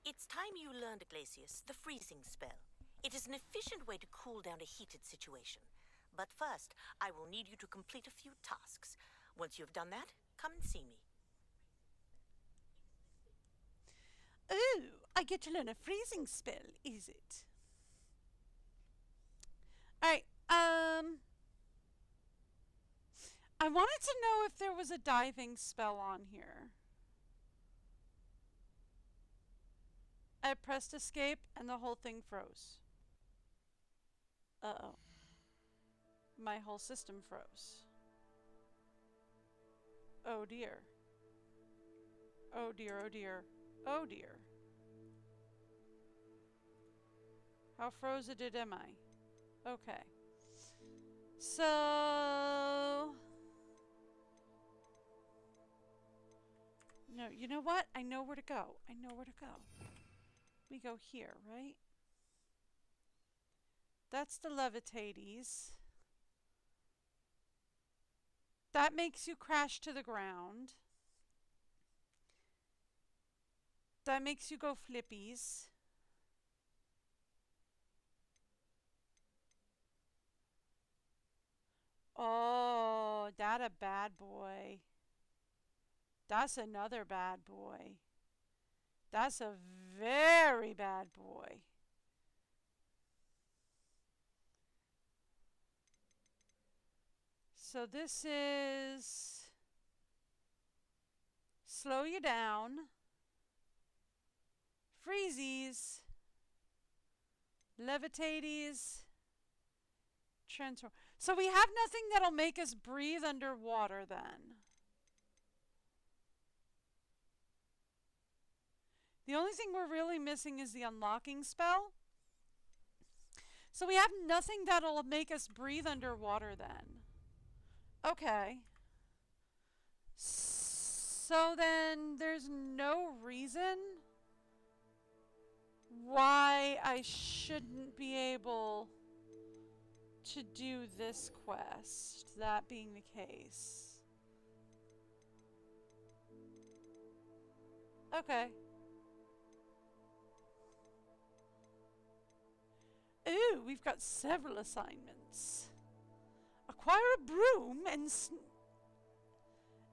It's time you learned, Glacius, the freezing spell. It is an efficient way to cool down a heated situation. But first, I will need you to complete a few tasks. Once you've done that, come and see me. Oh, I get to learn a freezing spell, is it? Alright, I wanted to know if there was a diving spell on here. I pressed escape and the whole thing froze. Uh-oh. My whole system froze. Oh dear. Oh dear, oh dear. Oh dear. How frozen am I? Okay. So... No, you know what? I know where to go. I know where to go. We go here, right? That's the levitates. That makes you crash to the ground. That makes you go flippies. Oh, that a bad boy. That's another bad boy. That's a very bad boy. So this is slow you down, freezies, levitaties, transform. So we have nothing that'll make us breathe underwater then. The only thing we're really missing is the unlocking spell. So we have nothing that'll make us breathe underwater then. Okay. So then there's no reason why I shouldn't be able to do this quest, that being the case. Okay. Ooh, we've got several assignments. Acquire a broom and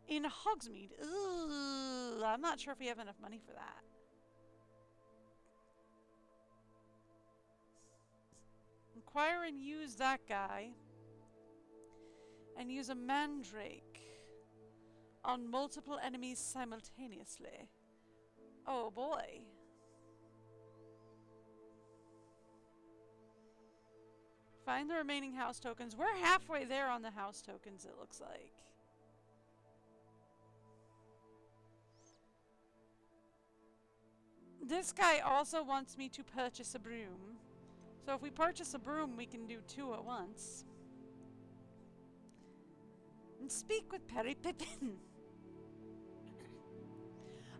in Hogsmeade. Ooh, I'm not sure if we have enough money for that. Acquire and use that guy. And use a mandrake on multiple enemies simultaneously. Oh boy. Find the remaining house tokens. We're halfway there on the house tokens, it looks like. This guy also wants me to purchase a broom. So if we purchase a broom, we can do two at once. And speak with Perry Pippin.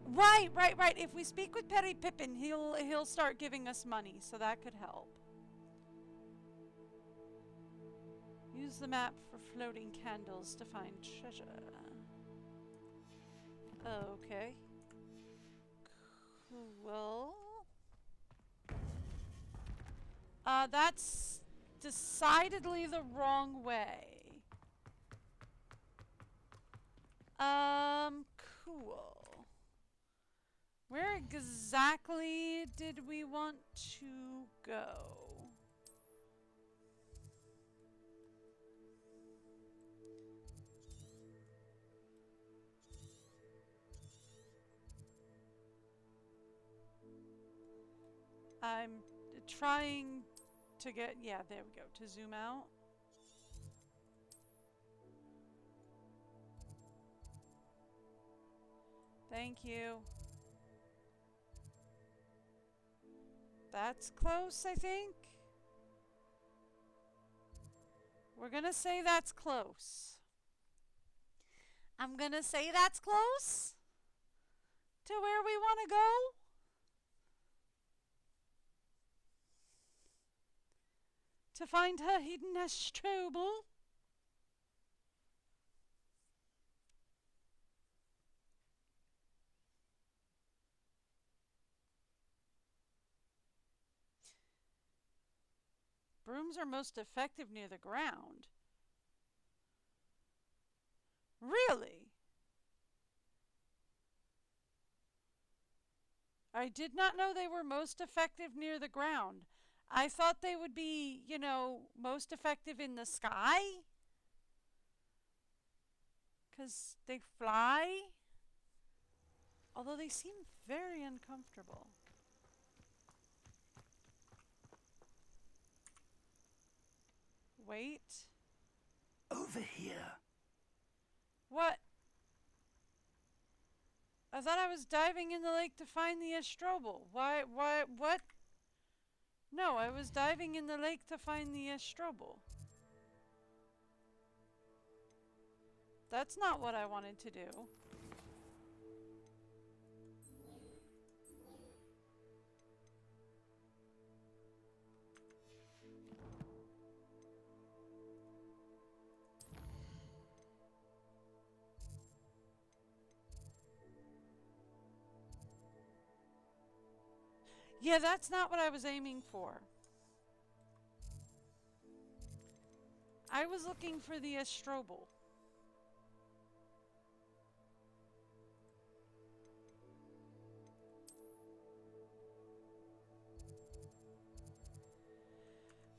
Right. If we speak with Perry Pippin, he'll start giving us money, so that could help. Use the map for floating candles to find treasure. Okay. Cool. That's decidedly the wrong way. Cool. Where exactly did we want to go? I'm trying to get, yeah, there we go, to zoom out. Thank you. That's close, I think. We're gonna say that's close. I'm gonna say that's close to where we want to go. To find her hidden Astrobal. Brooms are most effective near the ground. Really? I did not know they were most effective near the ground. I thought they would be, most effective in the sky. 'Cause they fly. Although they seem very uncomfortable. Wait. Over here. What? I thought I was diving in the lake to find the Astrobal. Why, what? No, I was diving in the lake to find the Astrobal. That's not what I wanted to do. Yeah, that's not what I was aiming for. I was looking for the Astrobal.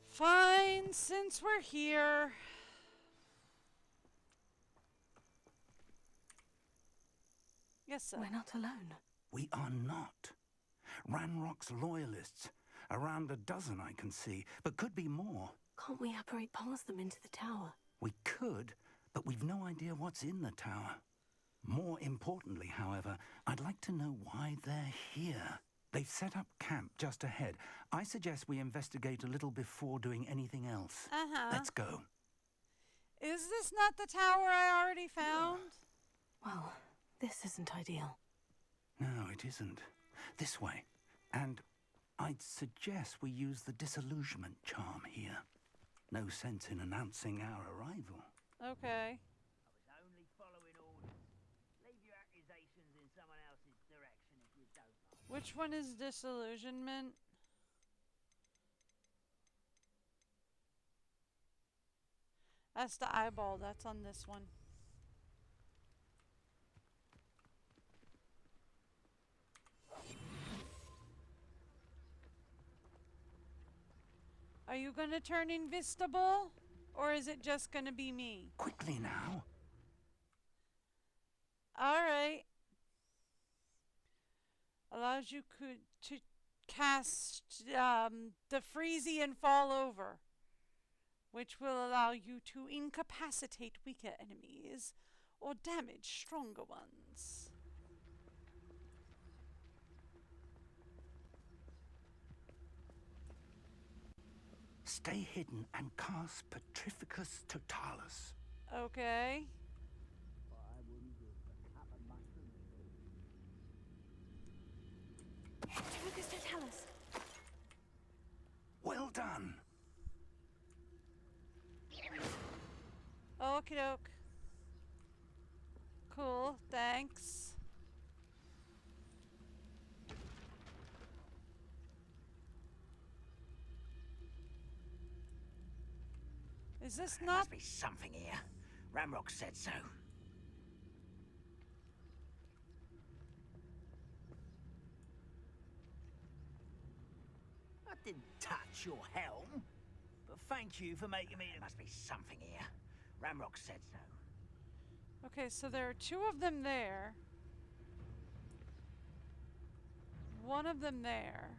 Fine, since we're here. Yes, sir. We're not alone. We are not. Ranrock's loyalists. Around a dozen I can see, but could be more. Can't we apparate past them into the tower? We could, but we've no idea what's in the tower. More importantly, however, I'd like to know why they're here. They've set up camp just ahead. I suggest we investigate a little before doing anything else. Let's go. Is this not the tower I already found? Well, this isn't ideal. No, it isn't. This way. And I'd suggest we use the disillusionment charm here. No sense in announcing our arrival. Okay. I was only following orders. Leave your accusations in someone else's direction if you don't mind. Which one is disillusionment? That's the eyeball. That's on this one. Are you gonna turn invisible? Or is it just gonna be me? Quickly now. Alright. Allows you to cast the Freezy and fall over, which will allow you to incapacitate weaker enemies or damage stronger ones. Stay hidden and cast Petrificus Totalis. Okay. Focus to tell us. Well done. Okie doke. Cool, thanks. Is this There not... must be something here. Ramrock said so. I didn't touch your helm, but thank you for making me... There must be something here. Ramrock said so. Okay, so there are two of them there. One of them there.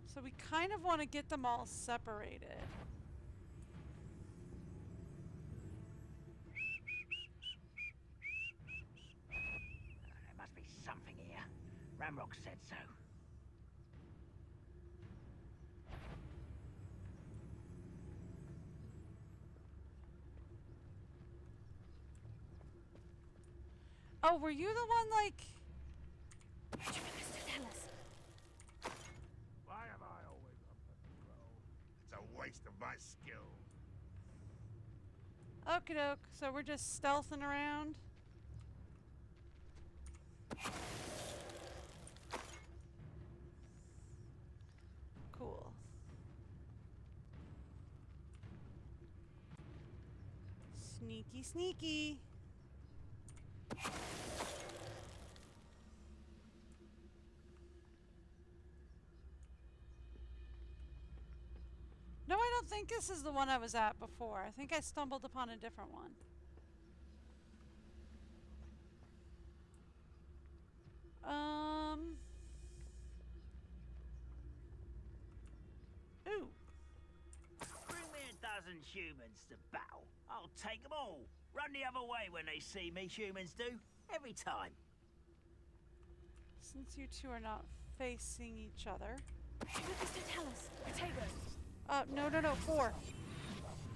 So we kind of want to get them all separated. There must be something here. Ramrock said so. Oh, were you the one, like... Focus to tell us. Why am I always up at the row? It's a waste of my skill. Okie doke, so we're just stealthing around? Cool. Sneaky, sneaky. No, I don't think this is the one I was at before. I think I stumbled upon a different one. Ooh. Bring me a dozen humans to battle. I'll take them all. Run the other way when they see me, humans do. Every time. Since you two are not facing each other. Lucas, don't tell us. Potato. No, 4.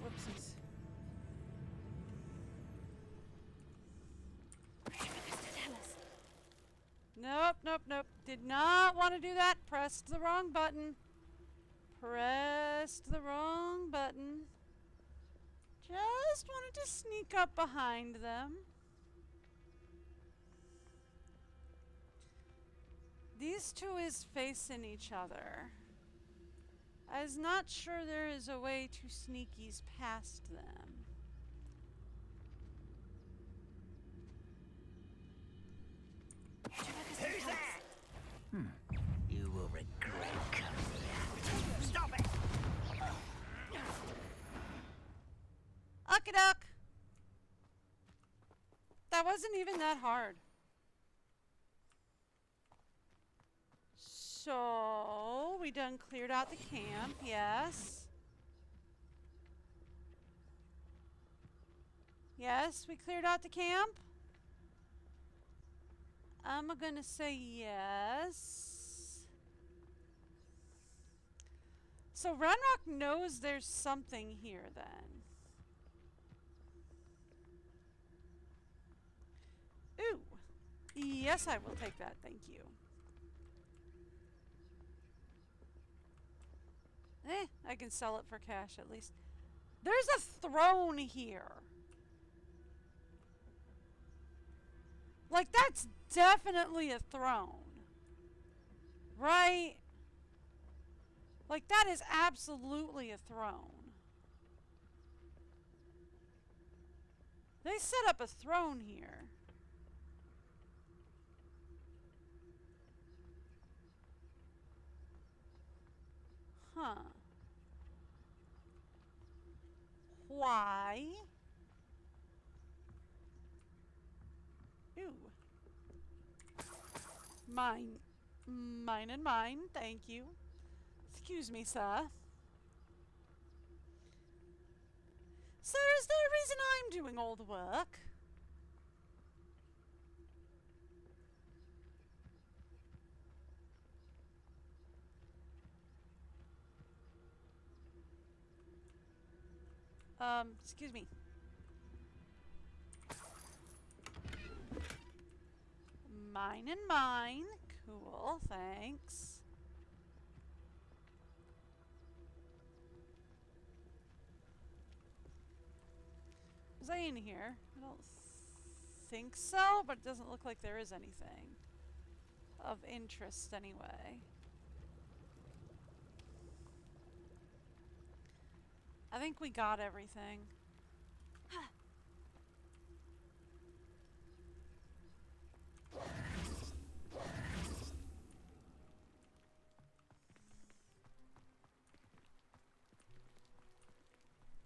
Whoopsies. Lucas, don't tell us. Nope. Did not want to do that. Pressed the wrong button. Pressed the wrong button. Just wanted to sneak up behind them. These two is facing each other. I was not sure there is a way to sneakies past them. Who's that? You will regret coming here. Stop it! Ucky duck! That wasn't even that hard. So, we done cleared out the camp, yes. Yes, we cleared out the camp. I'm gonna say yes. So Ranrock knows there's something here then. Ooh. Yes, I will take that, thank you. I can sell it for cash at least. There's a throne here. Like, that's definitely a throne. Right? Like, that is absolutely a throne. They set up a throne here. Huh. Why? Ooh. Mine. Mine and mine, thank you. Excuse me, sir. Sir, is there a reason I'm doing all the work? Excuse me. Mine and mine. Cool, thanks. Was I in here? I don't think so, but it doesn't look like there is anything of interest anyway. I think we got everything.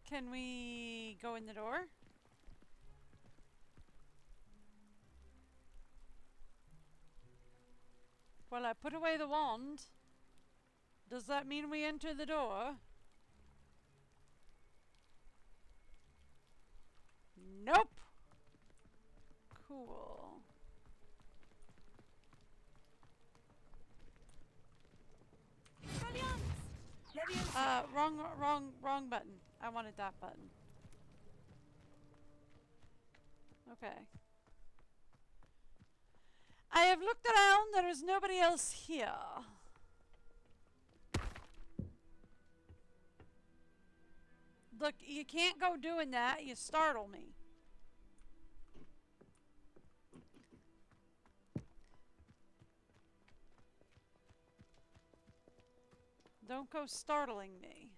Can we go in the door? Well, I put away the wand. Does that mean we enter the door? Nope. Cool. Wrong button. I wanted that button. Okay. I have looked around. There is nobody else here. Look, you can't go doing that. You startle me. Don't go startling me.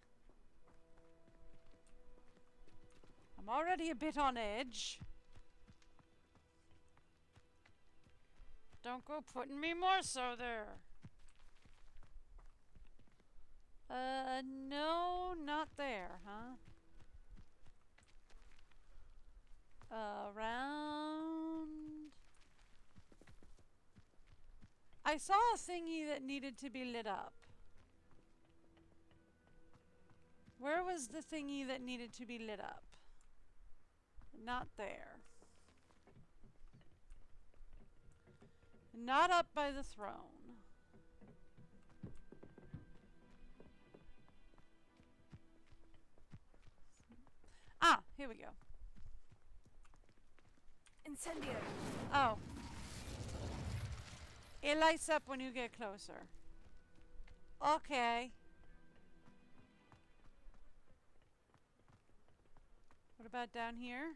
I'm already a bit on edge. Don't go putting me more so there. No, not there, huh? Around. I saw a thingy that needed to be lit up. Where was the thingy that needed to be lit up? Not there. Not up by the throne. Ah, here we go. Incendio. Oh. It lights up when you get closer. Okay. What about down here?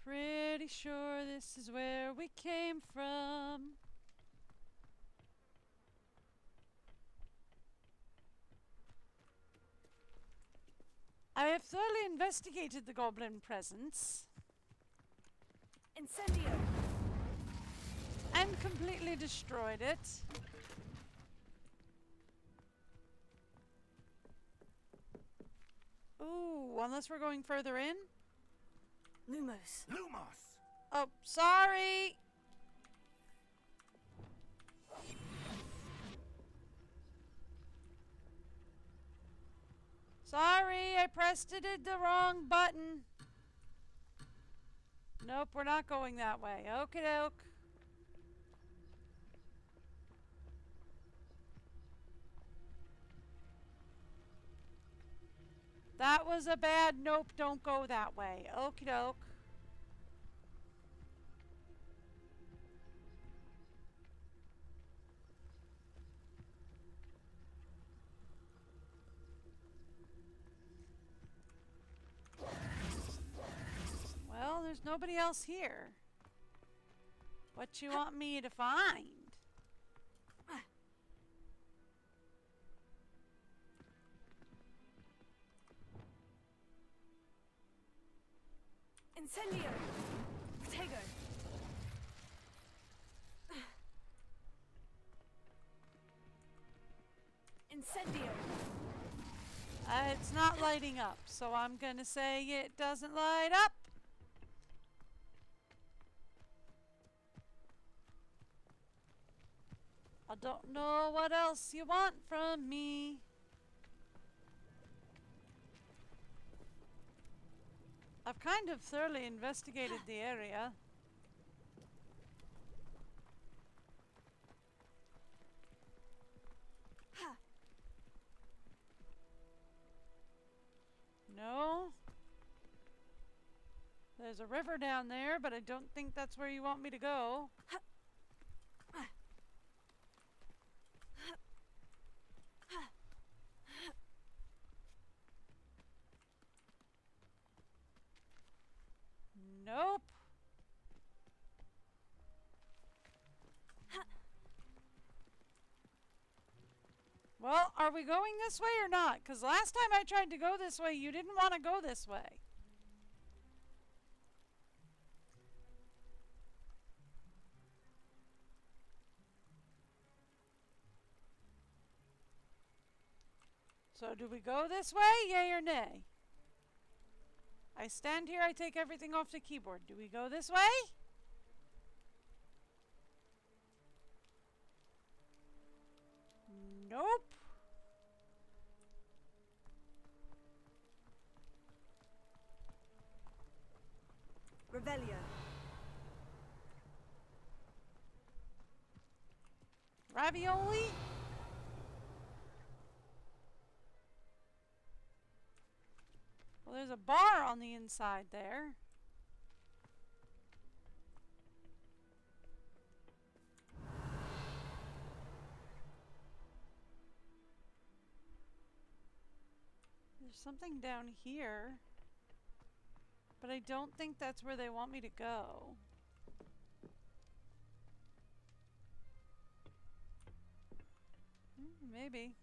Pretty sure this is where we came from. I have thoroughly investigated the goblin presence. Incendio. And completely destroyed it. Ooh, unless we're going further in? Lumos. Lumos! Oh, sorry! Sorry, I pressed it the wrong button. Nope, we're not going that way. Okie doke. That was a bad nope, don't go that way. Okie doke. Well, there's nobody else here. What you want me to find? Incendio. Protego. Incendio. It's not lighting up, so I'm gonna say it doesn't light up. I don't know what else you want from me. I've kind of thoroughly investigated the area. No. There's a river down there, but I don't think that's where you want me to go. Nope. Well, are we going this way or not? Because last time I tried to go this way, you didn't want to go this way. So do we go this way, yay or nay? I stand here, I take everything off the keyboard. Do we go this way? Nope. Revelio. Ravioli? Well, there's a bar on the inside there. There's something down here. But I don't think that's where they want me to go. Maybe.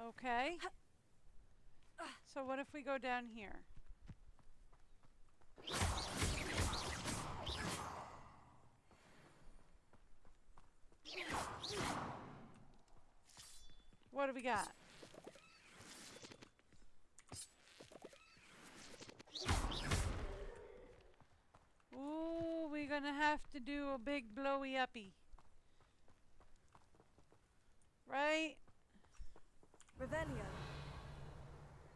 Okay. So what if we go down here? What do we got? Ooh, we're gonna have to do a big blowy uppy. Right? Revelio.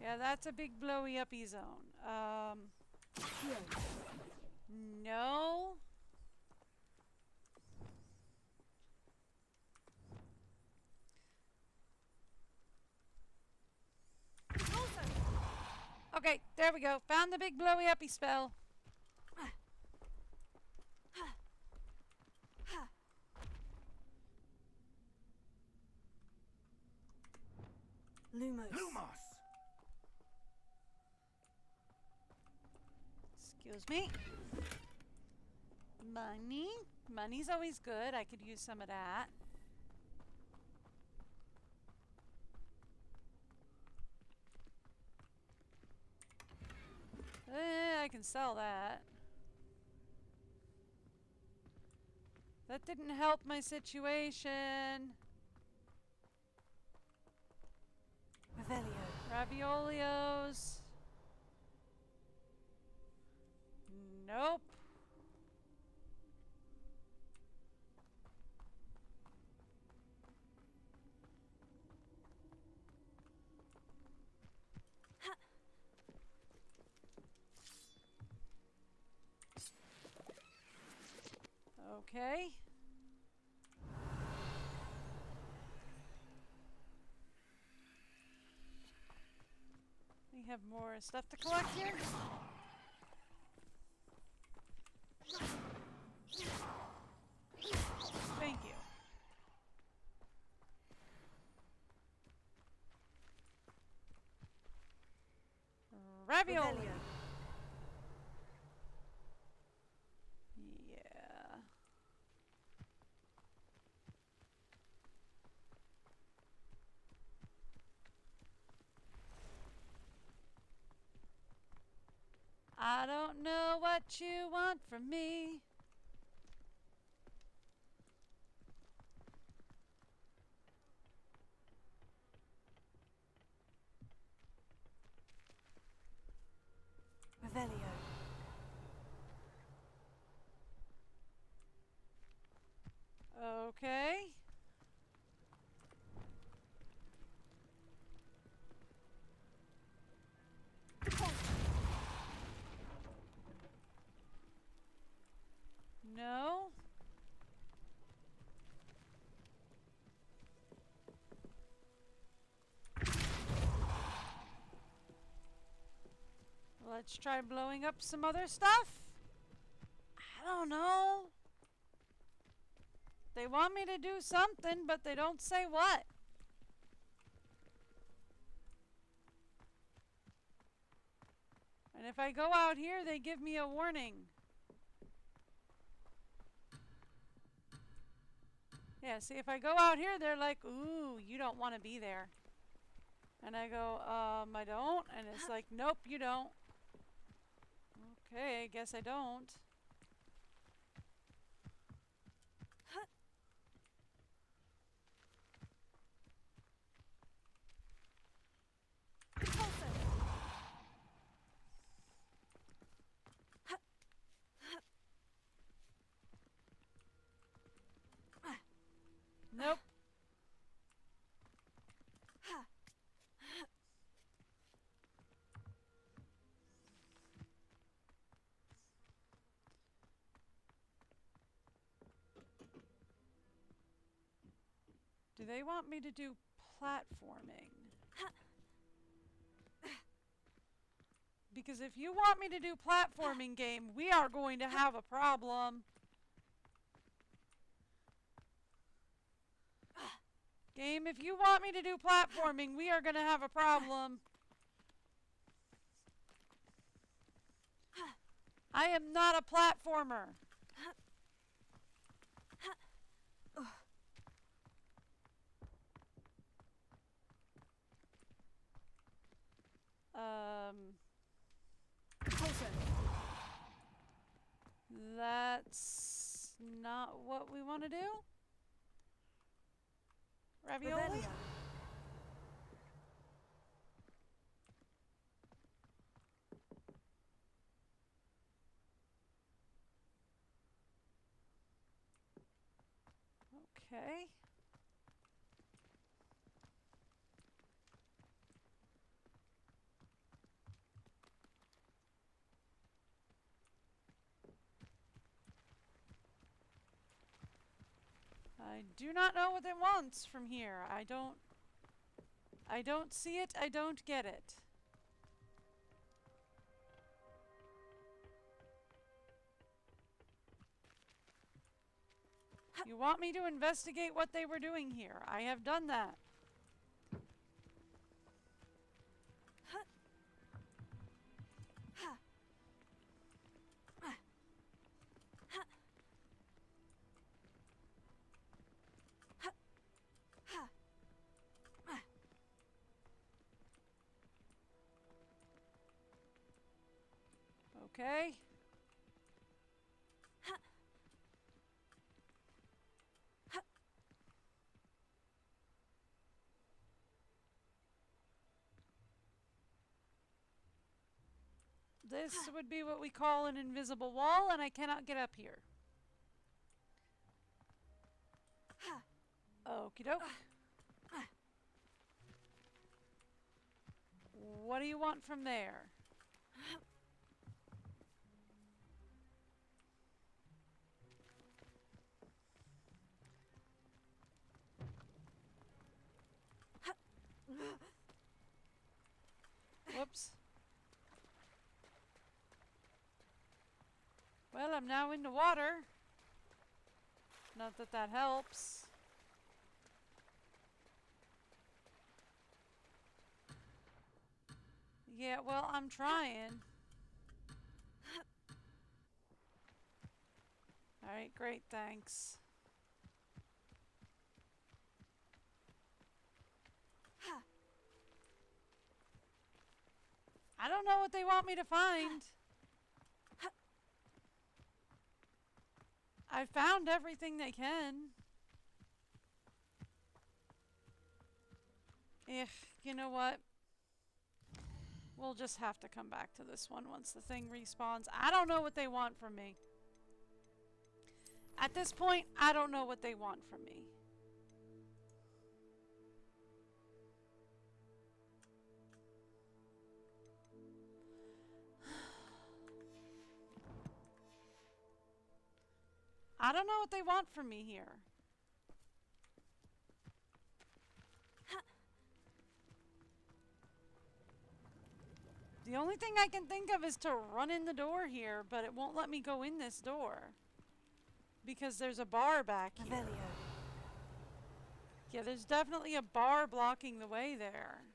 Yeah, that's a big blowy uppy zone. Heal. No. Okay, there we go. Found the big blowy uppy spell. Lumos. Lumos! Excuse me. Money. Money's always good. I could use some of that. I can sell that. That didn't help my situation. Revelio. Raviolios. Nope. Okay. We have more stuff to collect here. Thank you. Ravioli. Revelio. Yeah. I don't know what you want from me. Revelio. Okay. No. Let's try blowing up some other stuff. I don't know. They want me to do something, but they don't say what. And if I go out here, they give me a warning. Yeah, see, if I go out here, they're like, ooh, you don't want to be there. And I go, I don't. And it's like, nope, you don't. Okay, I guess I don't. Nope. Do they want me to do platforming? Because if you want me to do platforming, game, we are going to have a problem. Game, if you want me to do platforming, we are going to have a problem. I am not a platformer. not what we want to do. Ravioli? Revelio. Okay. I do not know what it wants from here. I don't see it. I don't get it. You want me to investigate what they were doing here? I have done that. Okay. This would be what we call an invisible wall, and I cannot get up here. Okie doke. What do you want from there? Whoops. Well, I'm now in the water. Not that that helps. Yeah, well, I'm trying. Alright, great, thanks. I don't know what they want me to find. I found everything they can. You know what? We'll just have to come back to this one once the thing respawns. I don't know what they want from me. At this point, I don't know what they want from me. I don't know what they want from me here. The only thing I can think of is to run in the door here, but it won't let me go in this door. Because there's a bar back here. Revelio. Yeah, there's definitely a bar blocking the way there.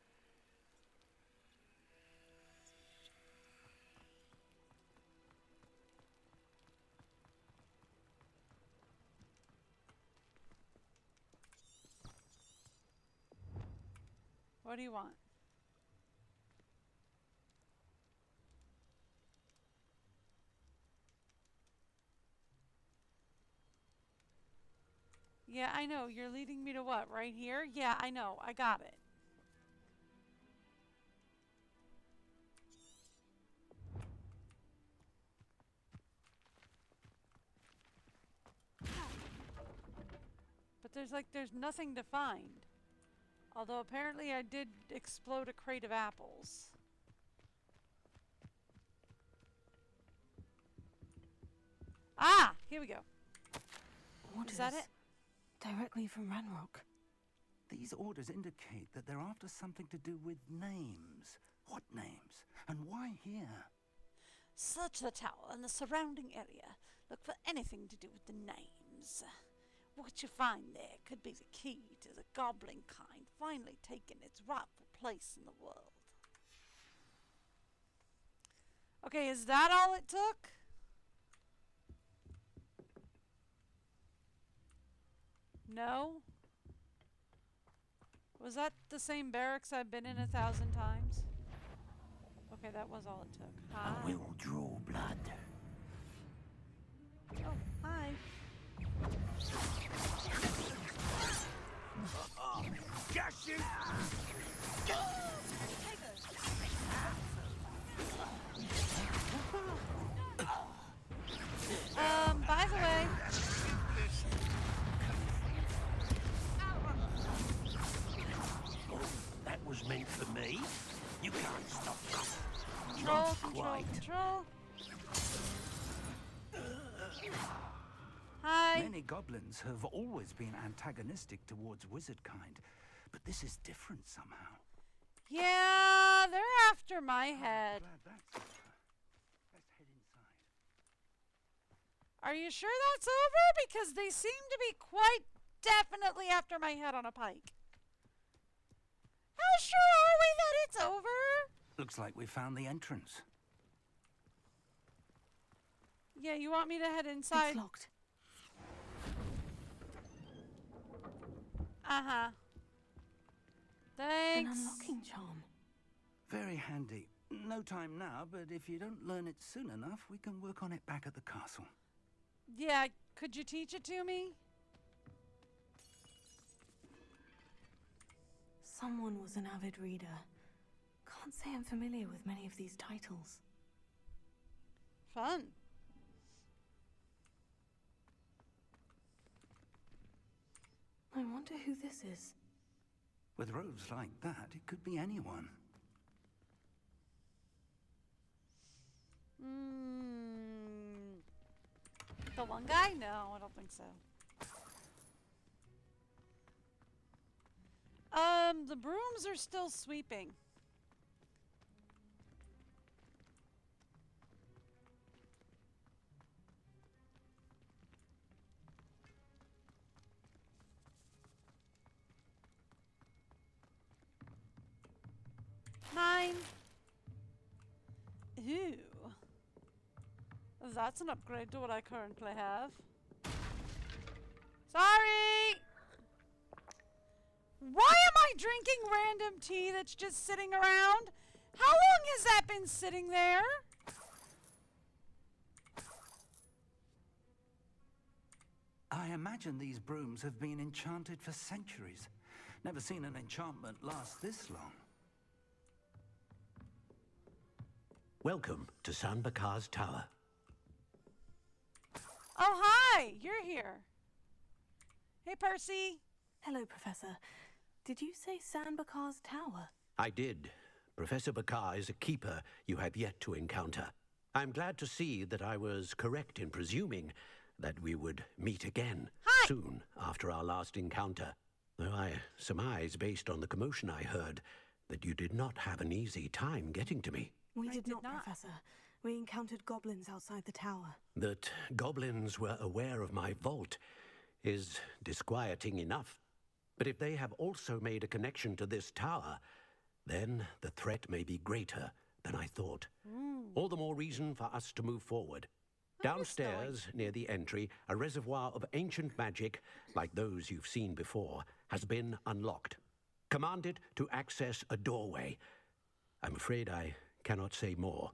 What do you want? Yeah, I know. You're leading me to what? Right here? Yeah, I know. I got it. But there's nothing to find. Although apparently I did explode a crate of apples. Ah! Here we go. Orders. Is that it? Directly from Ranrock. These orders indicate that they're after something to do with names. What names? And why here? Search the tower and the surrounding area. Look for anything to do with the names. What you find there could be the key to the goblin kind finally taking its rightful place in the world. Okay, is that all it took? No? Was that the same barracks I've been in 1,000 times? Okay, that was all it took. Hi. I will draw blood. Oh, hi. Just shoot! By the way, That was meant for me. You can't stop that. control, Not control, quite. control. Hi. Many goblins have always been antagonistic towards wizard kind, but this is different somehow. Yeah, they're after my head. Glad that's over. Let's head inside. Are you sure that's over? Because they seem to be quite definitely after my head on a pike. How sure are we that it's over? Looks like we found the entrance. Yeah, you want me to head inside? It's locked. Uh-huh. An Thanks. unlocking charm. Very handy. No time now, but if you don't learn it soon enough, we can work on it back at the castle. Yeah, could you teach it to me? Someone was an avid reader. Can't say I'm familiar with many of these titles. Fun. I wonder who this is. With robes like that, it could be anyone. The one guy? No, I don't think so. The brooms are still sweeping. Mine. Ooh. That's an upgrade to what I currently have. Sorry! Why am I drinking random tea that's just sitting around? How long has that been sitting there? I imagine these brooms have been enchanted for centuries. Never seen an enchantment last this long. Welcome to San Bakar's Tower. Oh, hi! You're here. Hey, Percy. Hello, Professor. Did you say San Bakar's Tower? I did. Professor Bakar is a keeper you have yet to encounter. I'm glad to see that I was correct in presuming that we would meet again soon after our last encounter. Though I surmise, based on the commotion I heard, that you did not have an easy time getting to me. We I did did not, not. Professor. We encountered goblins outside the tower. That goblins were aware of my vault is disquieting enough. But if they have also made a connection to this tower, then the threat may be greater than I thought. All the more reason for us to move forward. Downstairs, near the entry, a reservoir of ancient magic, like those you've seen before, has been unlocked. Commanded to access a doorway. I'm afraid I cannot say more.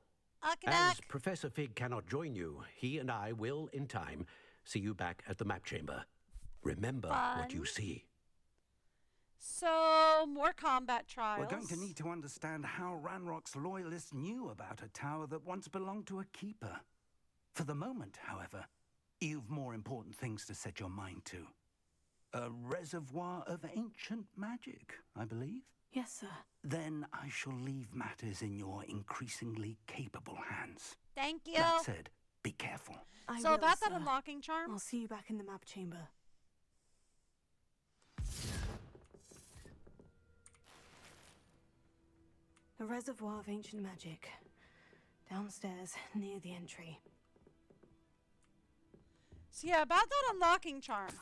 As Professor Fig cannot join you, he and I will, in time, see you back at the map chamber. Remember what you see. So, more combat trials. We're going to need to understand how Ranrock's loyalists knew about a tower that once belonged to a keeper. For the moment, however, you've more important things to set your mind to. A reservoir of ancient magic, I believe? Yes, sir. Then I shall leave matters in your increasingly capable hands. Thank you. That said, be careful. I So will, about that sir. unlocking charm? I'll see you back in the map chamber. A reservoir of ancient magic. Downstairs, near the entry. So yeah, about that unlocking charm.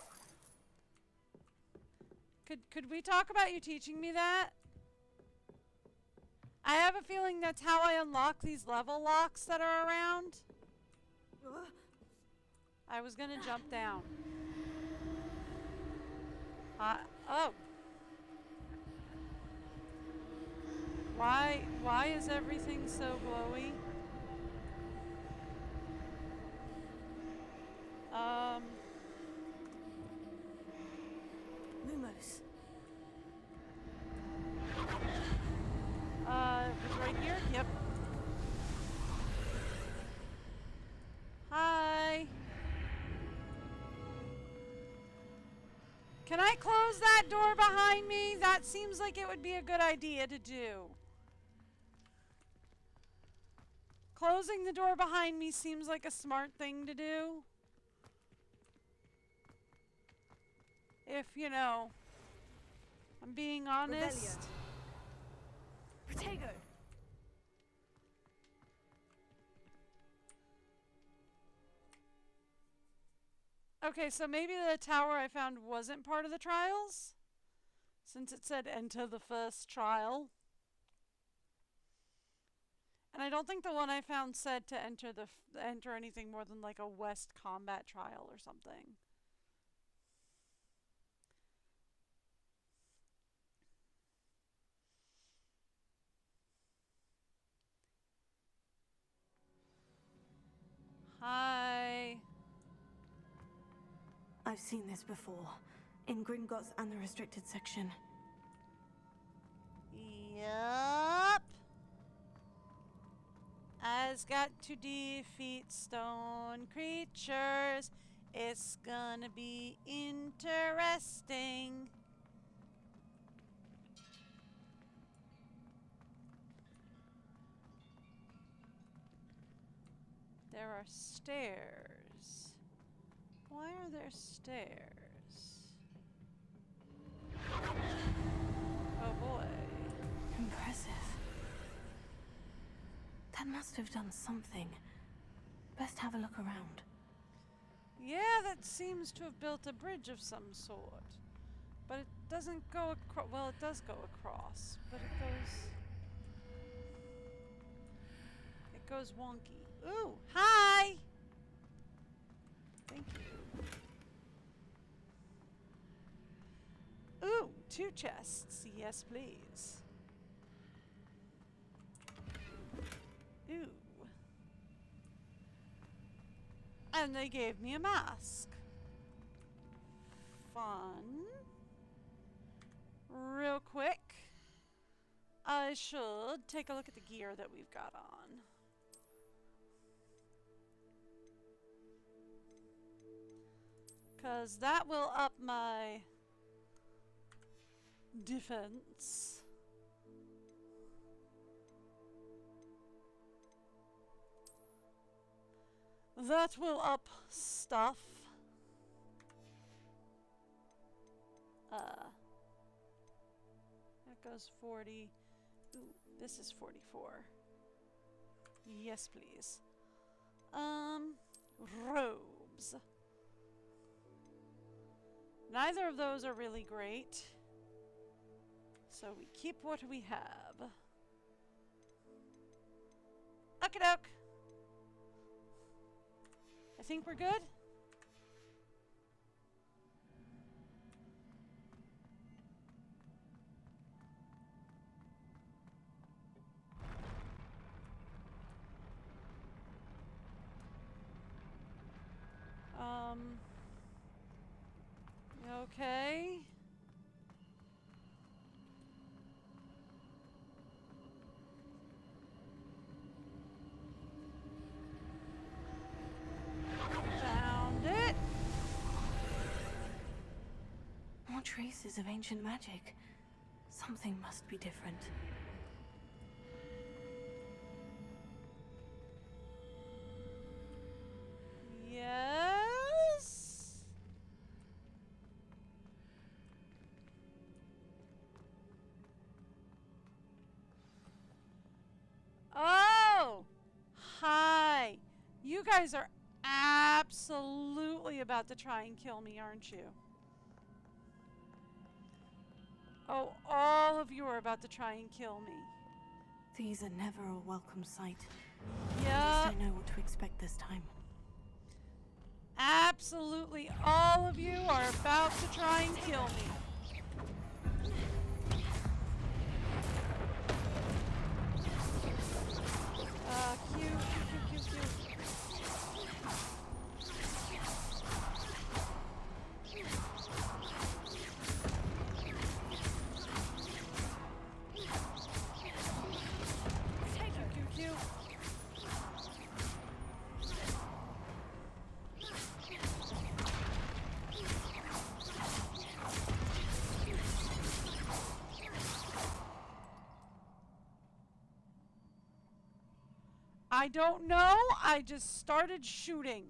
Could we talk about you teaching me that? I have a feeling that's how I unlock these level locks that are around. I was gonna jump down. Oh. Why is everything so glowy? Can I close that door behind me? That seems like it would be a good idea to do. Closing the door behind me seems like a smart thing to do. If, you know, I'm being honest. Protego. Okay, so maybe the tower I found wasn't part of the trials, since it said enter the first trial. And I don't think the one I found said to enter anything more than like a West combat trial or something. Hi. I've seen this before. In Gringotts and the restricted section. Yup. I's got to defeat stone creatures. It's gonna be interesting. There are stairs. Why are there stairs? Oh boy. Impressive. That must have done something. Best have a look around. Yeah, that seems to have built a bridge of some sort. But it doesn't go across. Well, it does go across, but it goes wonky. Ooh, hi! Thank you. Ooh, 2 chests. Yes, please. Ooh. And they gave me a mask. Fun. Real quick, I should take a look at the gear that we've got on. Because that will up my defense. That will up stuff. That goes 40. Ooh, this is 44. Yes, please. Robes. Neither of those are really great. So we keep what we have. Okey-doke. I think we're good. Okay. Found it. More traces of ancient magic. Something must be different. Yes. Oh, hi. You guys are absolutely about to try and kill me, aren't you? Oh, all of you are about to try and kill me. These are never a welcome sight. Yeah. I don't know what to expect this time. Absolutely all of you are about to try and kill me. Q. I don't know. I just started shooting.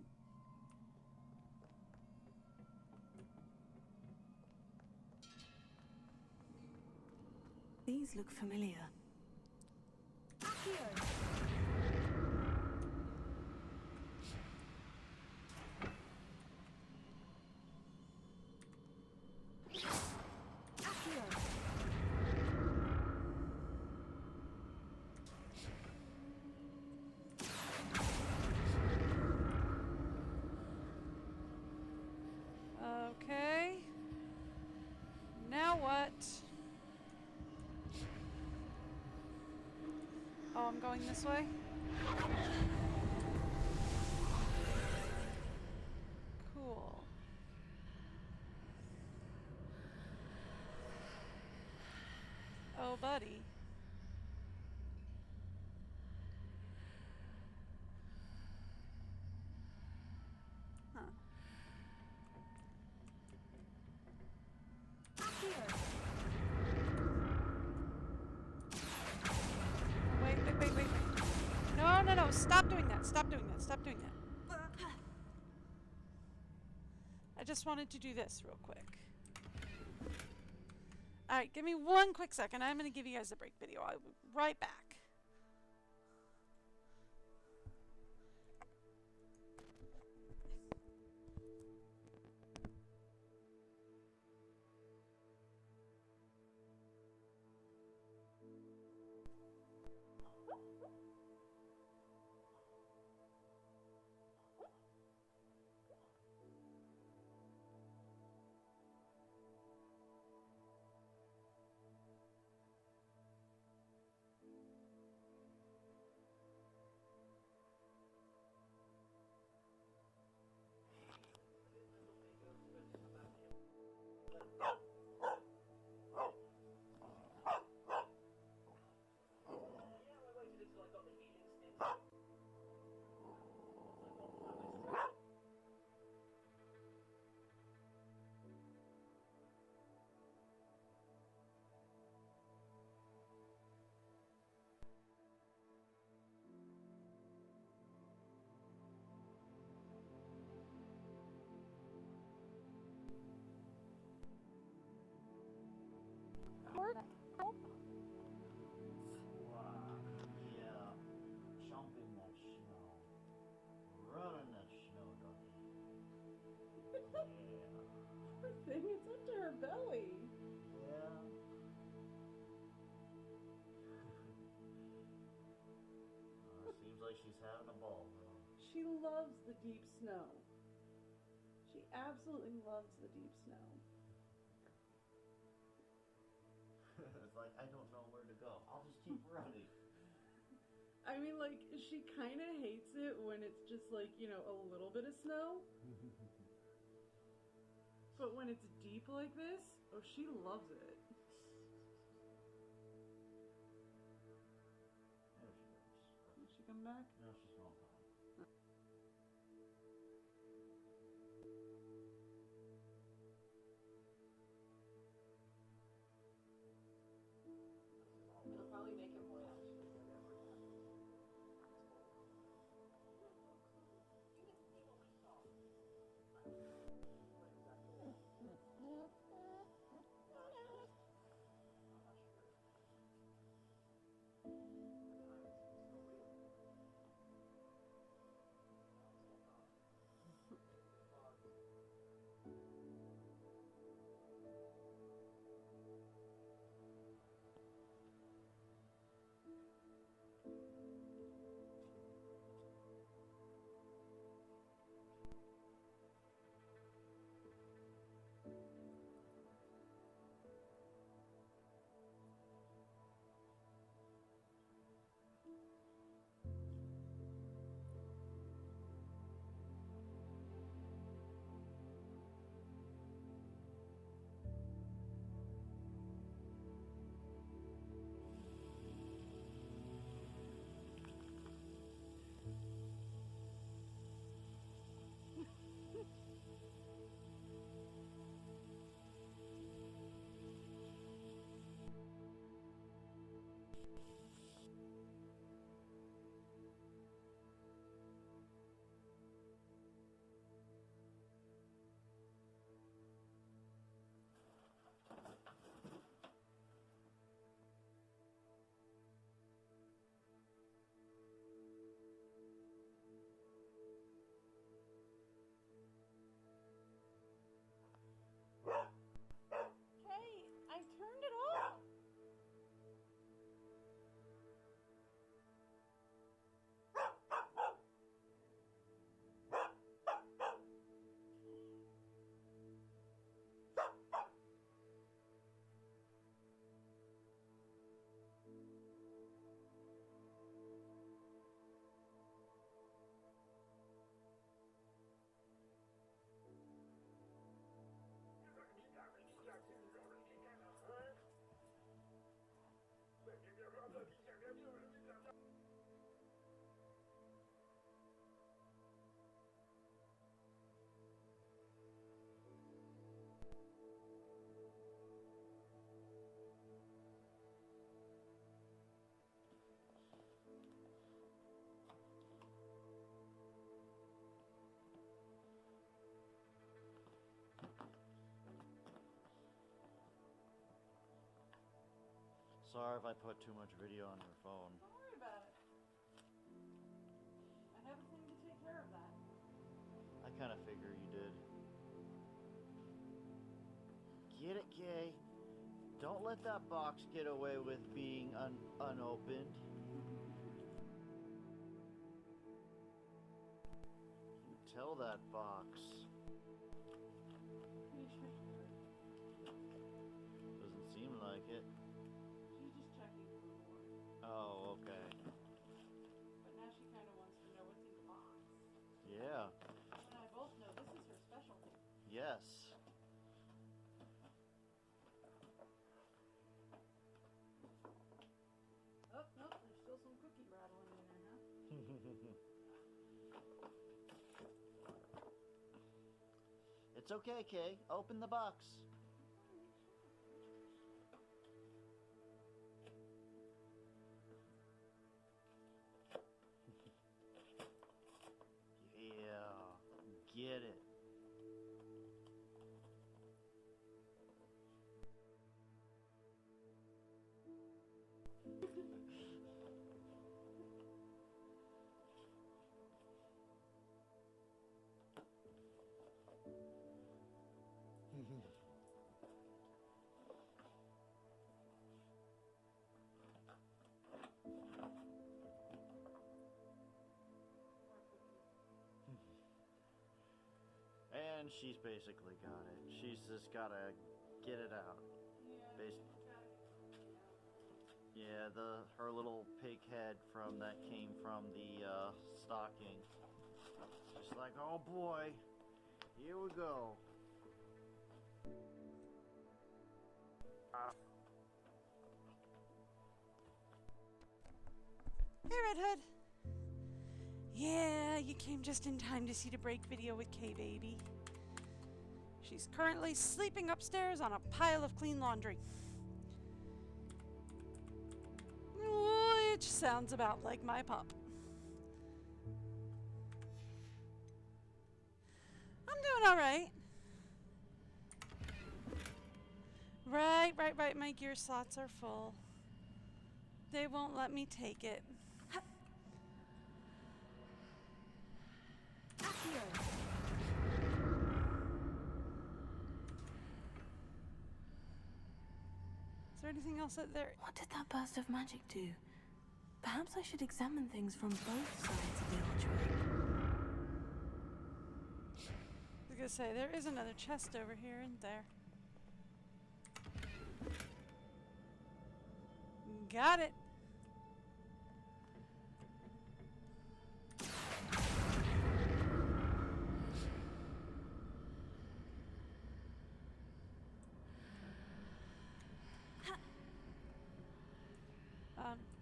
These look familiar. Okay. Now what? Oh, I'm going this way? Cool. Oh, buddy. Huh. Wait. No. Stop doing that. Stop doing that. I just wanted to do this real quick. Alright, give me one quick second. I'm going to give you guys a break video. I'll be right back. Yeah, jump in that snow. Run in that snow, doggy. Poor thing, it's up to her belly. Yeah. Seems like she's having a ball, though. She loves the deep snow. She absolutely loves the deep snow. It's like, I don't know where to go. I'll just keep running. I mean, like, she kind of hates it when it's just like, you know, a little bit of snow. But when it's deep like this, oh, she loves it. There she goes. Did she come back? No, she's gone. It'll probably make him wet. Sorry if I put too much video on your phone. Don't worry about it. I have a thing to take care of that. I kind of figure you did. Get it, Kay? Don't let that box get away with being unopened. You tell that box. Doesn't seem like it. She's just checking for more. Oh, okay. But now she kind of wants to know what's in the box. Yeah. And I both know this is her specialty. Yes. Oh, nope, there's still some cookie rattling in there, huh? It's okay, Kay. Open the box. Yeah, get it. And she's basically got it. She's just gotta get it out. Yeah, her little pig head that came from the stocking. Just like, oh boy, here we go. Hey, Red Hood. Yeah, you came just in time to see the break video with K-Baby. She's currently sleeping upstairs on a pile of clean laundry. Which sounds about like my pup. I'm doing all right. Right. My gear slots are full. They won't let me take it. Is there anything else out there? What did that burst of magic do? Perhaps I should examine things from both sides of the archway. I was gonna say, there is another chest over here, isn't there? Got it.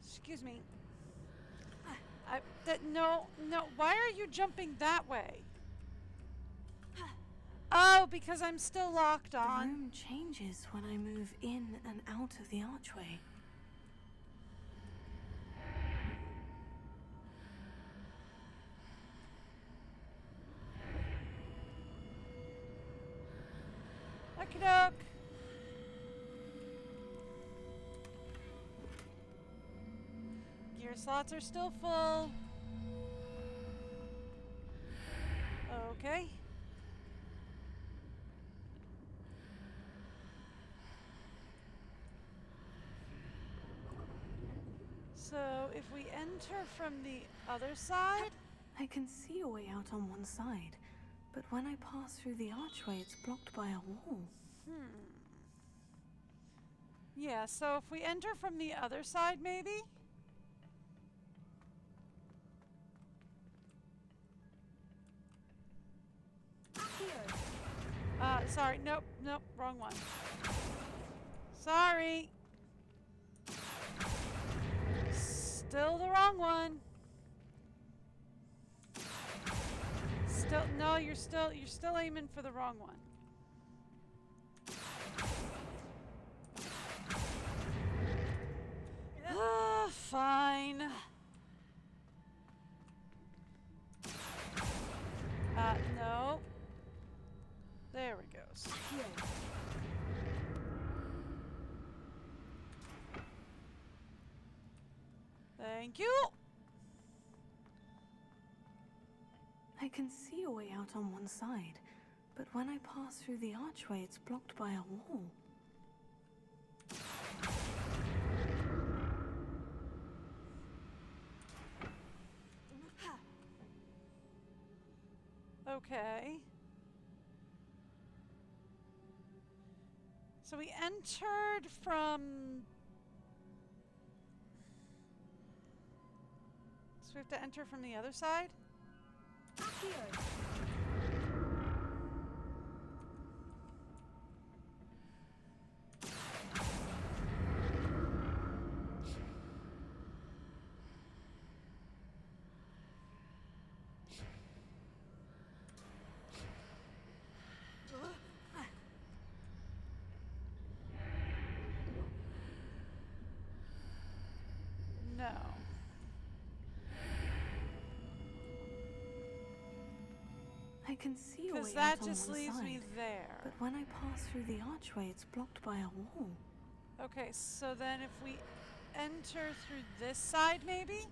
Excuse me. No, why are you jumping that way? Oh, because I'm still locked on. The room changes when I move in and out of the archway. Okey-doke. Gear slots are still full. Okay. So, if we enter from the other side... I can see a way out on one side, but when I pass through the archway, it's blocked by a wall. Yeah, so if we enter from the other side, maybe? Sorry, nope, wrong one. Sorry. Still the wrong one. No, you're still aiming for the wrong one. Fine. No. There we go. Thank you. I can see a way out on one side, but when I pass through the archway, it's blocked by a wall. Okay. So we entered from... So we have to enter from the other side? No. I can see a way Because out that on just one leaves side, me there. but when I pass through the archway, it's blocked by a wall. Okay, so then if we enter through this side, maybe?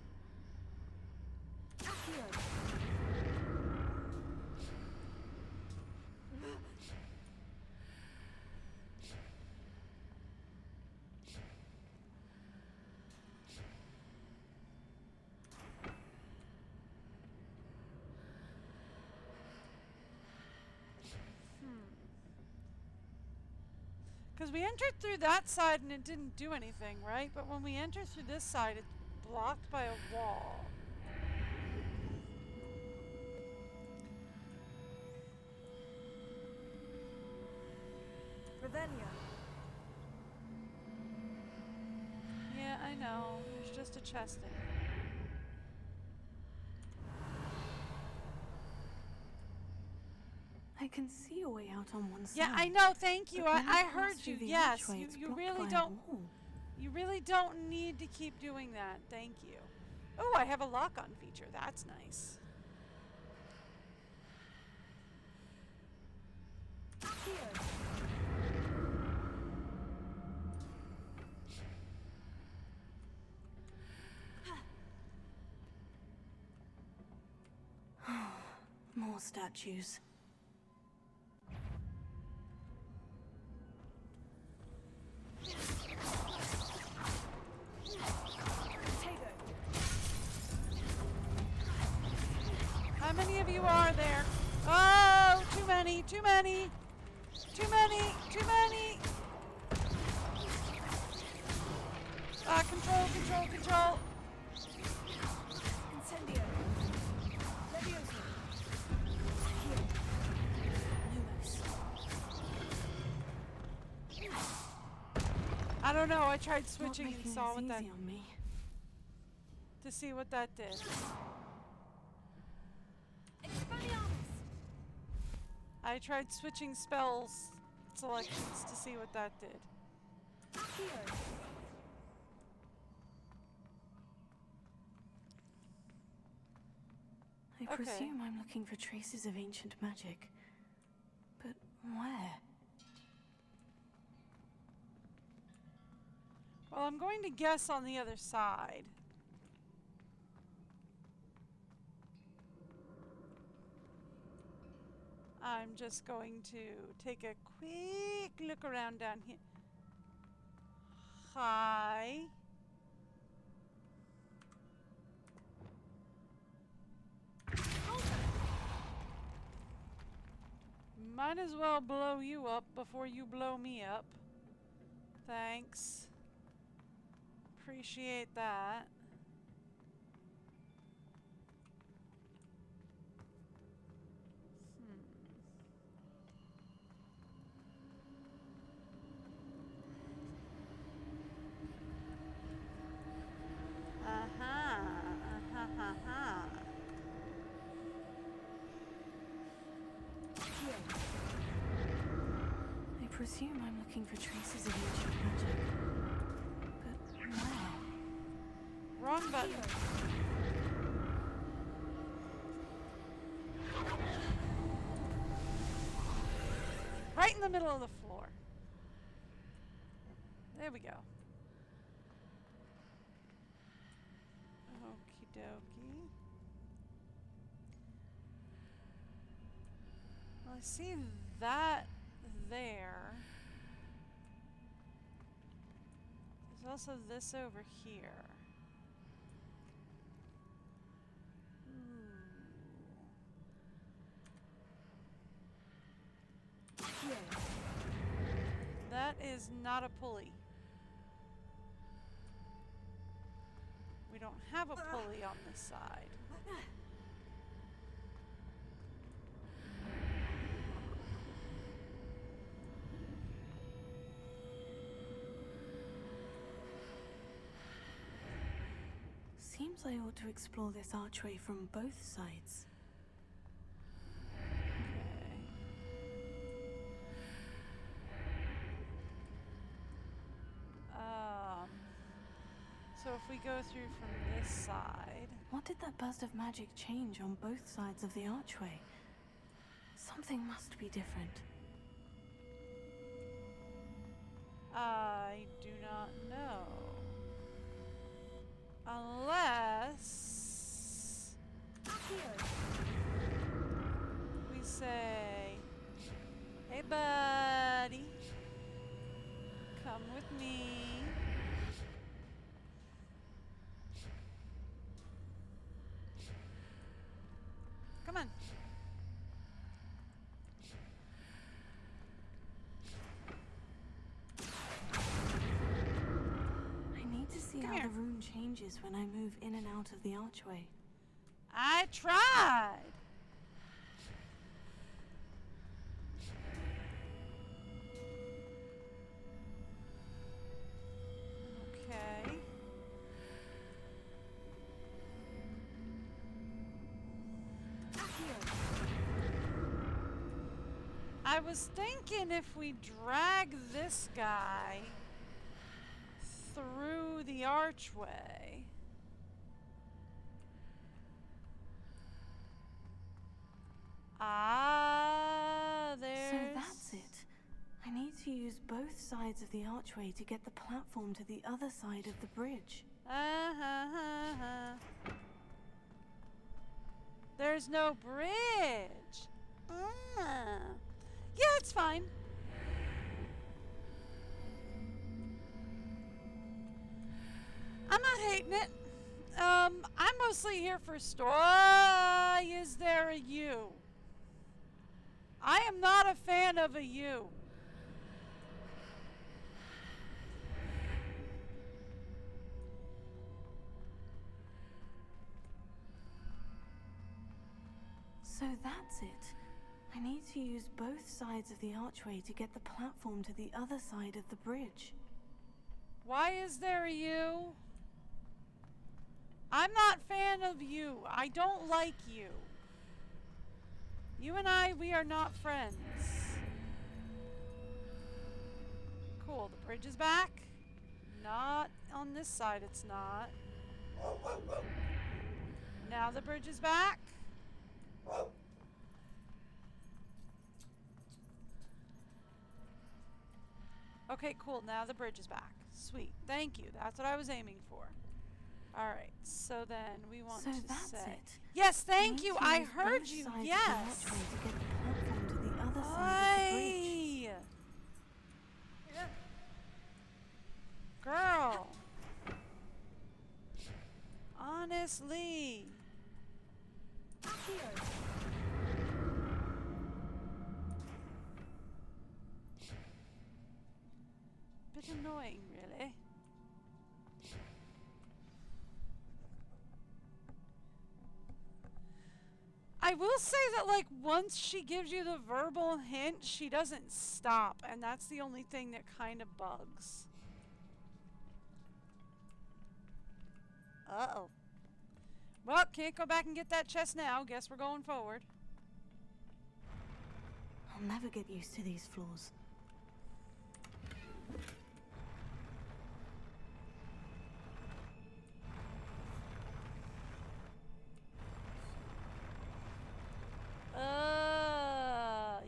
Because we entered through that side and it didn't do anything, right? But when we enter through this side, it's blocked by a wall. Revelia. Yeah, I know. There's just a chest in here. I can see a way out on one side. Yeah, I know. Thank you. but when I pass heard through you. the Yes, archway, it's you blocked really by a don't. wall. You really don't need to keep doing that. Thank you. Oh, I have a lock-on feature. That's nice. More statues. How many of you are there? Oh, too many, too many, too many, too many. Control, control, control. Incendio. Levioso. Here. Lumos. I don't know. I tried Not switching and making saw this what that easy on me. to see what that did. I tried switching spells selections to see what that did. I Okay. presume I'm looking for traces of ancient magic. But where? Well, I'm going to guess on the other side. I'm just going to take a quick look around down here. Hi. Might as well blow you up before you blow me up. Thanks. Appreciate that. I presume I'm looking for traces of ancient magic. But where? Wrong button. Right in the middle of the floor. There we go. dokie. Well, I see that there. There's also this over here. That is not a pulley. We don't have a pulley on this side. Seems I ought to explore this archway from both sides. So if we go through from this side... What did that burst of magic change on both sides of the archway? Something must be different. I do not know. Unless... we say... Hey buddy, come with me. Come on. I need to see how the room changes when I move in and out of the archway. I tried. Okay. I was thinking if we drag this guy through the archway. Ah, there's... So that's it. I need to use both sides of the archway to get the platform to the other side of the bridge. There's no bridge. Yeah, it's fine. I'm not hating it. I'm mostly here for story. Is there a U? I am not a fan of a U. So that's it. I need to use both sides of the archway to get the platform to the other side of the bridge. Why is there a U? I'm not a fan of you. I don't like you. You and I, we are not friends. Cool, the bridge is back. Not on this side, it's not. Now the bridge is back. Okay, cool. Now the bridge is back. Sweet. Thank you. That's what I was aiming for. Alright, so then we want So to that's say... it. Yes, thank you. I use heard both you. sides of the Yes. archway to get the platform to the other side of the bridge. Aye. Girl. Honestly. Bit annoying, really. I will say that, like, once she gives you the verbal hint, she doesn't stop, and that's the only thing that kind of bugs. Uh-oh. Well, can't go back and get that chest now. Guess we're going forward. I'll never get used to these floors.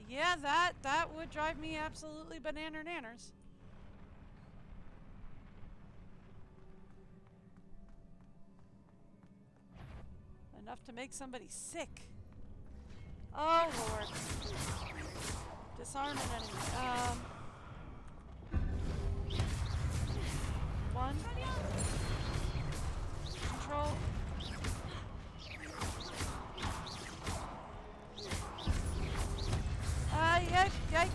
Yeah, that would drive me absolutely banana-nanners. Enough to make somebody sick. Oh, Lord. Disarm an enemy. One. Control. Yep. Yep.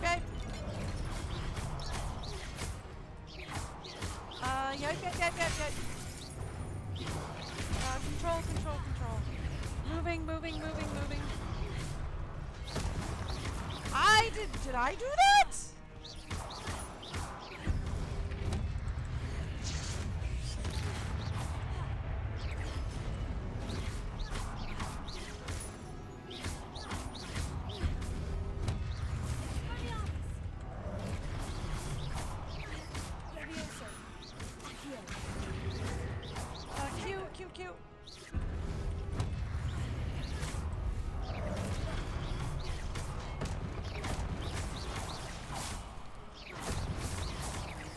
Control. Moving. Did I do that? Cute.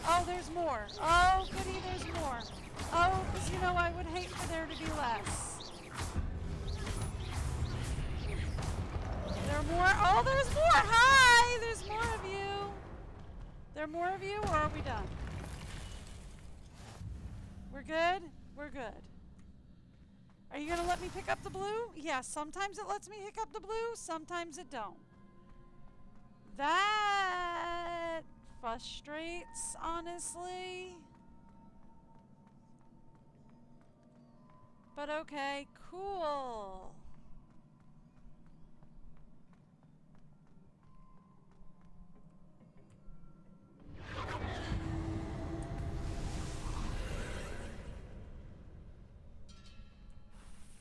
Oh, there's more. Oh, goody, there's more. Oh, because, you know, I would hate for there to be less. There are more. Oh, there's more. Hi, there's more of you. There are more of you, or are we done? We're good? We're good. Are you going to let me pick up the blue? Yeah, sometimes it lets me pick up the blue, sometimes it don't. That frustrates, honestly. But okay, cool.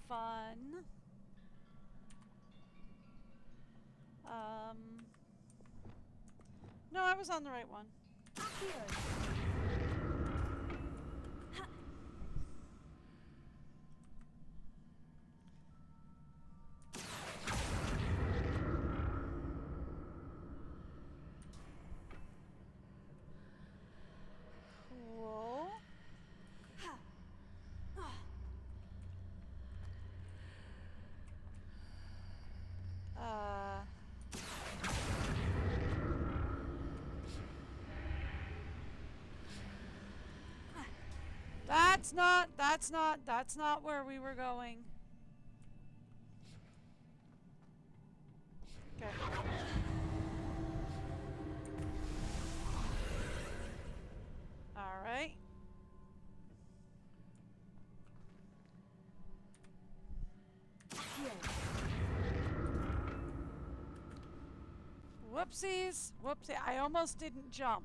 Fun. No, I was on the right one. Cool. That's not where we were going. Okay. All right. Whoopsies. Whoopsie. I almost didn't jump.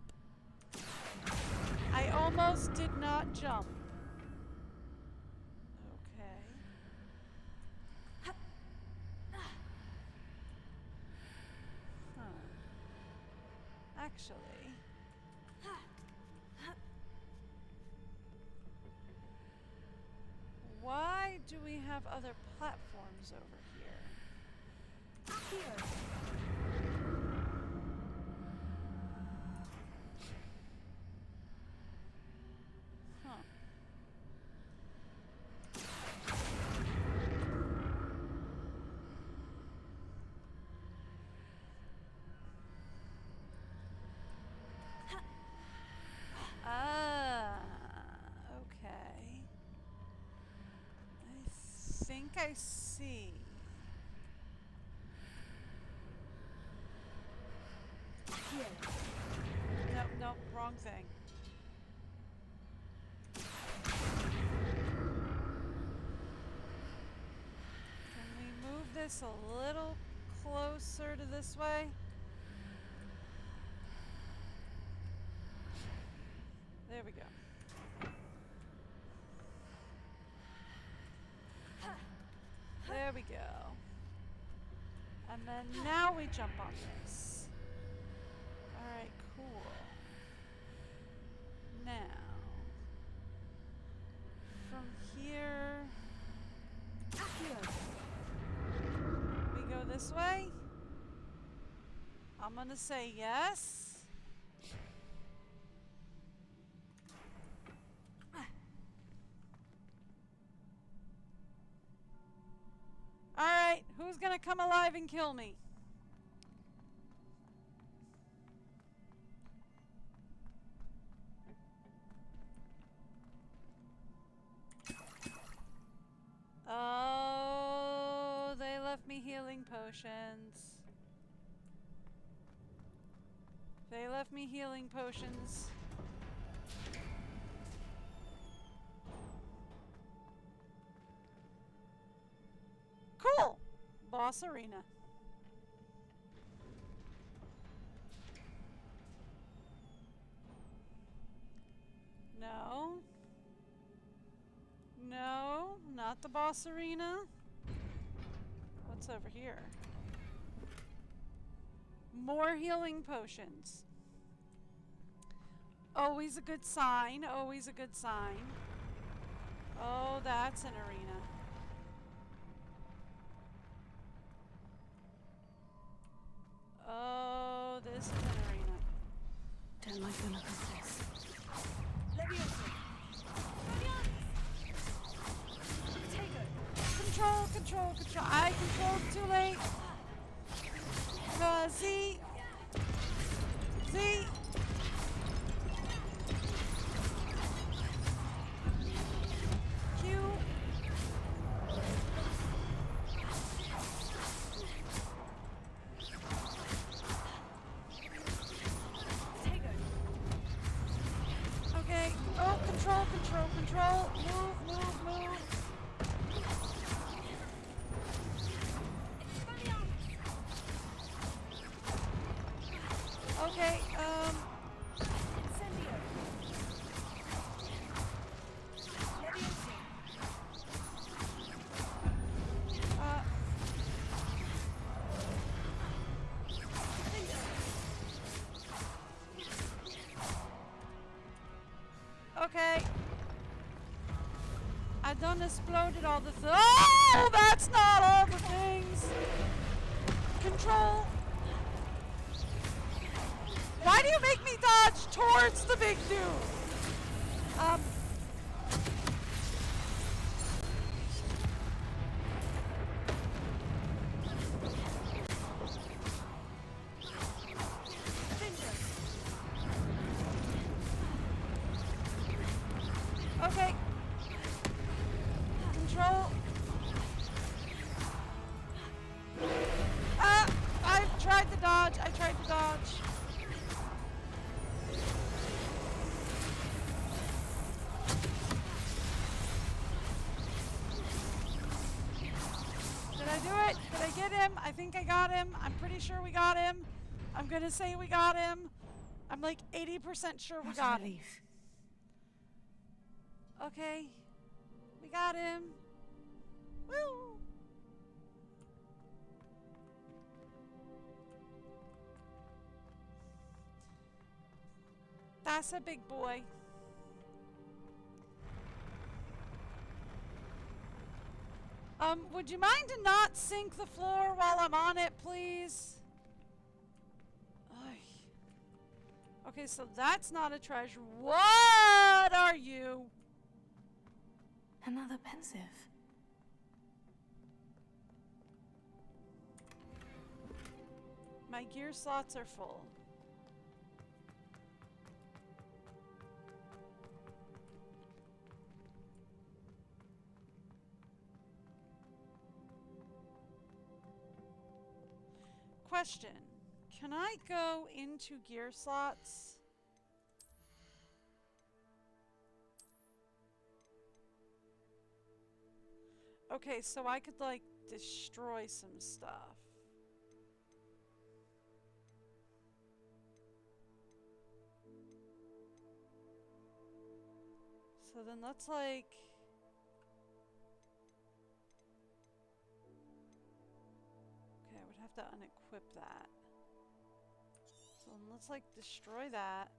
I almost did not jump. Okay. Huh. Actually. Why do we have other platforms over here? Huh. Okay. I think I see. Nope, wrong thing. Can we move this a little closer to this way? There we go. There we go. And then now we jump on this. Alright, cool. Now, from here, we go this way. I'm gonna say yes. was gonna come alive and kill me. Oh, they left me healing potions. They left me healing potions. Cool! Boss arena. No. No, not the boss arena. What's over here? More healing potions. Always a good sign, always a good sign. Oh, that's an arena. Oh, this is an arena. Don't like the look of this. Control, control, control. I controlled too late. Z. Z. Q. Okay. Oh, control, control, control. Move, move, move. Okay, okay. I done exploded all the oh, that's not all the things. Control. Why do you make me dodge towards the big dude? Okay. Control. I tried to dodge. I tried to dodge. Did I do it? Did I get him? I think I got him. I'm pretty sure we got him. I'm gonna say we got him. I'm like 80% sure we got him. Okay. We got him. Woo! That's a big boy. Would you mind to not sink the floor while I'm on it, please? Ay. Okay, so that's not a treasure. What are you? Another pensive. My gear slots are full. Question. Can I go into gear slots? Okay, so I could like destroy some stuff. So then let's like... Okay, I would have to unequip that. So then let's like destroy that.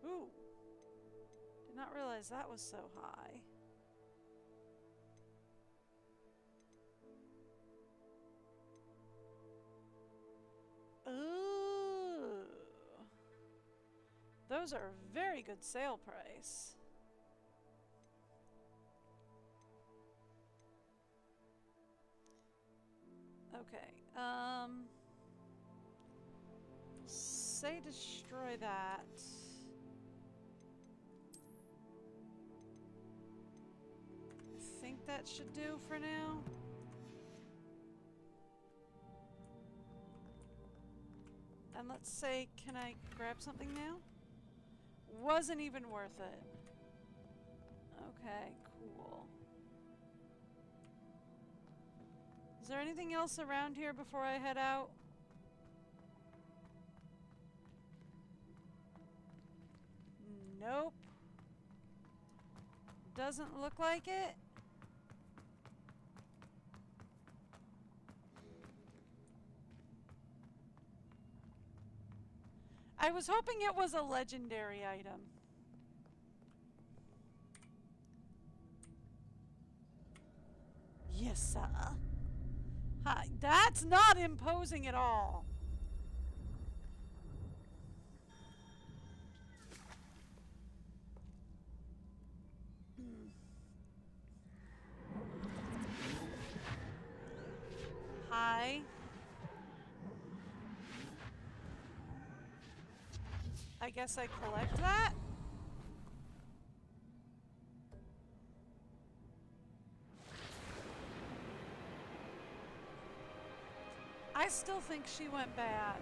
Ooh. Did not realize that was so high. Ooh. Those are a very good sale price. Okay, say destroy that. I think that should do for now. And let's say, can I grab something now? Wasn't even worth it. Okay, cool. Is there anything else around here before I head out? Nope. Doesn't look like it. I was hoping it was a legendary item. Yes, sir. Hi, that's not imposing at all. Hi. I guess I collect that? I still think she went bad.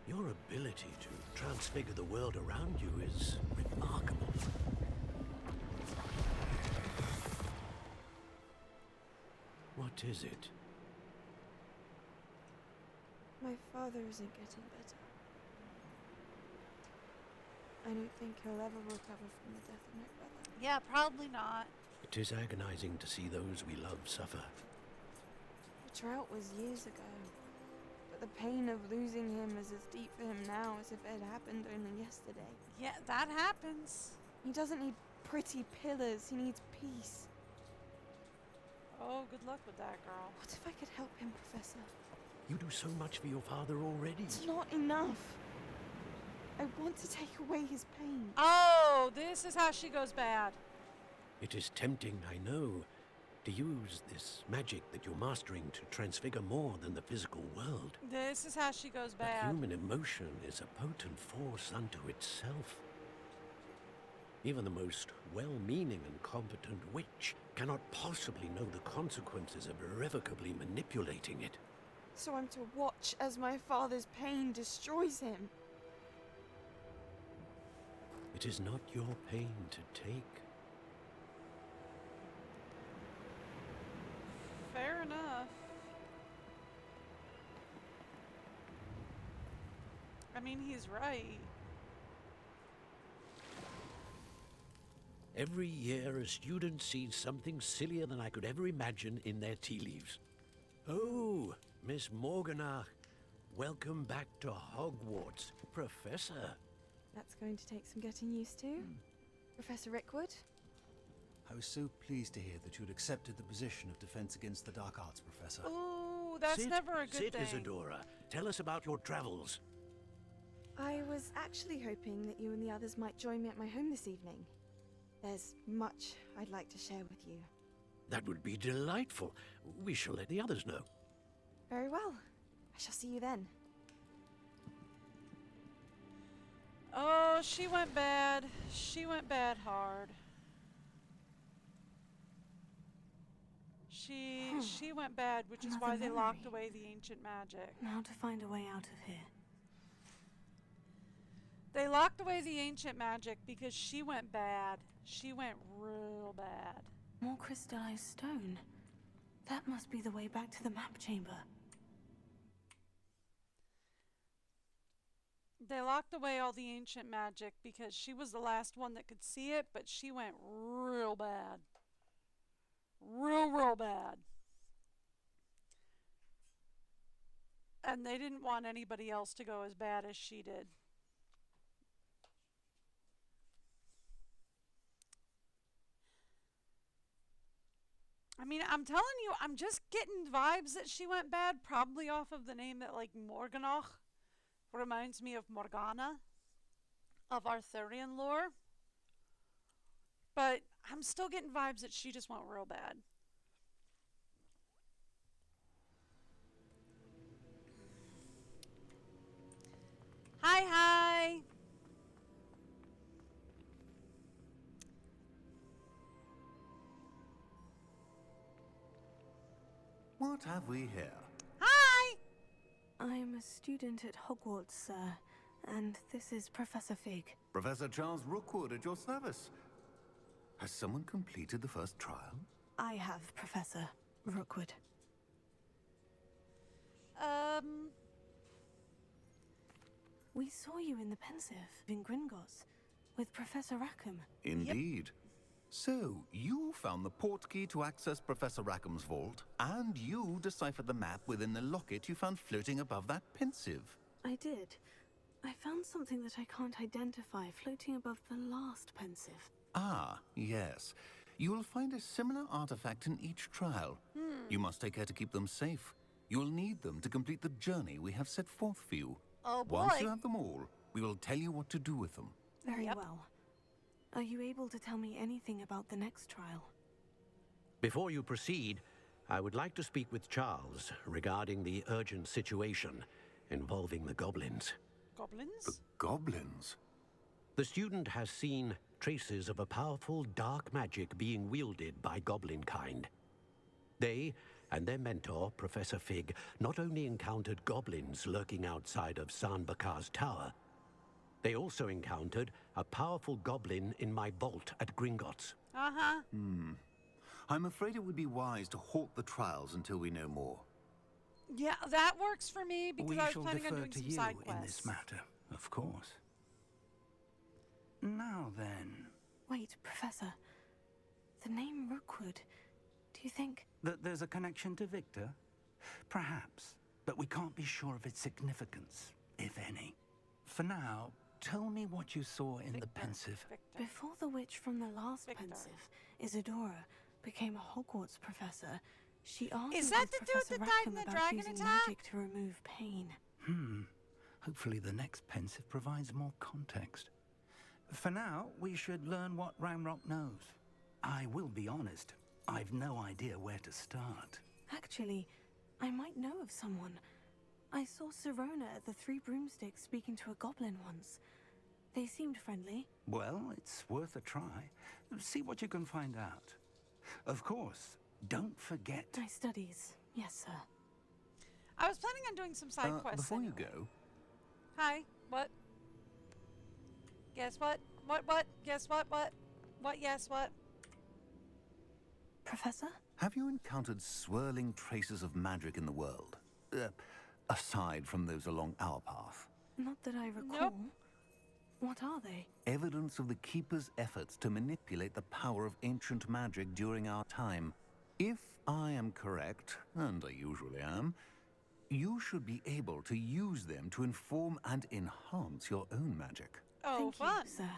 Your ability to transfigure the world around you is remarkable. What is it? My father isn't getting better. I don't think he'll ever recover from the death of my brother. Yeah, probably not. It is agonizing to see those we love suffer. The drought was years ago, but the pain of losing him is as deep for him now as if it had happened only yesterday. Yeah, that happens. He doesn't need pretty pillars, he needs peace. Oh, good luck with that, girl. What if I could help him, Professor? You do so much for your father already. It's not enough. I want to take away his pain. Oh, this is how she goes bad. It is tempting, I know, to use this magic that you're mastering to transfigure more than the physical world. This is how she goes But bad. human emotion is a potent force unto itself. Even the most well-meaning and competent witch cannot possibly know the consequences of irrevocably manipulating it. So I'm to watch as my father's pain destroys him. It is not your pain to take. Fair enough. I mean, he's right. Every year, a student sees something sillier than I could ever imagine in their tea leaves. Oh, Miss Morganach, welcome back to Hogwarts, Professor. That's going to take some getting used to. Professor Rickwood? I was so pleased to hear that you'd accepted the position of Defense Against the Dark Arts, Professor. Ooh, that's never a good sit, thing. Isadora. Tell us about your travels. I was actually hoping that you and the others might join me at my home this evening. There's much I'd like to share with you. That would be delightful. We shall let the others know. Very well. I shall see you then. Oh, she went bad. She went bad hard. She went bad, which is Another why they locked memory. away the ancient magic. Now to find a way out of here. They locked away the ancient magic because she went bad. She went real bad. More crystallized stone. That must be the way back to the map chamber. They locked away all the ancient magic because she was the last one that could see it, but she went real bad. Real bad. And they didn't want anybody else to go as bad as she did. I mean, I'm telling you, I'm just getting vibes that she went bad, probably off of the name that, like, Morganoch reminds me of Morgana of Arthurian lore. But I'm still getting vibes that she just went real bad. Hi, hi. What have we here? Hi. I'm a student at Hogwarts, sir, and this is Professor Fig. Professor Charles Rookwood at your service. Has someone completed the first trial? I have, Professor Rookwood. We saw you in the Pensive in Gringotts with Professor Rackham. Indeed. So, you found the portkey to access Professor Rackham's vault, and you deciphered the map within the locket you found floating above that Pensive. I did. I found something that I can't identify floating above the last Pensive. Ah, yes. You will find a similar artifact in each trial. You must take care to keep them safe. You'll need them to complete the journey we have set forth for you. Oh boy. Once you have them all, we will tell you what to do with them. Very well. Are you able to tell me anything about the next trial? Before you proceed, I would like to speak with Charles regarding the urgent situation involving the goblins. Goblins? The goblins? The student has seen traces of a powerful dark magic being wielded by goblin kind. They and their mentor, Professor Fig, not only encountered goblins lurking outside of San Bakar's tower, they also encountered a powerful goblin in my vault at Gringotts. Uh-huh. I'm afraid it would be wise to halt the trials until we know more. Yeah, that works for me because We I was shall planning on defer doing to some you side in quests. this matter, of course. Now then, Wait, Professor. The name Rookwood. Do you think... that there's a connection to Victor? Perhaps, but we can't be sure of its significance, if any. For now, tell me what you saw in the Pensive. Before the witch from the last Victor. Pensive, Isadora, became a Hogwarts professor, she argued Is that with the dude Professor that died in Rackham the about dragon using attack? magic to remove pain. Hopefully the next Pensive provides more context. For now, we should learn what Ramrock knows. I will be honest, I've no idea where to start. Actually, I might know of someone. I saw Sirona at the Three Broomsticks speaking to a goblin once. They seemed friendly. Well, it's worth a try. See what you can find out. Of course, don't forget... My studies. Yes, sir. I was planning on doing some side quests Before anyway. you go, Hi. What? Guess what? What? Guess what? What? Yes, what? Professor? have you encountered swirling traces of magic in the world? Aside from those along our path. Not that I recall. Nope. What are they? Evidence of the Keeper's efforts to manipulate the power of ancient magic during our time. If I am correct, and I usually am, you should be able to use them to inform and enhance your own magic. Oh, Thank fun. you, sir.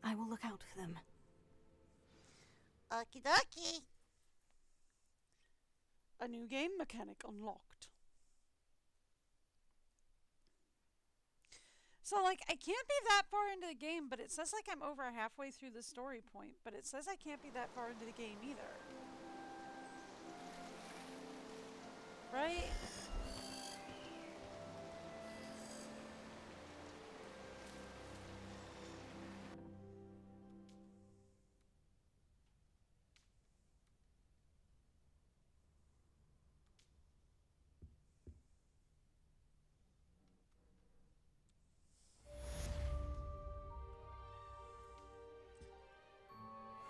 I will look out for them. Okie dokie. A new game mechanic unlocked. So, like, I can't be that far into the game, but it says, like, I'm over halfway through the story point, but it says I can't be that far into the game either. Right?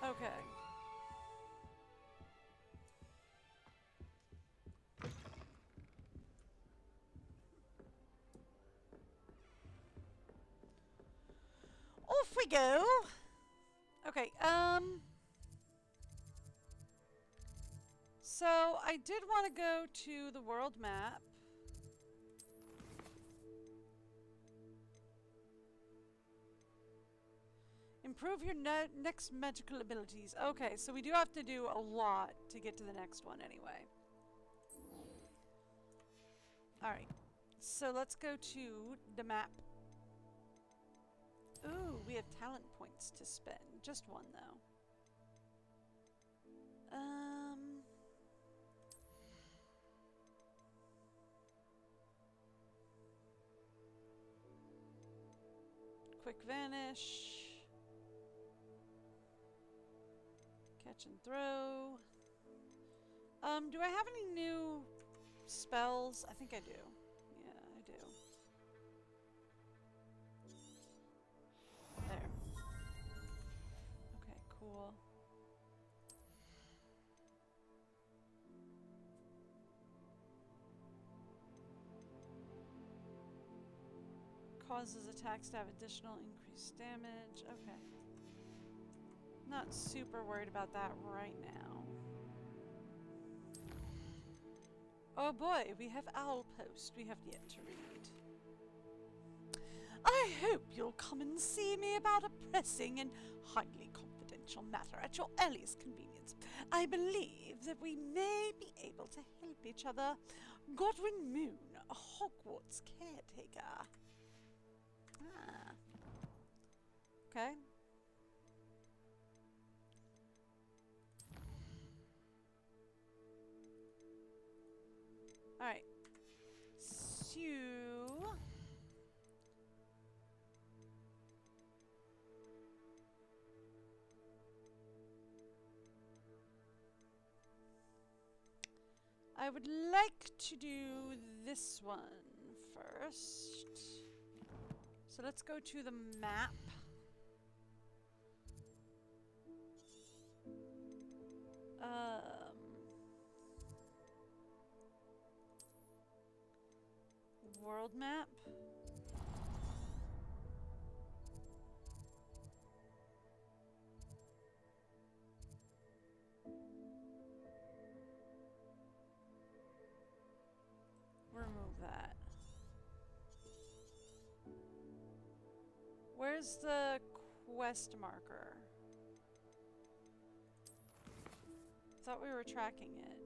Okay. Off we go. Okay, so I did want to go to the world map. Improve your next magical abilities. Okay, so we do have to do a lot to get to the next one anyway. Alright, so let's go to the map. Ooh, we have talent points to spend. Just one, though. Quick vanish. Catch and throw. Do I have any new spells? I think I do. Yeah, I do. There. Okay, cool. Causes attacks to have additional increased damage. Okay. Not super worried about that right now. Oh boy, we have Owl Post we have yet to read. I hope you'll come and see me about a pressing and highly confidential matter at your earliest convenience. I believe that we may be able to help each other. Godwin Moon, a Hogwarts caretaker. Ah. Okay. Alright. So... I would like to do this one first. So let's go to the map. World map. Remove that. Where's the quest marker? Thought we were tracking it.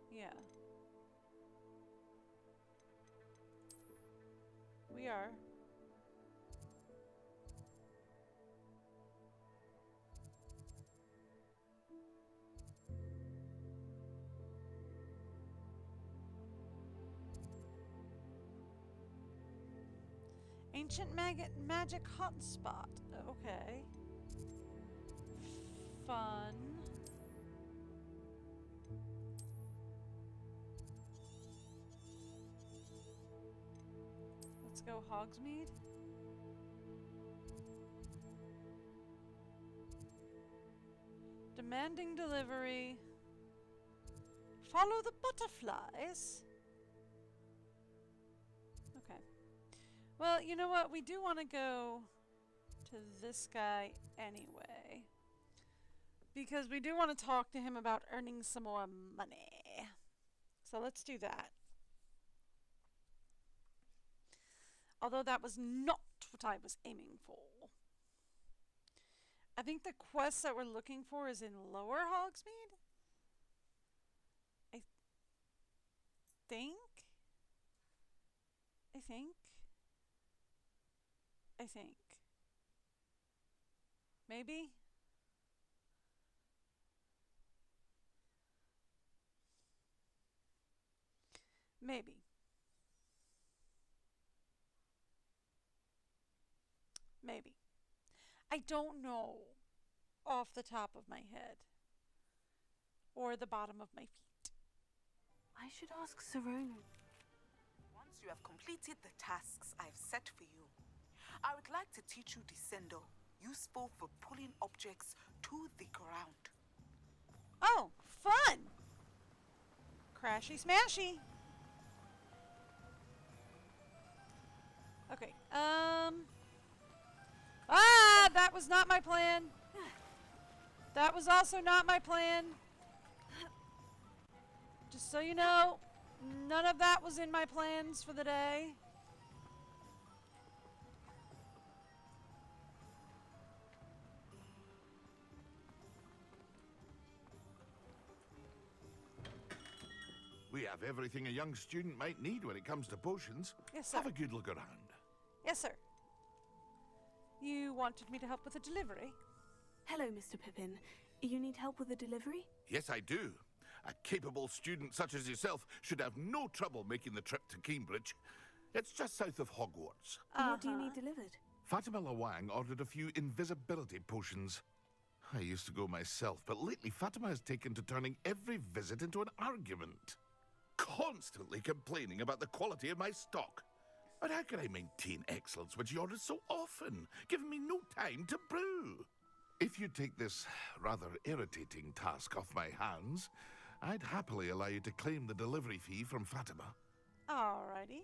Yeah. We are. Ancient magic hotspot. Okay. Fun. Let's go Hogsmeade. Demanding delivery. Follow the butterflies. Okay. Well, you know what? We do want to go to this guy anyway. Because we do want to talk to him about earning some more money. So let's do that. Although that was not what I was aiming for. I think the quest that we're looking for is in Lower Hogsmeade. I think. Maybe? Maybe. Maybe. I don't know off the top of my head. Or the bottom of my feet. I should ask Serona. Once you have completed the tasks I've set for you, I would like to teach you Descendo, useful for pulling objects to the ground. Oh, fun! Crashy smashy. Okay, that was not my plan. That was also not my plan. Just so you know, none of that was in my plans for the day. have everything a young student might need when it comes to potions. Yes, sir. Have a good look around. Yes, sir. You wanted me to help with the delivery? Hello, Mr. Pippin. You need help with the delivery? Yes, I do. A capable student such as yourself should have no trouble making the trip to Cambridge. It's just south of Hogwarts. What do you need delivered? Fatima Lawang ordered a few invisibility potions. I used to go myself, but lately Fatima has taken to turning every visit into an argument. Constantly complaining about the quality of my stock. But how can I maintain excellence when she orders so often, giving me no time to brew? If you take this rather irritating task off my hands, I'd happily allow you to claim the delivery fee from Fatima. Alrighty.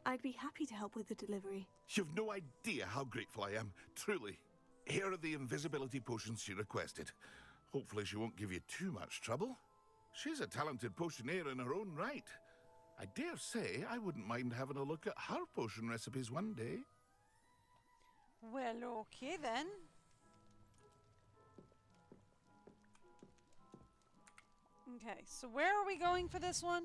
I'd be happy to help with the delivery. You've no idea how grateful I am, truly. Here are the invisibility potions she requested. Hopefully she won't give you too much trouble. She's a talented potioneer in her own right. I dare say I wouldn't mind having a look at her potion recipes one day. Well, okay then. Okay, so where are we going for this one?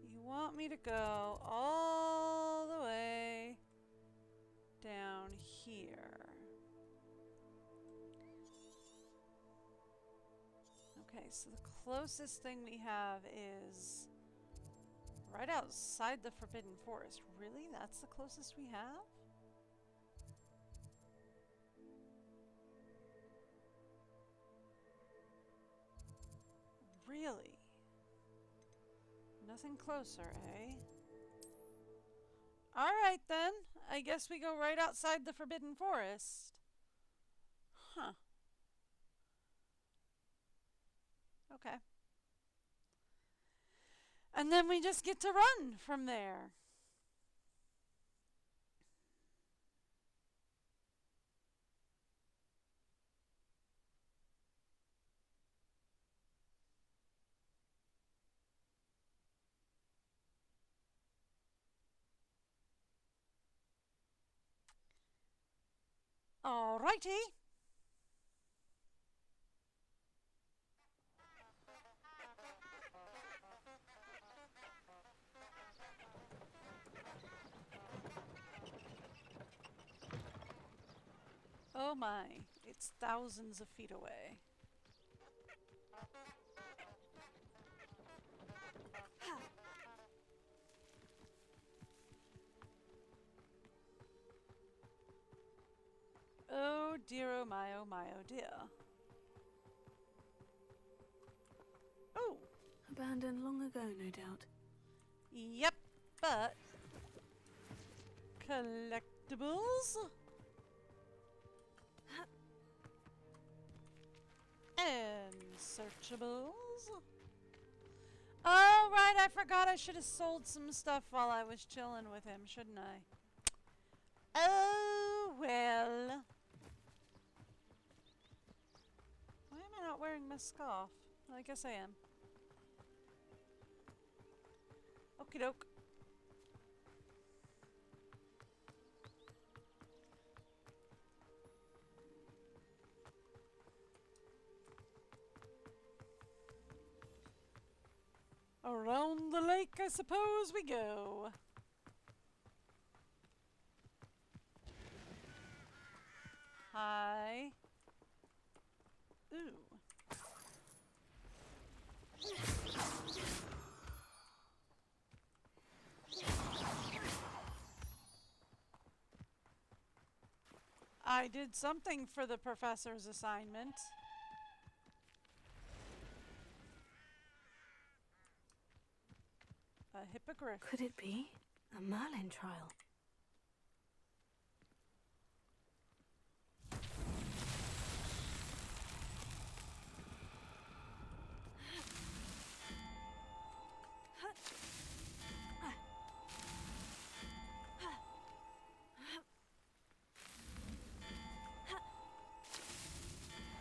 You want me to go all the way down here. Okay, so the closest thing we have is right outside the Forbidden Forest. Really? That's the closest we have? Really? Nothing closer, eh? Alright then. I guess we go right outside the Forbidden Forest. Huh. Okay. And then we just get to run from there. Alrighty. Oh my, it's thousands of feet away. Oh dear, oh my, oh my, oh dear. Oh! Abandoned long ago, no doubt. Yep, but collectibles and searchables. Oh right, I forgot I should have sold some stuff while I was chilling with him, shouldn't I? Oh well. Why am I not wearing my scarf? I guess I am. Okie doke. Around the lake, I suppose we go. Hi. Ooh. I did something for the professor's assignment. A hippogriff. Could it be a Merlin trial?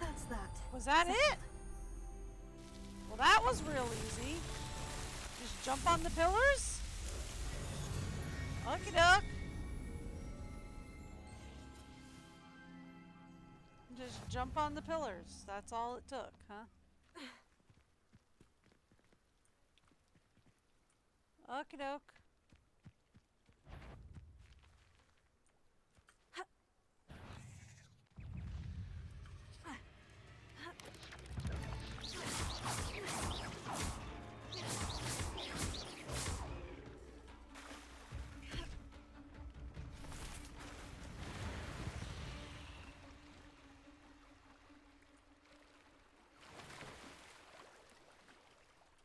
That's that. Was that it? Well, that was real easy. Just jump on the pillars? Okie doke. jump on the pillars. That's all it took, huh? Okie doke.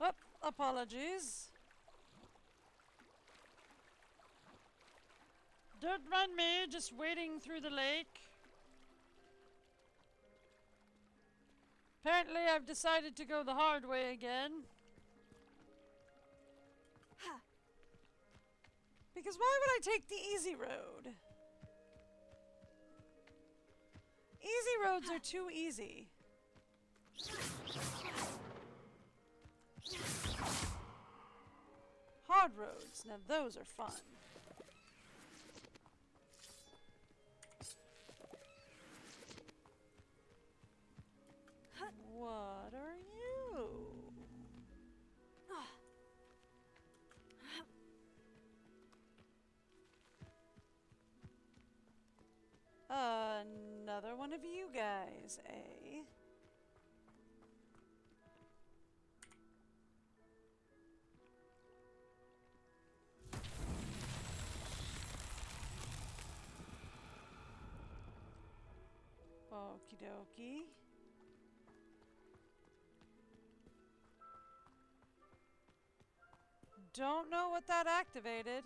Oh, apologies. Don't mind me, just wading through the lake. Apparently I've decided to go the hard way again. Because why would I take the easy road? Easy roads are too easy. Hard roads, now those are fun. What are you? Another one of you guys, eh? Okie dokie. Don't know what that activated.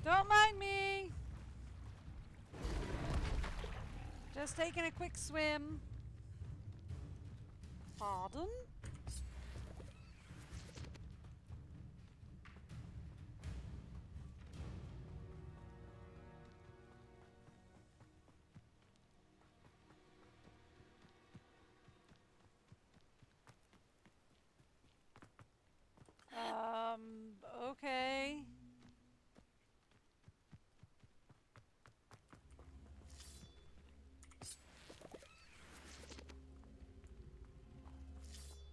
Don't mind me. Just taking a quick swim. Pardon? Okay.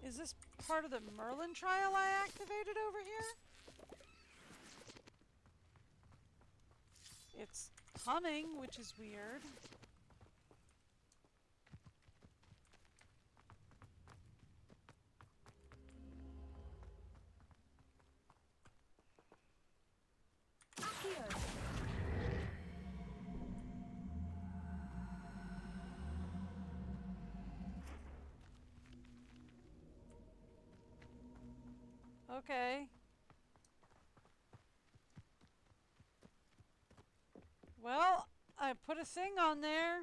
Is this part of the Merlin trial I activated over here? It's humming, which is weird. Okay. Well, I put a thing on there.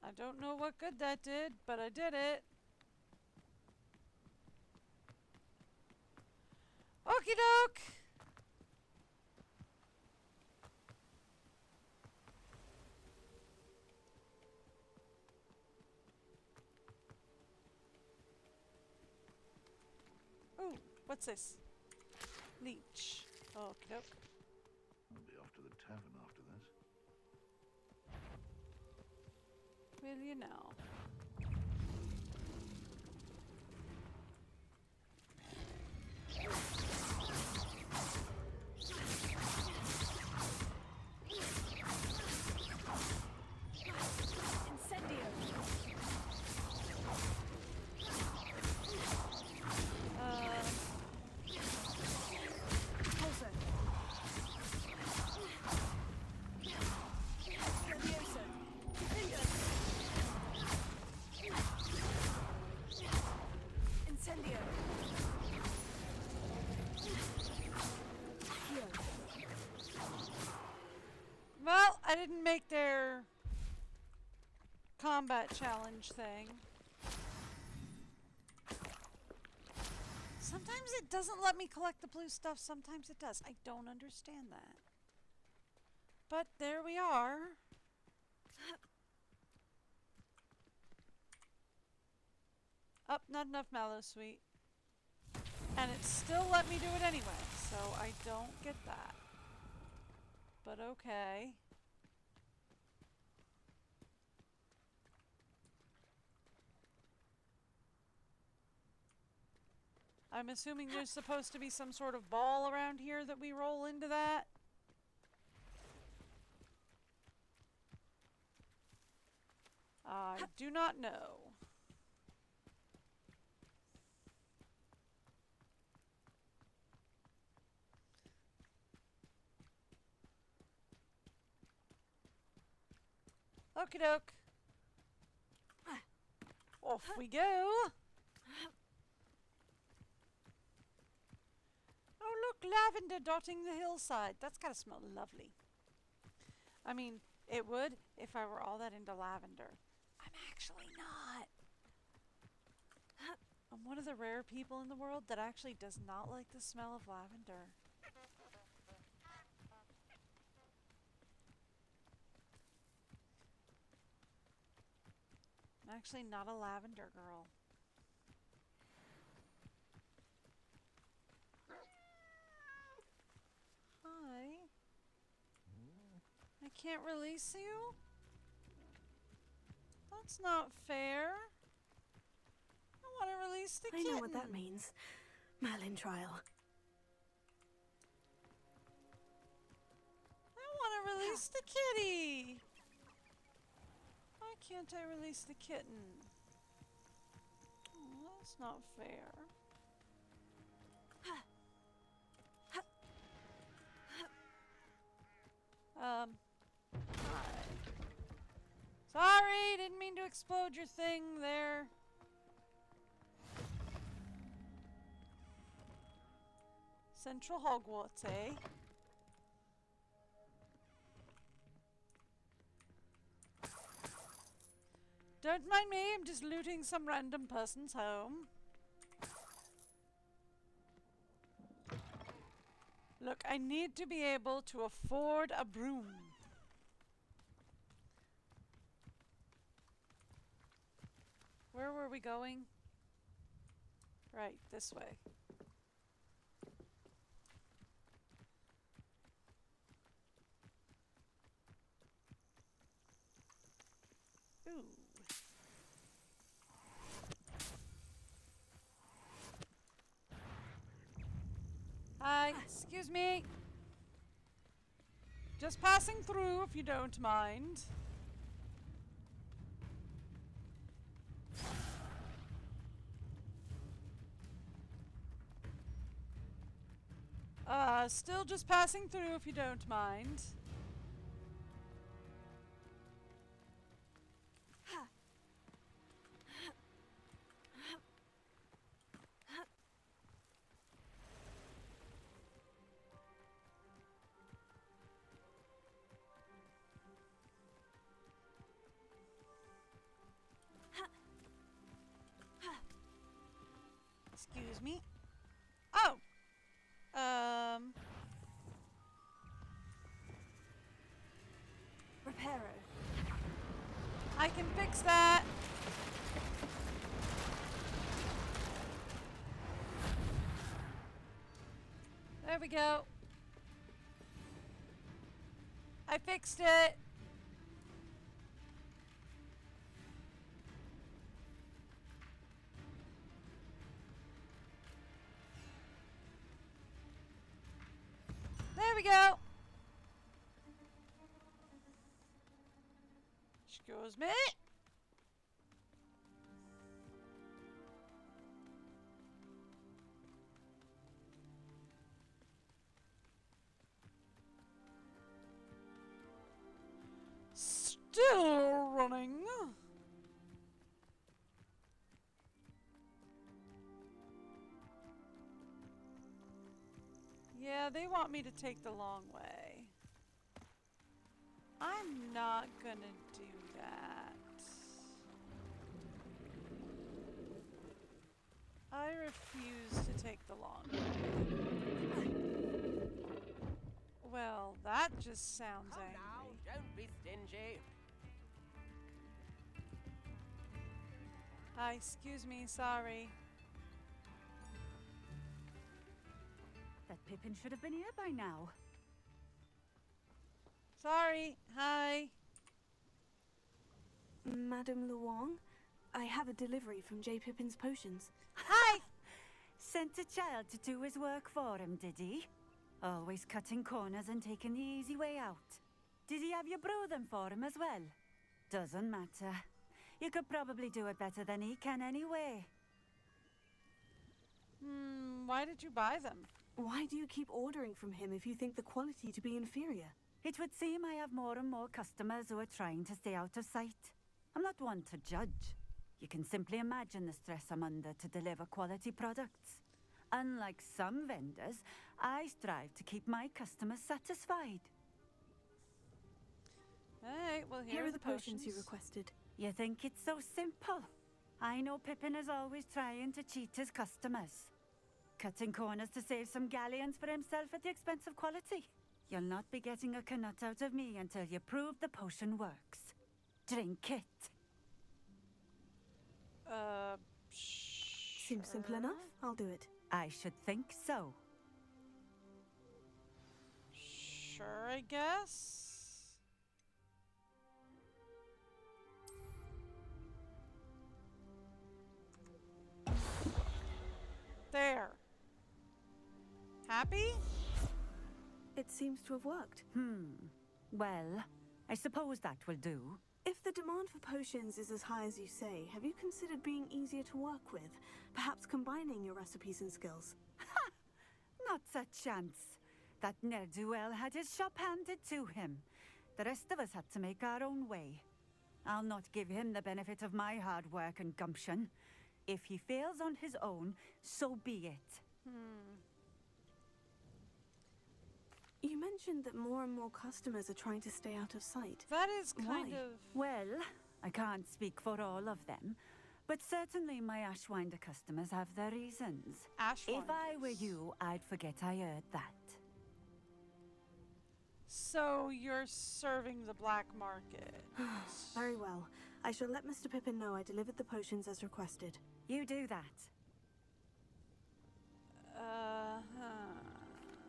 I don't know what good that did, but I did it. Okie doke! Ooh, what's this? Leech. Okie doke. I'll be off to the tavern after this. Will you now? Well, I didn't make their combat challenge thing. Sometimes it doesn't let me collect the blue stuff, sometimes it does. I don't understand that. But there we are. Up, not enough mallow sweet. And it still let me do it anyway, so I don't get that. But okay. I'm assuming there's supposed to be some sort of ball around here that we roll into that. I do not know. Okie doke. Off we go. Oh look, lavender dotting the hillside. That's gotta smell lovely. I mean, it would if I were all that into lavender. I'm actually not. I'm one of the rare people in the world that actually does not like the smell of lavender. I'm actually not a lavender girl. Hi. I can't release you? That's not fair. I want to release the kitten. I know what that means. Merlin trial. I want to release the kitty. Why can't I release the kitten? Oh, that's not fair. Hi. Sorry, didn't mean to explode your thing there. Central Hogwarts, eh? Don't mind me, I'm just looting some random person's home. Look, I need to be able to afford a broom. Where were we going? Right, this way. Ooh. Hi, excuse me. Just passing through if you don't mind. Still just passing through if you don't mind. Excuse me. Oh! Reparo. I can fix that. There we go. I fixed it. There we go. Excuse me. Still running. Yeah, they want me to take the long way. I'm not gonna do that. I refuse to take the long way. Well, that just sounds angry. Angie. Hi, excuse me, sorry. That Pippin should have been here by now. Sorry, hi. Madame Luong, I have a delivery from J. Pippin's Potions. Hi! Sent a child to do his work for him, did he? Always cutting corners and taking the easy way out. Did he have you brew them for him as well? Doesn't matter. You could probably do it better than he can anyway. Why did you buy them? Why do you keep ordering from him if you think the quality to be inferior? It would seem I have more and more customers who are trying to stay out of sight. I'm not one to judge. You can simply imagine the stress I'm under to deliver quality products. Unlike some vendors, I strive to keep my customers satisfied. Alright, well Here are the potions you requested. You think it's so simple? I know Pippin is always trying to cheat his customers. Cutting corners to save some galleons for himself at the expense of quality. You'll not be getting a canut out of me until you prove the potion works. Drink it. Seems simple enough. I'll do it. I should think so. Sure, I guess. There. Happy? It seems to have worked. Well, I suppose that will do. If the demand for potions is as high as you say, have you considered being easier to work with? Perhaps combining your recipes and skills? Ha! Not a chance. That ne'er-do-well had his shop handed to him. The rest of us had to make our own way. I'll not give him the benefit of my hard work and gumption. If he fails on his own, so be it. You mentioned that more and more customers are trying to stay out of sight. That is kind Why? of... Well, I can't speak for all of them, but certainly my Ashwinder customers have their reasons. If I were you, I'd forget I heard that. So you're serving the black market. Very well. I shall let Mr. Pippin know I delivered the potions as requested. You do that.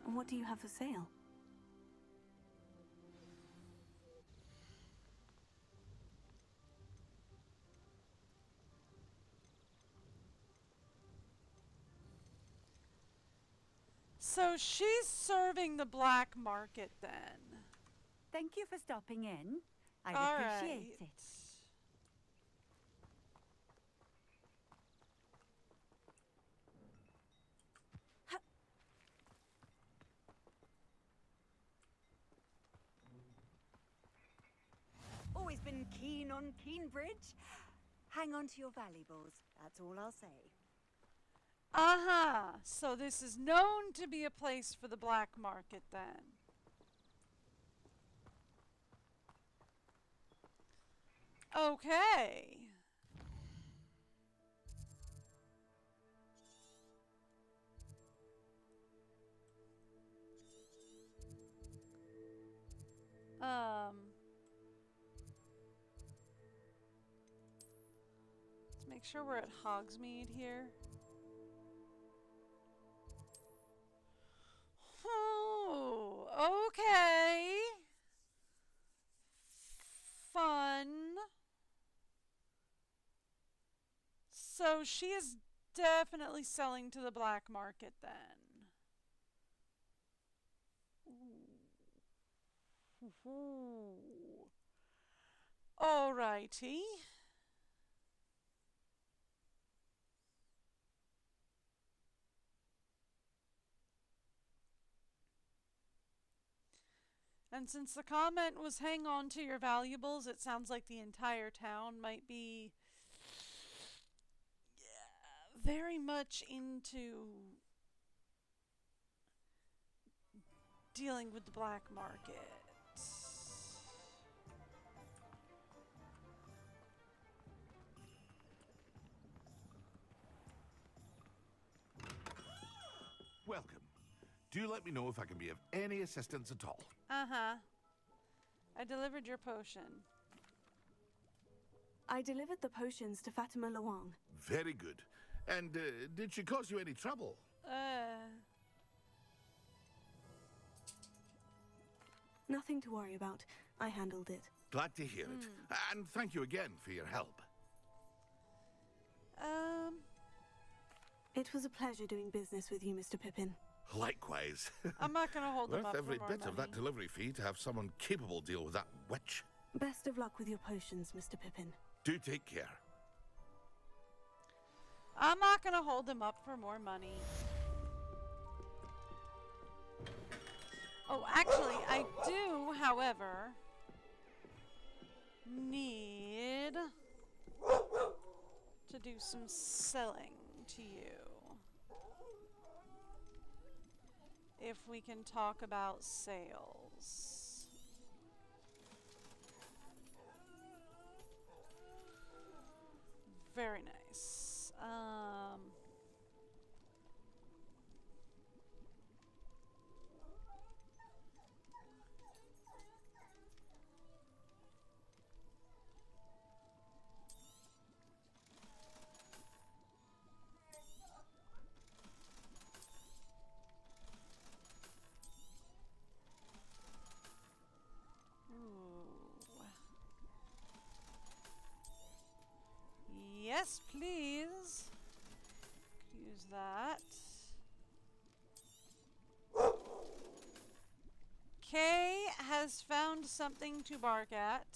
And what do you have for sale? So she's serving the black market then. Thank you for stopping in. I All appreciate right. it. Always been keen on Keenbridge. Hang on to your valuables, that's all I'll say. So this is known to be a place for the black market then. Okay. Let's make sure we're at Hogsmeade here. Oh, okay. Fun. So she is definitely selling to the black market then. Alrighty. And since the comment was hang on to your valuables, it sounds like the entire town might be very much into dealing with the black market. Welcome. Do let me know if I can be of any assistance at all. I delivered your potion. I delivered the potions to Fatima Lawang. Very good. And did she cause you any trouble? Nothing to worry about. I handled it. Glad to hear it. And thank you again for your help. It was a pleasure doing business with you, Mr. Pippin. Likewise. I'm not going to hold them up Worth every for more bit money. of that delivery fee to have someone capable deal with that witch. Best of luck with your potions, Mr. Pippin. Do take care. I'm not going to hold them up for more money. Oh, actually, I do, however, need to do some selling to you. If we can talk about sales. Very nice. Yes, please. Use that. Kay has found something to bark at.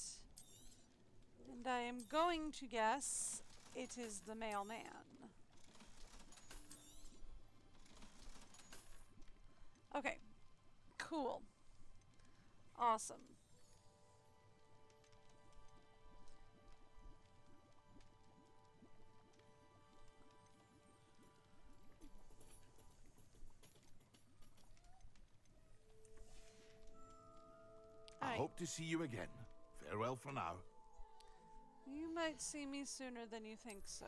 And I am going to guess it is the mailman. Okay. Cool. Awesome. I hope to see you again. Farewell for now. You might see me sooner than you think, sir.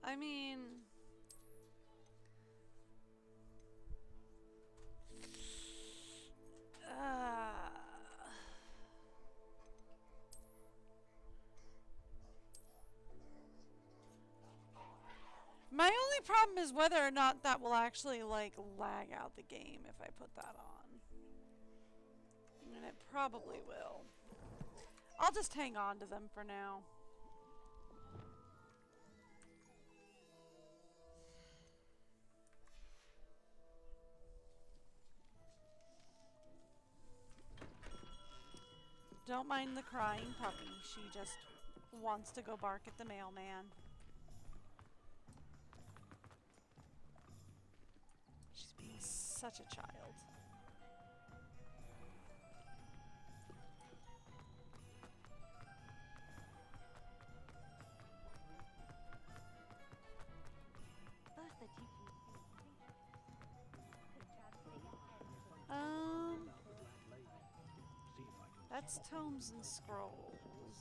I mean... My only problem is whether or not that will actually, like, lag out the game if I put that on. And it probably will. I'll just hang on to them for now. Don't mind the crying puppy. She just wants to go bark at the mailman. She's being such a child. That's tomes and scrolls.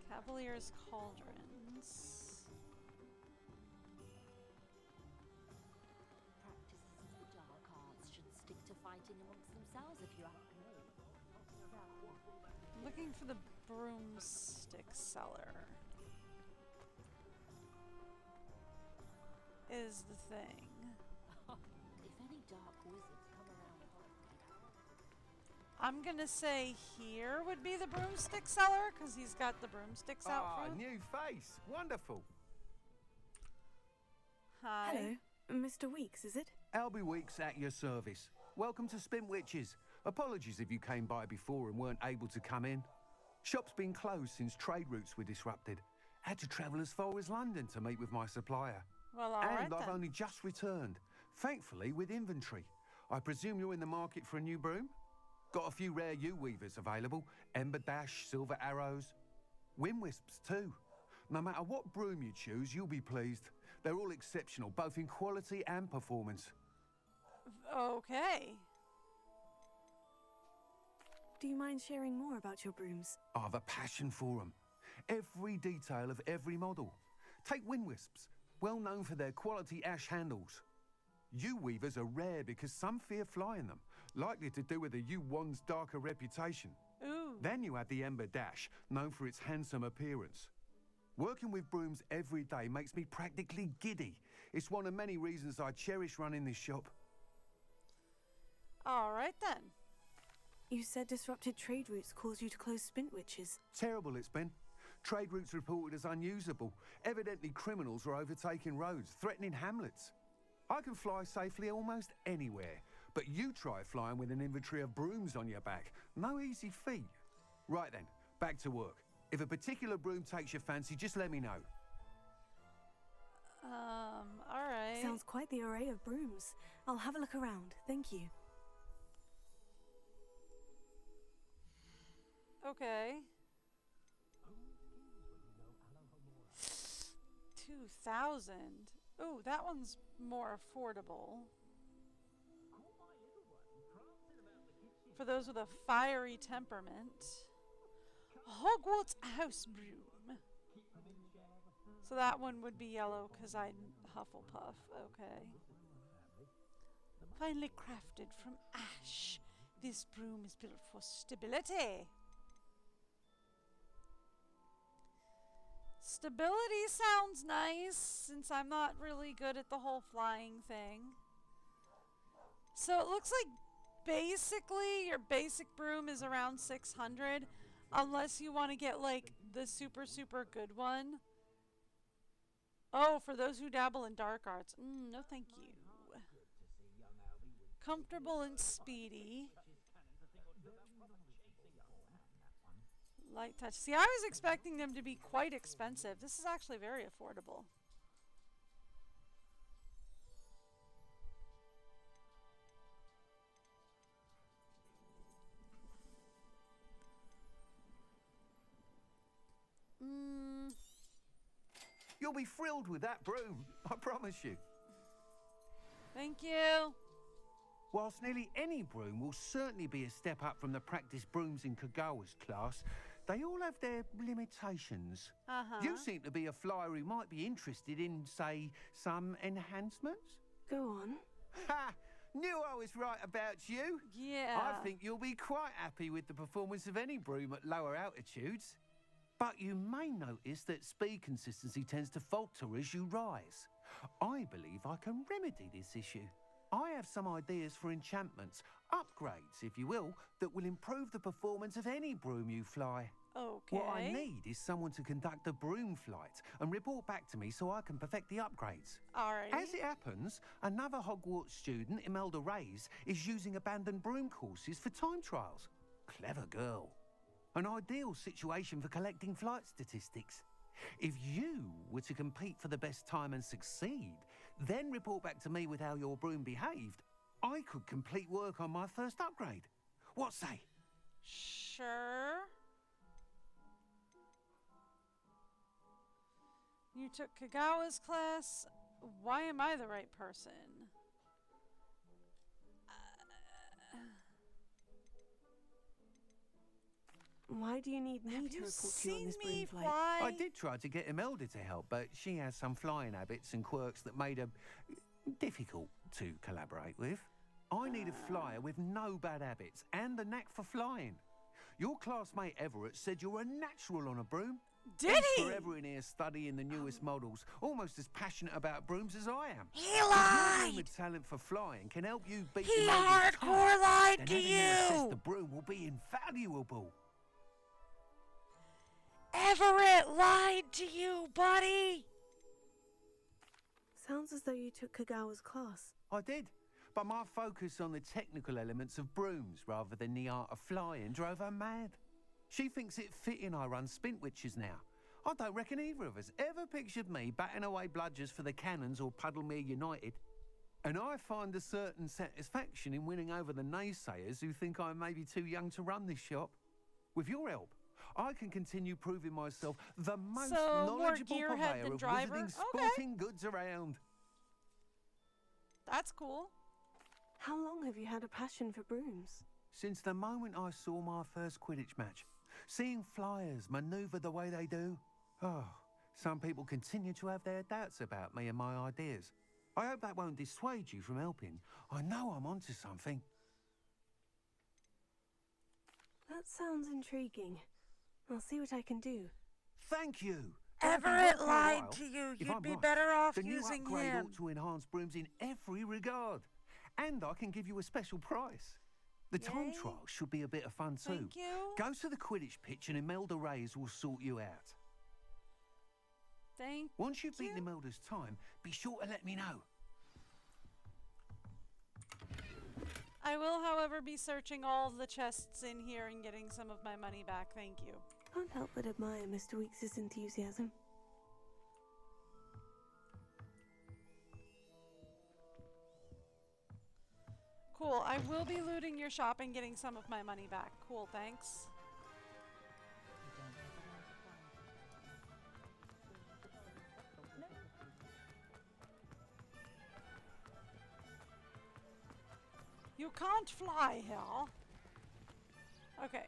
Cavalier's cauldrons. Practices of the dark arts should stick to fighting amongst themselves, if you ask me. I'm looking for the broomstick seller. Is the thing. If any dark wizards come around, I'm gonna say here would be the broomstick seller because he's got the broomsticks out front. New face. Wonderful. Hi. Hello. Mr. Weeks, is it? Albie Weeks at your service. Welcome to Spin Witches. Apologies if you came by before and weren't able to come in. Shop's been closed since trade routes were disrupted. Had to travel as far as London to meet with my supplier. Well, all right And I've then. only just returned, thankfully with inventory. I presume you're in the market for a new broom? Got a few rare yew-weavers available. Ember Dash, Silver Arrows. Wind Wisps too. No matter what broom you choose, you'll be pleased. They're all exceptional, both in quality and performance. Okay. Do you mind sharing more about your brooms? I have a passion for them. every detail of every model. Take wind wisps, well known for their quality ash handles. Yew weavers are rare because some fear flying them, likely to do with the yew wand's darker reputation. Ooh. Then you have the Ember Dash, known for its handsome appearance. Working with brooms every day makes me practically giddy. It's one of many reasons I cherish running this shop. All right then. You said disrupted trade routes caused you to close Spintwitches. Terrible it's been. Trade routes reported as unusable. Evidently criminals are overtaking roads, threatening hamlets. I can fly safely almost anywhere, but you try flying with an inventory of brooms on your back. No easy feat. Right then, back to work. If a particular broom takes your fancy, just let me know. All right. Sounds quite the array of brooms. I'll have a look around. Thank you. Okay. 2,000. Ooh, that one's more affordable. For those with a fiery temperament. Hogwarts house broom. So that one would be yellow because I'm Hufflepuff. Okay. Finely crafted from ash. This broom is built for stability. Stability sounds nice, since I'm not really good at the whole flying thing. So it looks like basically your basic broom is around 600, unless you want to get like the super, super good one. Oh, for those who dabble in dark arts. No thank you. Comfortable and speedy. Light touch. See, I was expecting them to be quite expensive. This is actually very affordable. You'll be thrilled with that broom, I promise you. Thank you. Whilst nearly any broom will certainly be a step up from the practice brooms in Kagawa's class, they all have their limitations. You seem to be a flyer who might be interested in, say, some enhancements? Go on. Ha! Knew I was right about you. Yeah. I think you'll be quite happy with the performance of any broom at lower altitudes. But you may notice that speed consistency tends to falter as you rise. I believe I can remedy this issue. I have some ideas for enchantments, upgrades, if you will, that will improve the performance of any broom you fly. Okay. What I need is someone to conduct a broom flight and report back to me so I can perfect the upgrades. Alrighty. As it happens, another Hogwarts student, Imelda Reyes, is using abandoned broom courses for time trials. Clever girl. An ideal situation for collecting flight statistics. If you were to compete for the best time and succeed, then report back to me with how your broom behaved, I could complete work on my first upgrade. What say? Sure. You took Kagawa's class. Why am I the right person? Why do you need me to report to you on this broom flight? I did try to get Imelda to help, but she has some flying habits and quirks that made her difficult to collaborate with. I need a flyer with no bad habits and a knack for flying. Your classmate Everett said you're a natural on a broom. Did he? He's forever in here studying the newest models, almost as passionate about brooms as I am. He lied! Your with talent for flying can help you beat He Imelda's hardcore time. lied Then to having assist you! the broom will be invaluable. Everett lied to you, buddy! Sounds as though you took Kagawa's class. I did, but my focus on the technical elements of brooms rather than the art of flying drove her mad. She thinks it fitting I run Spintwitches now. I don't reckon either of us ever pictured me batting away bludgers for the Cannons or Puddlemere United. And I find a certain satisfaction in winning over the naysayers who think I may be too young to run this shop. With your help, I can continue proving myself the most knowledgeable purveyor of wizarding sporting goods around. That's cool. How long have you had a passion for brooms? Since the moment I saw my first Quidditch match. Seeing flyers maneuver the way they do. Oh, some people continue to have their doubts about me and my ideas. I hope that won't dissuade you from helping. I know I'm onto something. That sounds intriguing. I'll see what I can do. Thank you. Everett lied to you. If You'd I'm be right, better off the new using upgrade him. ought to enhance brooms in every regard. And I can give you a special price. The time Yay. trial should be a bit of fun too. Thank you. Go to the Quidditch pitch and Imelda Reyes will sort you out. Thank Once you've beaten Imelda's time, be sure to let me know. I will, however, be searching all the chests in here and getting some of my money back. Thank you. Can't help but admire Mr. Weeks' enthusiasm. Cool. I will be looting your shop and getting some of my money back. Cool, thanks. You can't fly here. Okay.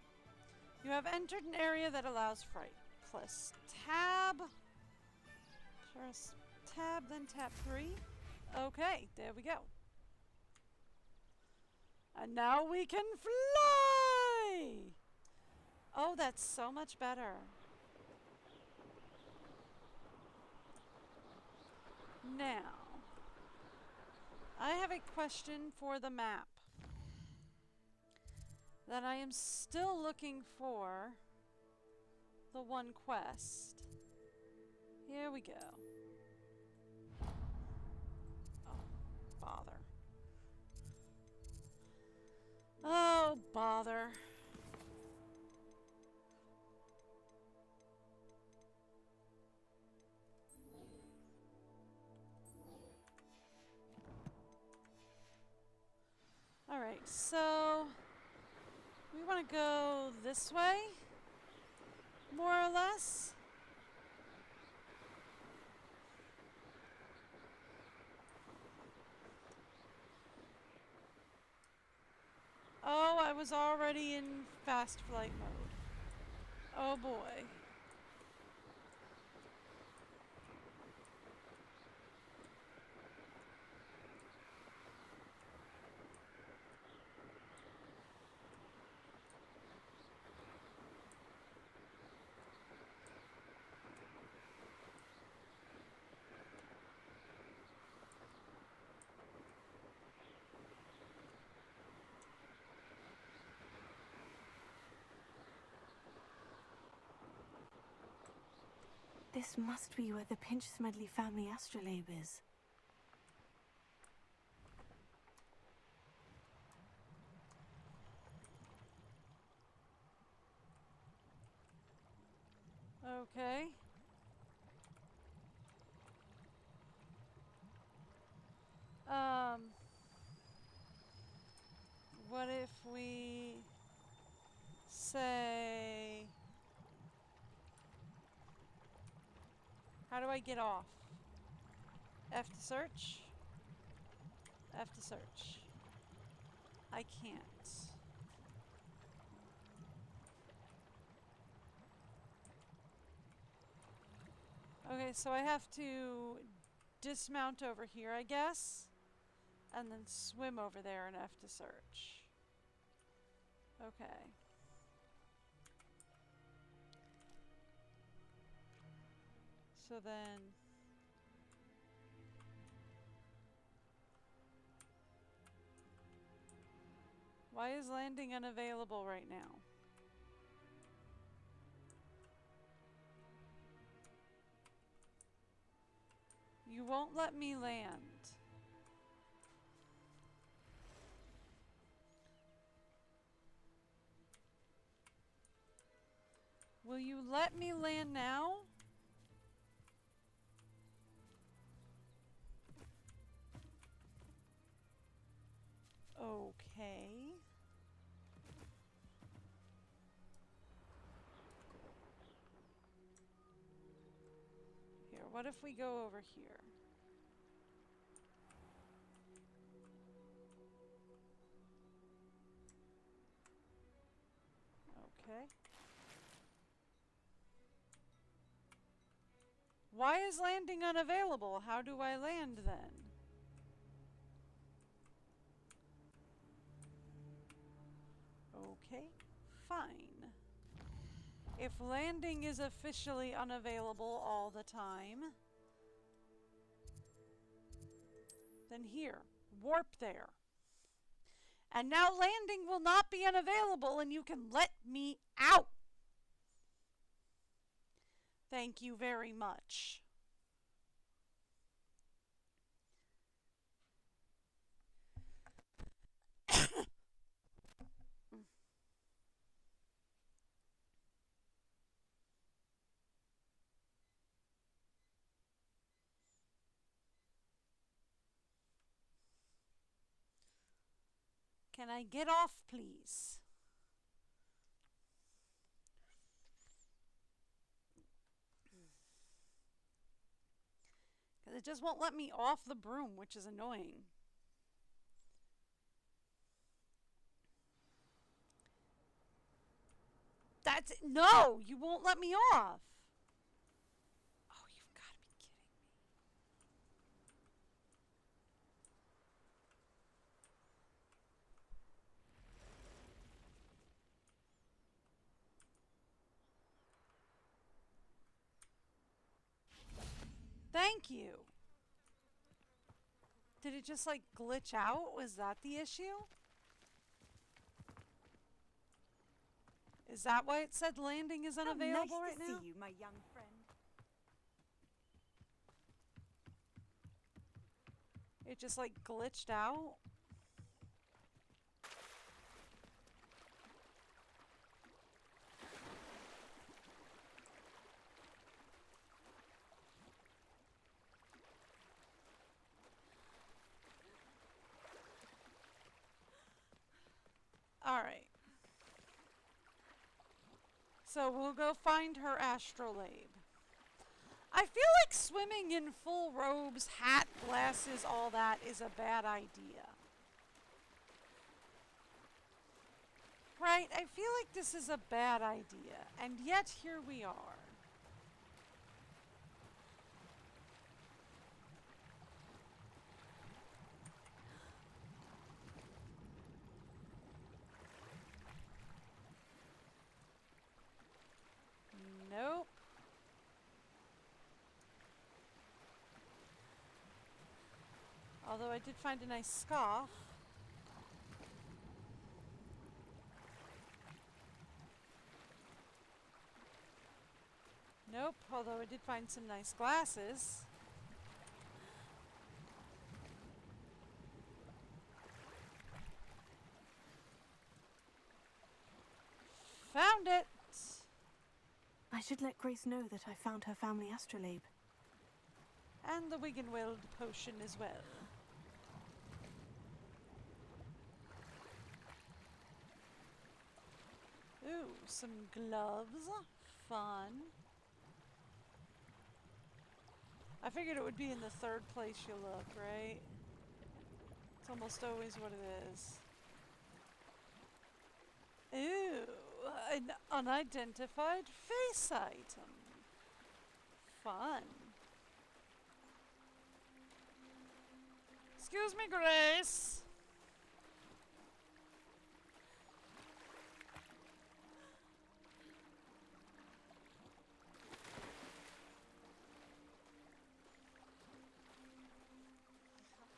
You have entered an area that allows flight. Plus tab. First tab, then tab 3. Okay, there we go. And now we can fly! Oh, that's so much better. Now, I have a question for the map that I am still looking for the one quest. Here we go. Oh, bother. Oh, bother. Alright, so we want to go this way, more or less. Oh, I was already in fast flight mode. Oh boy. This must be where the Pinch Smedley family astrolabe is. Okay. What if we say, how do I get off? F to search? F to search. I can't. Okay, so I have to dismount over here, I guess, and then swim over there and F to search. Okay. So then why is landing unavailable right now? You won't let me land. Will you let me land now? Okay. Here, what if we go over here? Okay. Why is landing unavailable? How do I land then? Okay, fine. If landing is officially unavailable all the time, then here, warp there. And now landing will not be unavailable and you can let me out. Thank you very much. Can I get off, please? Because it just won't let me off the broom, which is annoying. That's... No! You won't let me off! Oh, you've got to be kidding me. Thank you. Did it just like glitch out? Was that the issue? Is that why it said landing is unavailable right now? Nice to see you, my young friend. It just like glitched out? Alright. So we'll go find her astrolabe. I feel like swimming in full robes, hat, glasses, all that is a bad idea. Right? I feel like this is a bad idea. And yet here we are. Nope. Although I did find a nice scarf. Nope, although I did find some nice glasses. Found it! I should let Grace know that I found her family astrolabe. And the Wiggenweld potion as well. Ooh, some gloves. Fun. I figured it would be in the third place you look, right? It's almost always what it is. Ooh, an unidentified face item. Fun. Excuse me, Grace.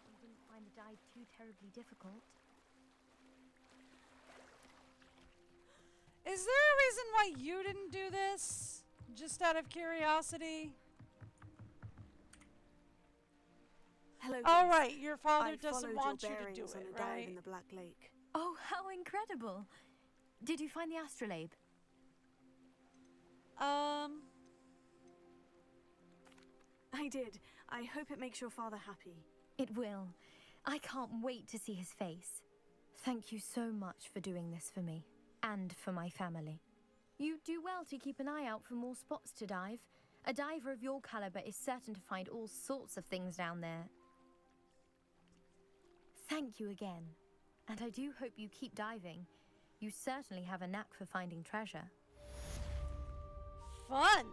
You didn't find the dive too terribly difficult. Is there a reason why you didn't do this? Just out of curiosity? Hello, All Grace. right, your father I doesn't followed want your you to bearings do on it, a dive right? in the Black Lake. Oh, how incredible! Did you find the astrolabe? I did. I hope it makes your father happy. It will. I can't wait to see his face. Thank you so much for doing this for me, and for my family. You do well to keep an eye out for more spots to dive. A diver of your caliber is certain to find all sorts of things down there. Thank you again, and I do hope you keep diving. You certainly have a knack for finding treasure. Fun!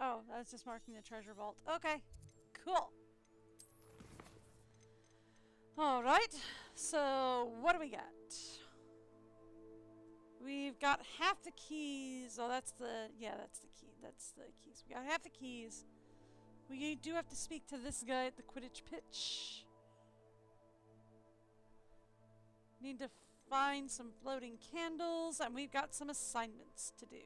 Oh, that's just marking the treasure vault. Okay, cool. All right, so what do we got? We've got half the keys. Oh, that's the key. That's the keys. We got half the keys. We do have to speak to this guy at the Quidditch pitch. Need to find some floating candles, and we've got some assignments to do.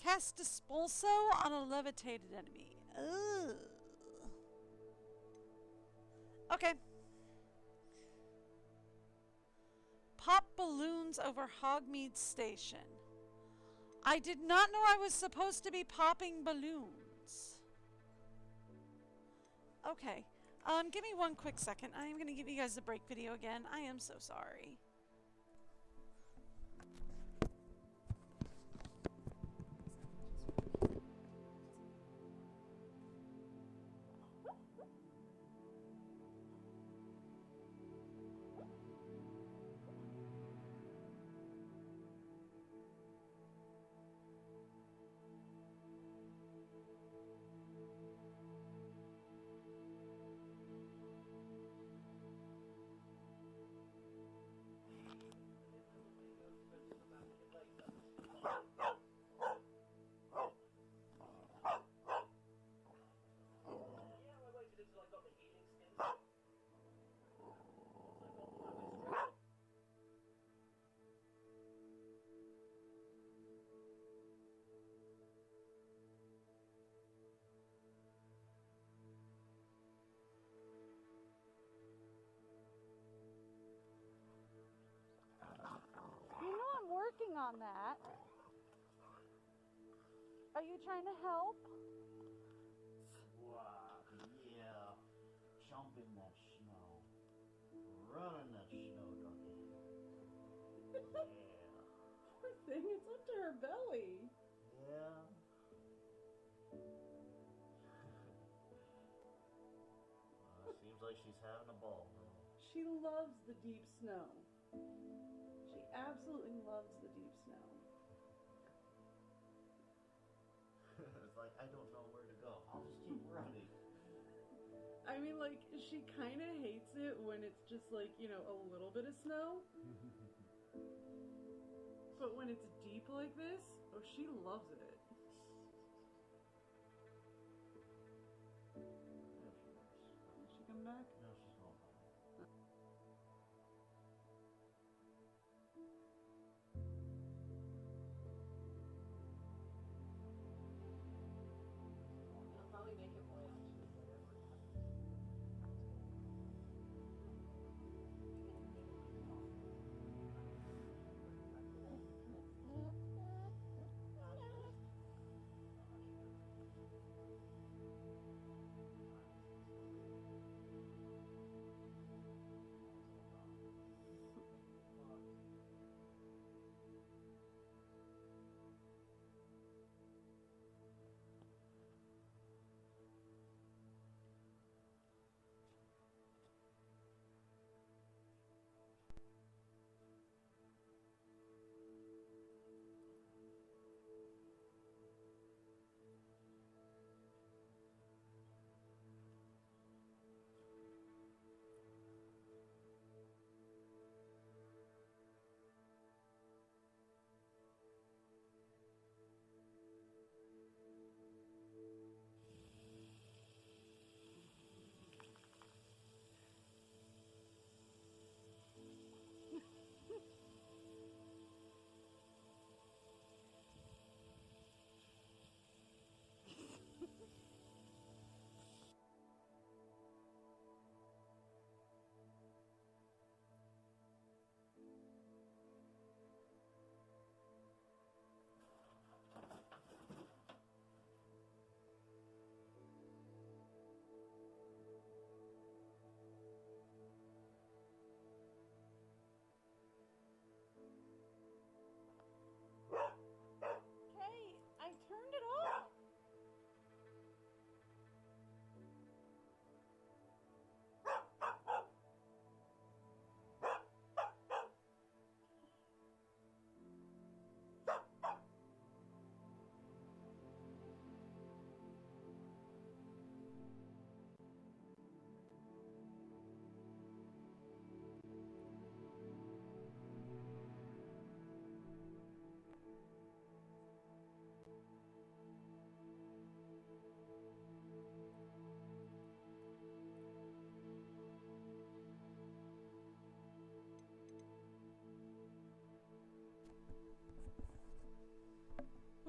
Cast Dispulso on a levitated enemy. Ugh. Okay. Pop balloons over Hogmead Station. I did not know I was supposed to be popping balloons. Okay. Give me one quick second. I am going to give you guys the break video again. I am so sorry. You know I'm working on that. Are you trying to help? Wow, yeah. Jump in that snow. Run in that snow, ducky. Yeah. Poor thing, it's up to her belly. Yeah. Seems like she's having a ball, though. She loves the deep snow. She absolutely loves the deep snow. It's like, I don't know where to go. I'll just keep running. I mean, like, she kind of hates it when it's just like, you know, a little bit of snow. But when it's deep like this, oh, she loves it. Did she come back? No, she's not back.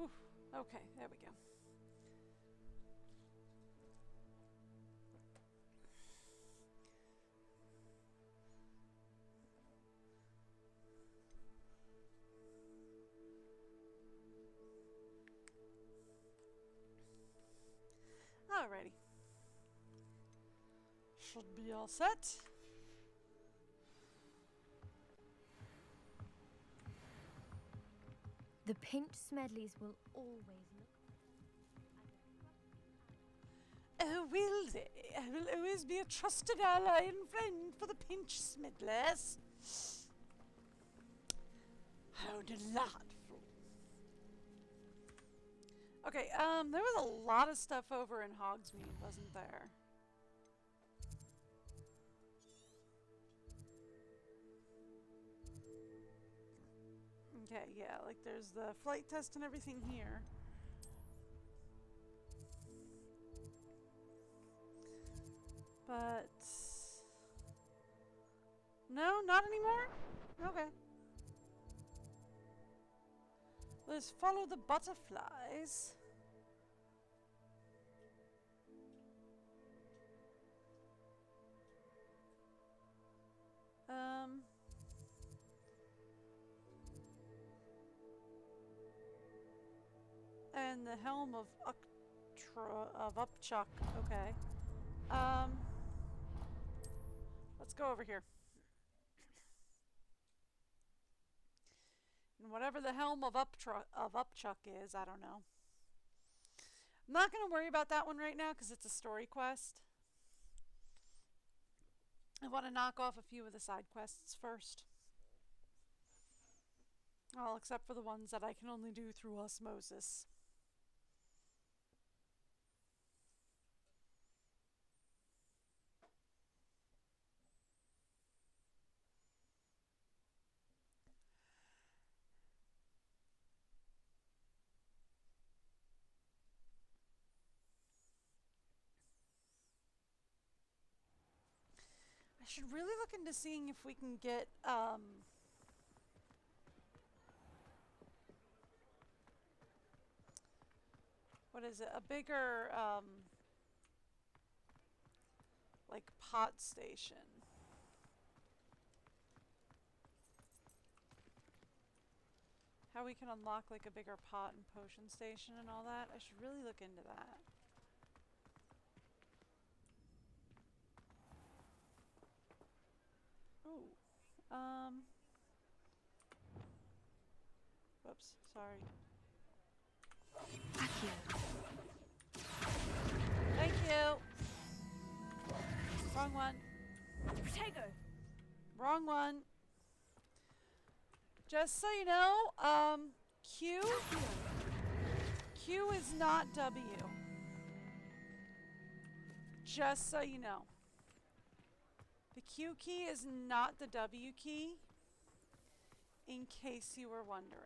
Whew. Okay, there we go. Alrighty. Should be all set. The pinched Smedleys will always look. Oh, will they? I will always be a trusted ally and friend for the pinched Smedleys. How delightful. Okay, there was a lot of stuff over in Hogsmeade, wasn't there? Okay, yeah, like there's the flight test and everything here. But no, not anymore? Okay. Let's follow the butterflies. And the helm of Upchuck. Okay. Let's go over here. And whatever the helm of Upchuck is, I don't know. I'm not going to worry about that one right now because it's a story quest. I want to knock off a few of the side quests first. Well, except for the ones that I can only do through osmosis. I should really look into seeing if we can get, what is it? A bigger, like, pot station. How we can unlock, like, a bigger pot and potion station and all that. I should really look into that. Ooh. Whoops, sorry. Thank you. Wrong one. Protego. Wrong one. Just so you know, Q is not W. Just so you know. The Q key is not the W key, in case you were wondering.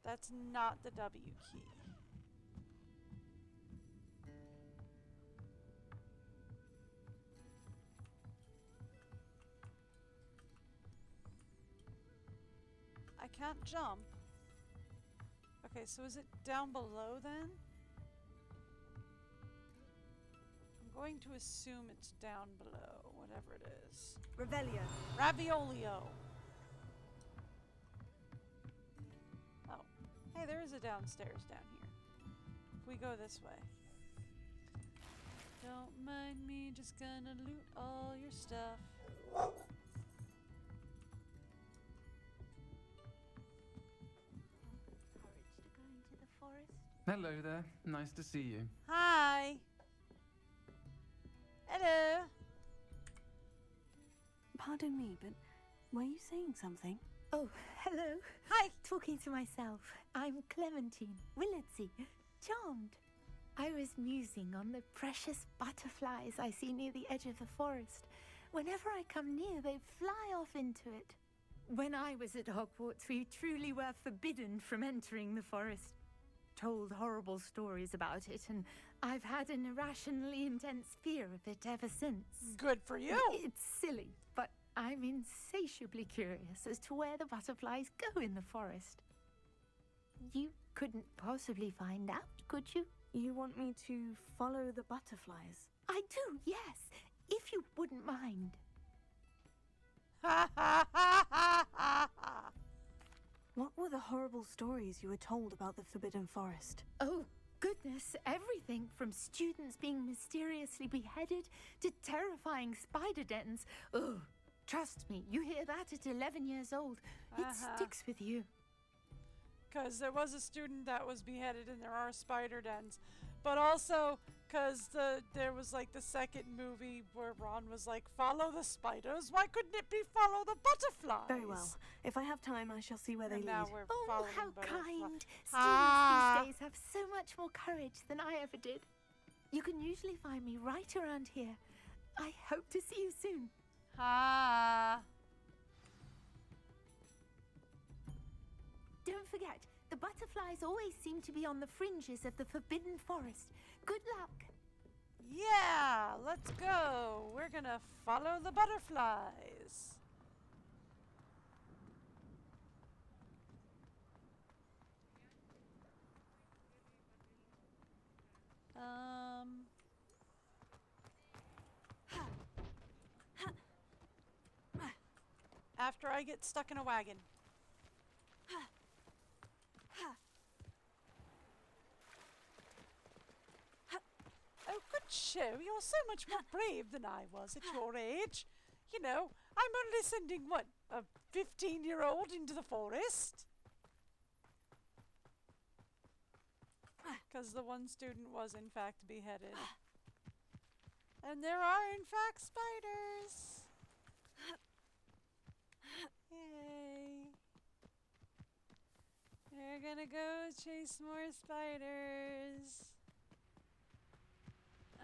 That's not the W key. I can't jump. Okay, so is it down below then? I'm going to assume it's down below, whatever it is. Revelio. Raviolio. Oh. Hey, there is a downstairs down here. If we go this way. Don't mind me, just gonna loot all your stuff. Hello there. Nice to see you. Hi. Hello. Pardon me, but were you saying something? Oh, hello. Hi. Talking to myself. I'm Clementine Willardsey. Charmed. I was musing on the precious butterflies I see near the edge of the forest. Whenever I come near, they fly off into it. When I was at Hogwarts, we truly were forbidden from entering the forest. Told horrible stories about it, and I've had an irrationally intense fear of it ever since. Good for you. It's silly, but I'm insatiably curious as to where the butterflies go in the forest. You couldn't possibly find out, could you? You want me to follow the butterflies? I do, yes, if you wouldn't mind. What were the horrible stories you were told about the Forbidden Forest? Oh, goodness, everything from students being mysteriously beheaded to terrifying spider dens. Oh, trust me, you hear that at 11 years old, it sticks with you. Because there was a student that was beheaded and there are spider dens. But also because there was like the second movie where Ron was like, follow the spiders. Why couldn't it be follow the butterflies? Very well. If I have time, I shall see where they lead. Now we're Oh, following how butterflies. kind. Students these days have so much more courage than I ever did. You can usually find me right around here. I hope to see you soon. Don't forget, the butterflies always seem to be on the fringes of the Forbidden Forest. Good luck. Yeah, let's go. We're gonna follow the butterflies. After I get stuck in a wagon. Oh, good show. You're so much more brave than I was at your age. You know, I'm only sending, what, a 15-year-old into the forest? Because the one student was, in fact, beheaded. And there are, in fact, spiders. Yay. We're gonna go chase more spiders.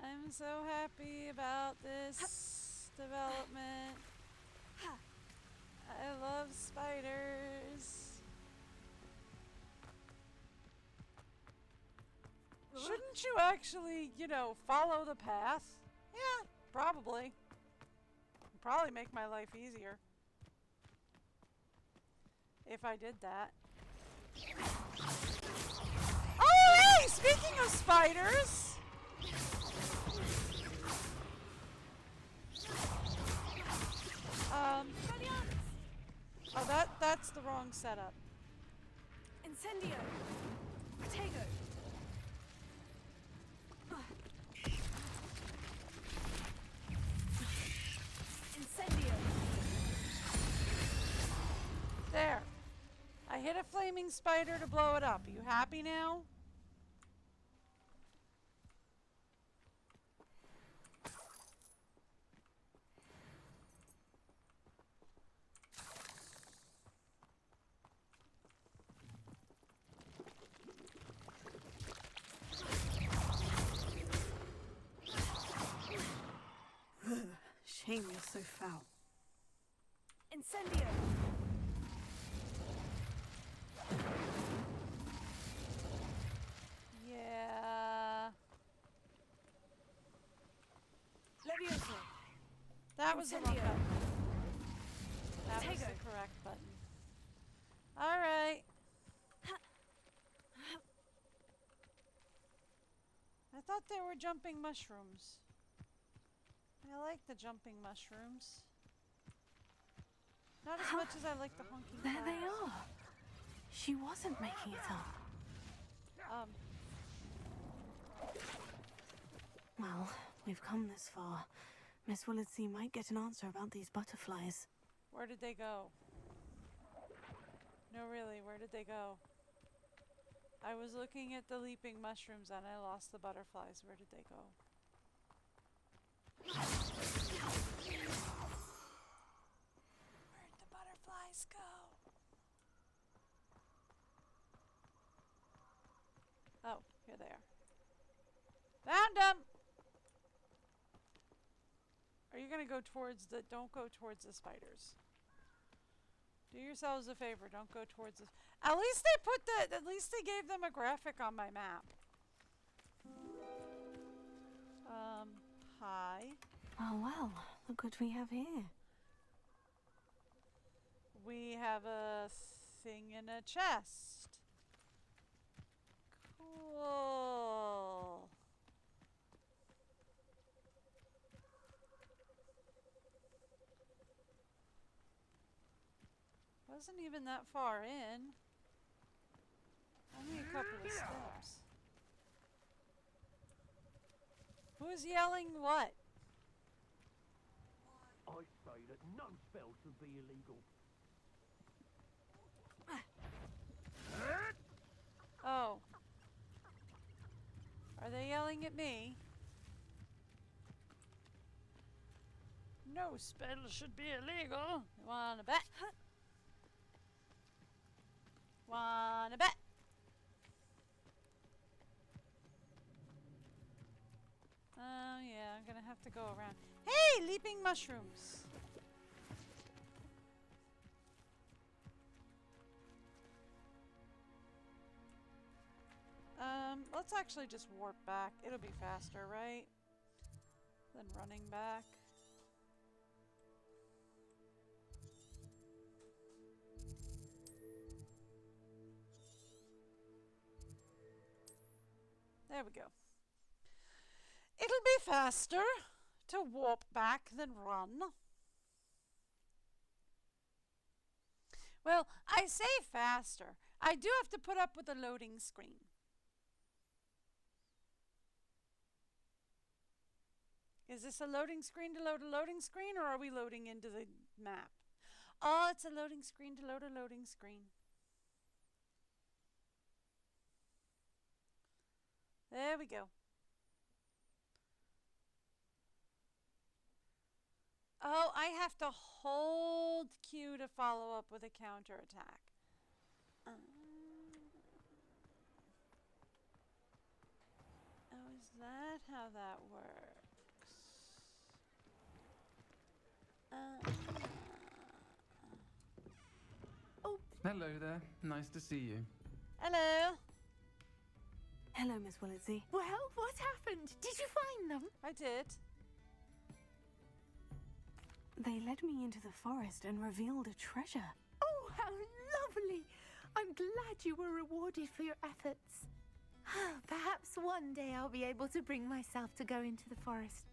I'm so happy about this development. I love spiders. Shouldn't you actually, you know, follow the path? Yeah, probably. Probably make my life easier. If I did that. Oh, hey! Speaking of spiders! Oh, that's the wrong setup. Incendio! Protego! Incendio! There. I hit a flaming spider to blow it up. Are you happy now? Shame you're so foul. Incendio! Yeah. Levioso! That was the wrong Incendio. button. That was Protego. the correct button. Alright. I thought they were jumping mushrooms. I like the jumping mushrooms. Not as much as I like the honking There they flowers. are. She wasn't making it up. Well, we've come this far. Miss Willardsey might get an answer about these butterflies. Where did they go? No, really, where did they go? I was looking at the leaping mushrooms and I lost the butterflies. Where did they go? Where'd the butterflies go? Oh, here they are. Found them! Are you gonna go towards the... Don't go towards the spiders. Do yourselves a favor, don't go towards the... At least they put the... At least they gave them a graphic on my map. Hi. Oh well, look what we have here. we have a thing in a chest. Cool. Wasn't even that far in. Only a couple of steps. Who's yelling what? I say that no spell should be illegal. Oh. Are they yelling at me? No spell should be illegal. Wanna bet? Wanna bet? Oh yeah, I'm gonna have to go around. Hey, leaping mushrooms! Let's actually just warp back. It'll be faster, right? Than running back. There we go. It'll be faster to warp back than run. Well, I say faster. I do have to put up with a loading screen. Is this a loading screen to load a loading screen, or are we loading into the map? Oh, it's a loading screen to load a loading screen. There we go. Oh, I have to hold Q to follow up with a counterattack. Oh, is that how that works? Oh. Hello there. Nice to see you. Hello. Hello, Miss Willitsy. Well, what happened? Did you find them? I did. They led me into the forest and revealed a treasure. Oh, how lovely! I'm glad you were rewarded for your efforts. Perhaps one day I'll be able to bring myself to go into the forest.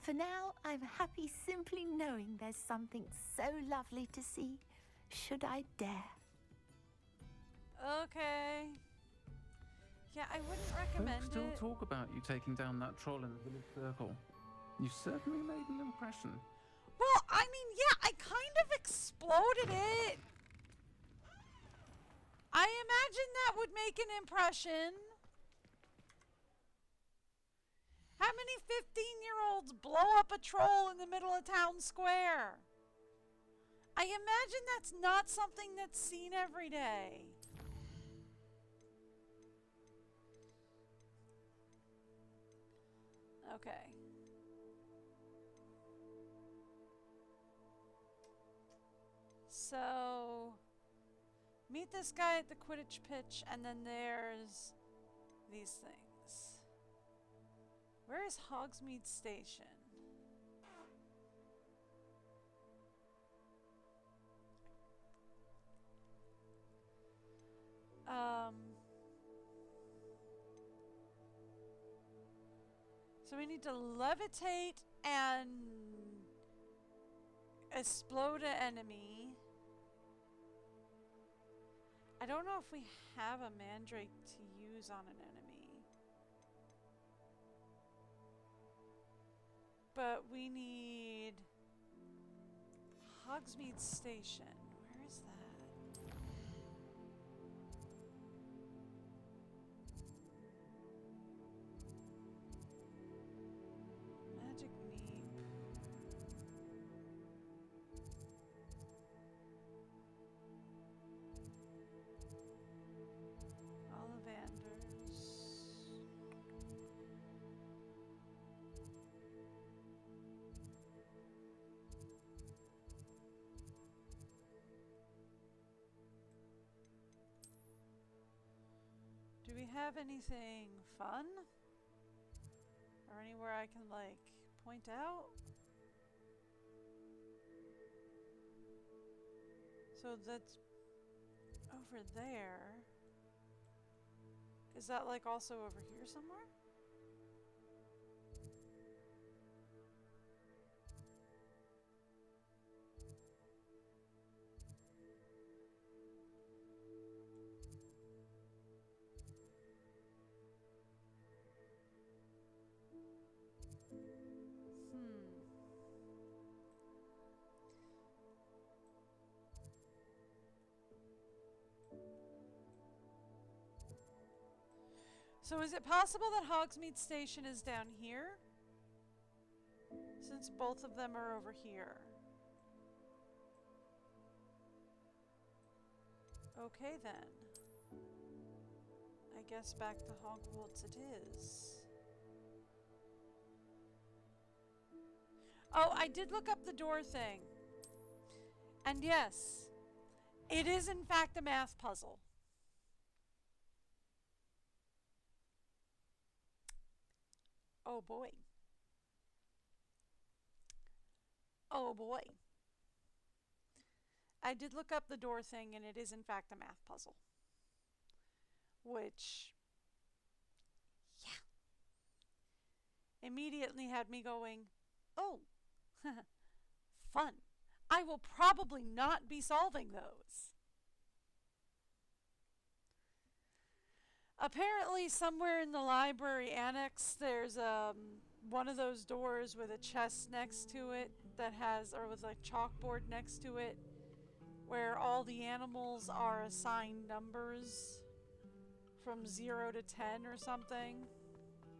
For now, I'm happy simply knowing there's something so lovely to see, should I dare. Okay. Yeah, I wouldn't recommend Folks still it. talk about you taking down that troll in the village circle. You certainly made an impression. Well, I mean, yeah, I kind of exploded it. I imagine that would make an impression. How many 15-year-olds blow up a troll in the middle of town square? I imagine that's not something that's seen every day. Okay. So, meet this guy at the Quidditch pitch, and then there's these things. Where is Hogsmeade Station? So we need to levitate and explode an enemy. I don't know if we have a mandrake to use on an enemy. But we need Hogsmeade Station. Where is that? Magic Neep. Ollivanders. Do we have anything fun? Or anywhere I can, like, point out? So So that's over there. Is that like also over here somewhere? So is it possible that Hogsmeade Station is down here? Since both of them are over here. Okay then. I guess back to Hogwarts it is. Oh, I did look up the door thing. And yes, it is in fact a math puzzle. Oh boy. Oh boy. I did look up the door thing and it is in fact a math puzzle. Which, yeah, immediately had me going, oh, fun. I will probably not be solving those. Apparently somewhere in the library annex there's one of those doors with a chest next to it that has, or with a chalkboard next to it, where all the animals are assigned numbers from 0 to 10 or something,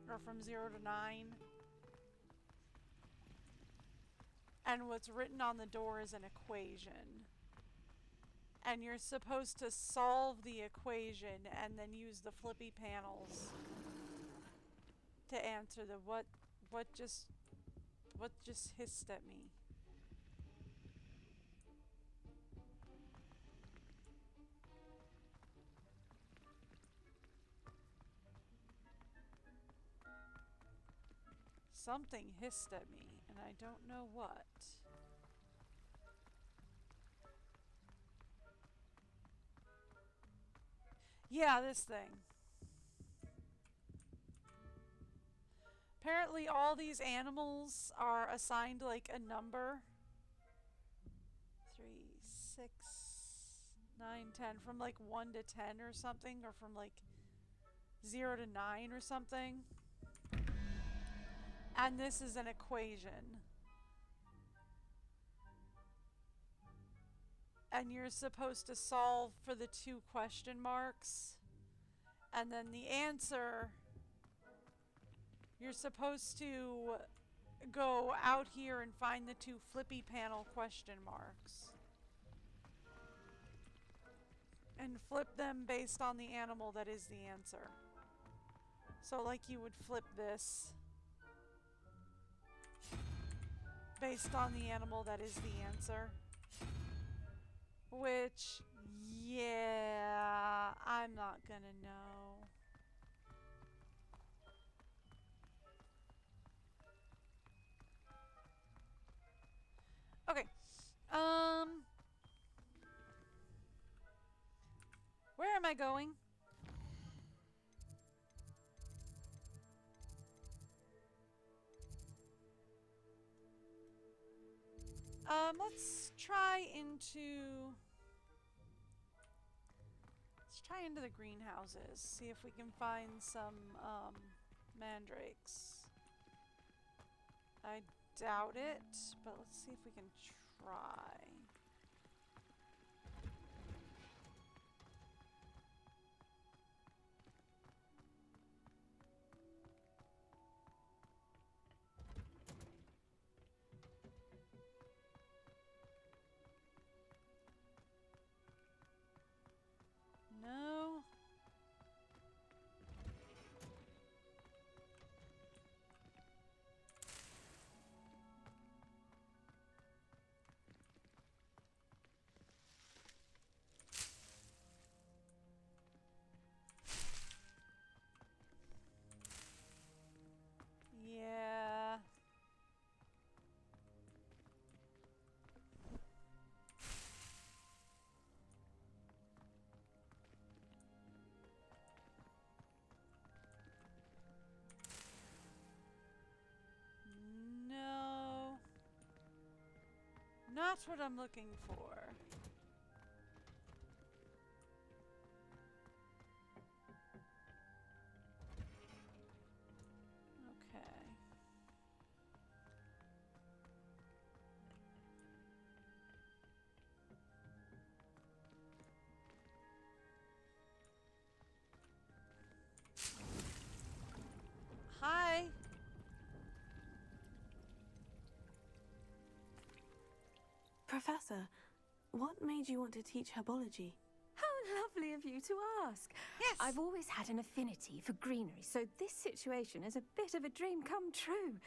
or from 0 to 9. And what's written on the door is an equation. And you're supposed to solve the equation and then use the flippy panels to answer the what just hissed at me. Something hissed at me, and I don't know what. Yeah, this thing. Apparently all these animals are assigned like a number. 3, 6, 9, 10. From like 1 to 10 or something, or from like 0 to 9 or something. And this is an equation. And you're supposed to solve for the 2 question marks. And then the answer, you're supposed to go out here and find the 2 flippy panel question marks. And flip them based on the animal that is the answer. So like you would flip this based on the animal that is the answer. Which, yeah, I'm not gonna know. Okay. Where am I going? Let's try into the greenhouses. See if we can find some mandrakes. I doubt it, but let's see if we can try. No. not what I'm looking for. Okay. Hi. Professor, what made you want to teach herbology? How lovely of you to ask. Yes. I've always had an affinity for greenery, so this situation is a bit of a dream come true.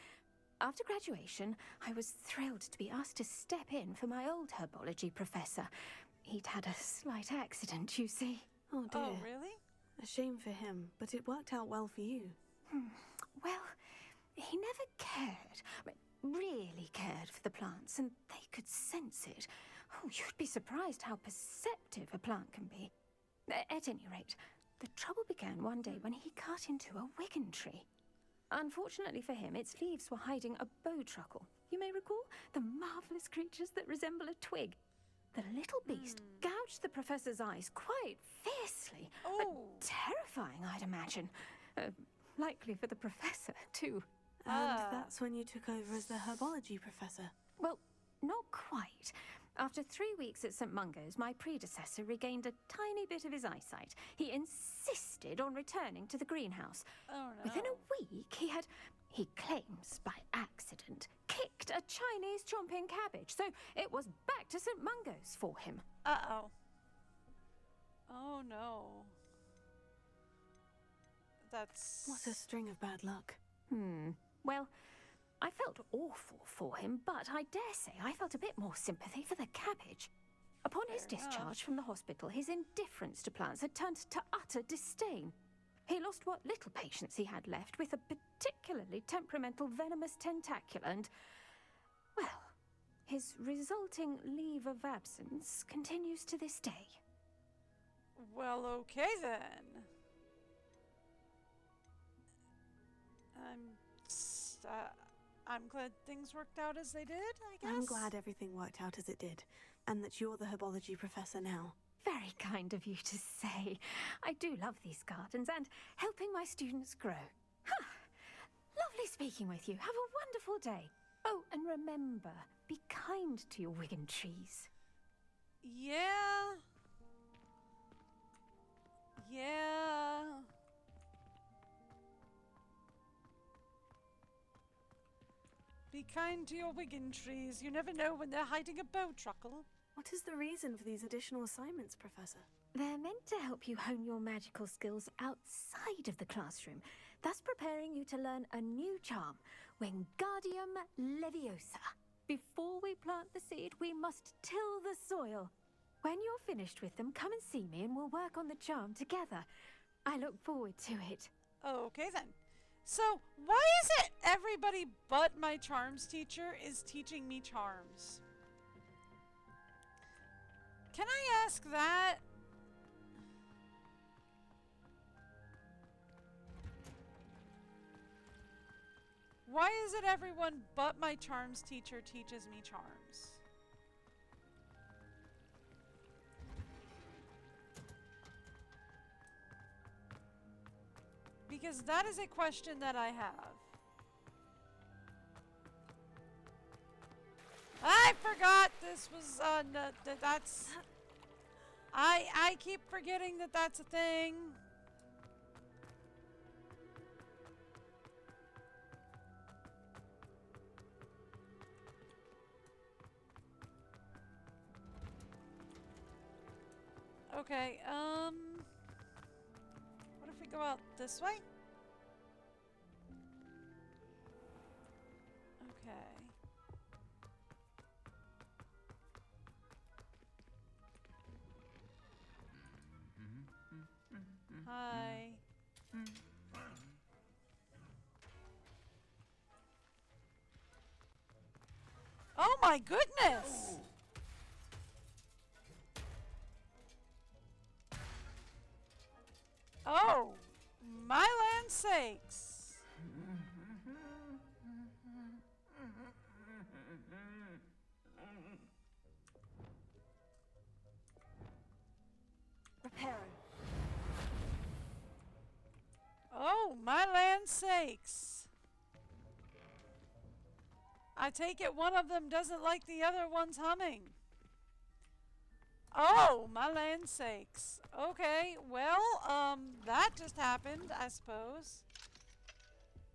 After graduation, I was thrilled to be asked to step in for my old herbology professor. He'd had a slight accident, you see. Oh dear. Oh, really? A shame for him, but it worked out well for you. Well, he never really cared for the plants, and they could sense it. Oh, you'd be surprised how perceptive a plant can be. At any rate, the trouble began one day when he cut into a wigan tree. Unfortunately for him, its leaves were hiding a bowtruckle. You may recall the marvelous creatures that resemble a twig. The little beast gouged the professor's eyes quite fiercely. Oh. Terrifying, I'd imagine. Likely for the professor, too. And that's when you took over as the herbology professor. Well, not quite. After 3 weeks at St. Mungo's, my predecessor regained a tiny bit of his eyesight. He insisted on returning to the greenhouse. Oh, no. Within a week, he claims by accident, kicked a Chinese chomping cabbage. So it was back to St. Mungo's for him. Uh-oh. Oh, no. That's... What a string of bad luck. Well, I felt awful for him, but I dare say I felt a bit more sympathy for the cabbage. Upon his discharge from the hospital, his indifference to plants had turned to utter disdain. He lost what little patience he had left with a particularly temperamental venomous tentacula and, well, his resulting leave of absence continues to this day. Well, okay then. I'm glad things worked out as they did, I guess. I'm glad everything worked out as it did, and that you're the herbology professor now. Very kind of you to say. I do love these gardens and helping my students grow. Lovely speaking with you. Have a wonderful day. Oh, and remember, be kind to your wigan trees. Yeah. Be kind to your wigan trees. You never know when they're hiding a bowtruckle. What is the reason for these additional assignments, Professor? They're meant to help you hone your magical skills outside of the classroom, thus preparing you to learn a new charm, Wingardium Leviosa. Before we plant the seed, we must till the soil. When you're finished with them, come and see me and we'll work on the charm together. I look forward to it. Okay then. So, why is it everybody but my charms teacher is teaching me charms? Can I ask that? Why is it everyone but my charms teacher teaches me charms? Because that is a question that I have. I forgot this was, that's... I keep forgetting that that's a thing. Okay, what if we go out this way? Okay. Hi. Oh my goodness! Oh, my land sakes. my land sakes. I take it one of them doesn't like the other one's humming. Oh, my land sakes. Okay, well, that just happened, I suppose.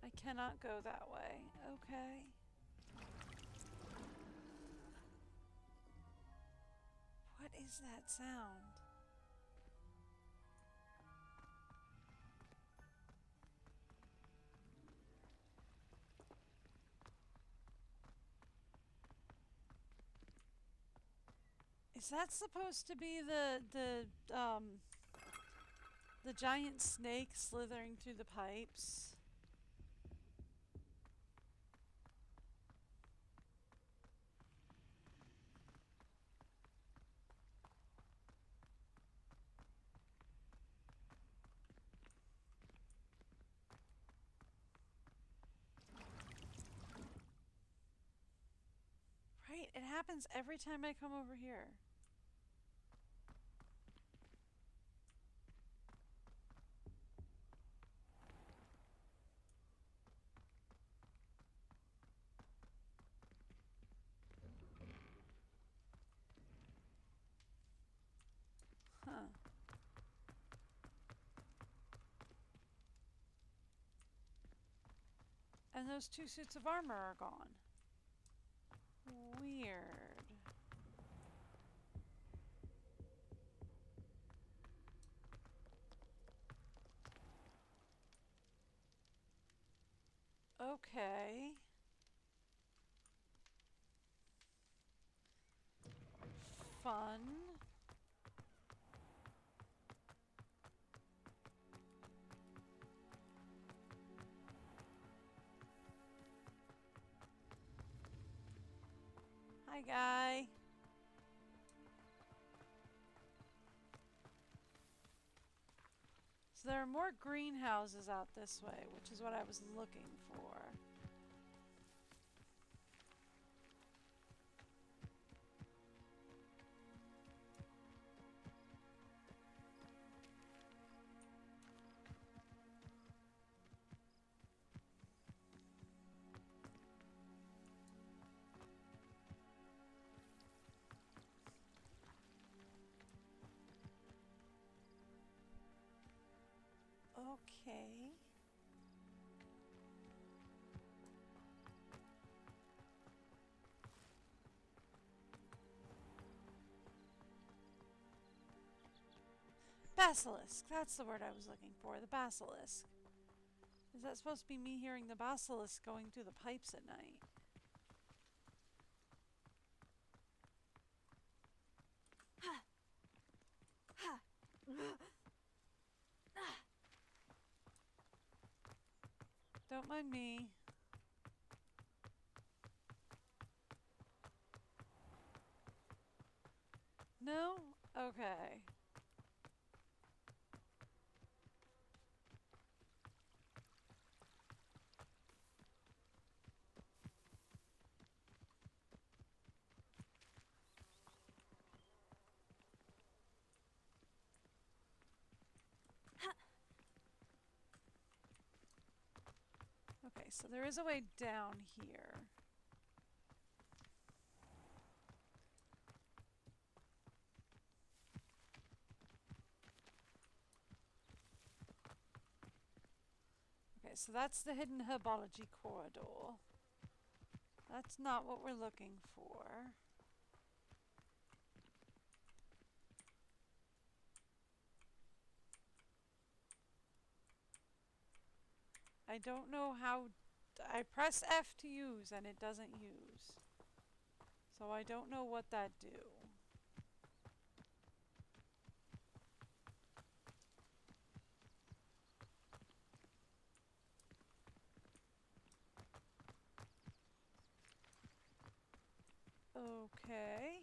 I cannot go that way. Okay. What is that sound? Is that supposed to be the giant snake slithering through the pipes? Right, it happens every time I come over here. Huh. And those 2 suits of armor are gone. Weird. Okay. Fun. Hi, guy. So there are more greenhouses out this way, which is what I was looking for. Okay. Basilisk. That's the word I was looking for. The basilisk. Is that supposed to be me hearing the basilisk going through the pipes at night? Don't mind me. No? Okay. Okay, so there is a way down here. Okay, so that's the hidden herbology corridor. That's not what we're looking for. I don't know how... I press F to use and it doesn't use. So I don't know what that do. Okay.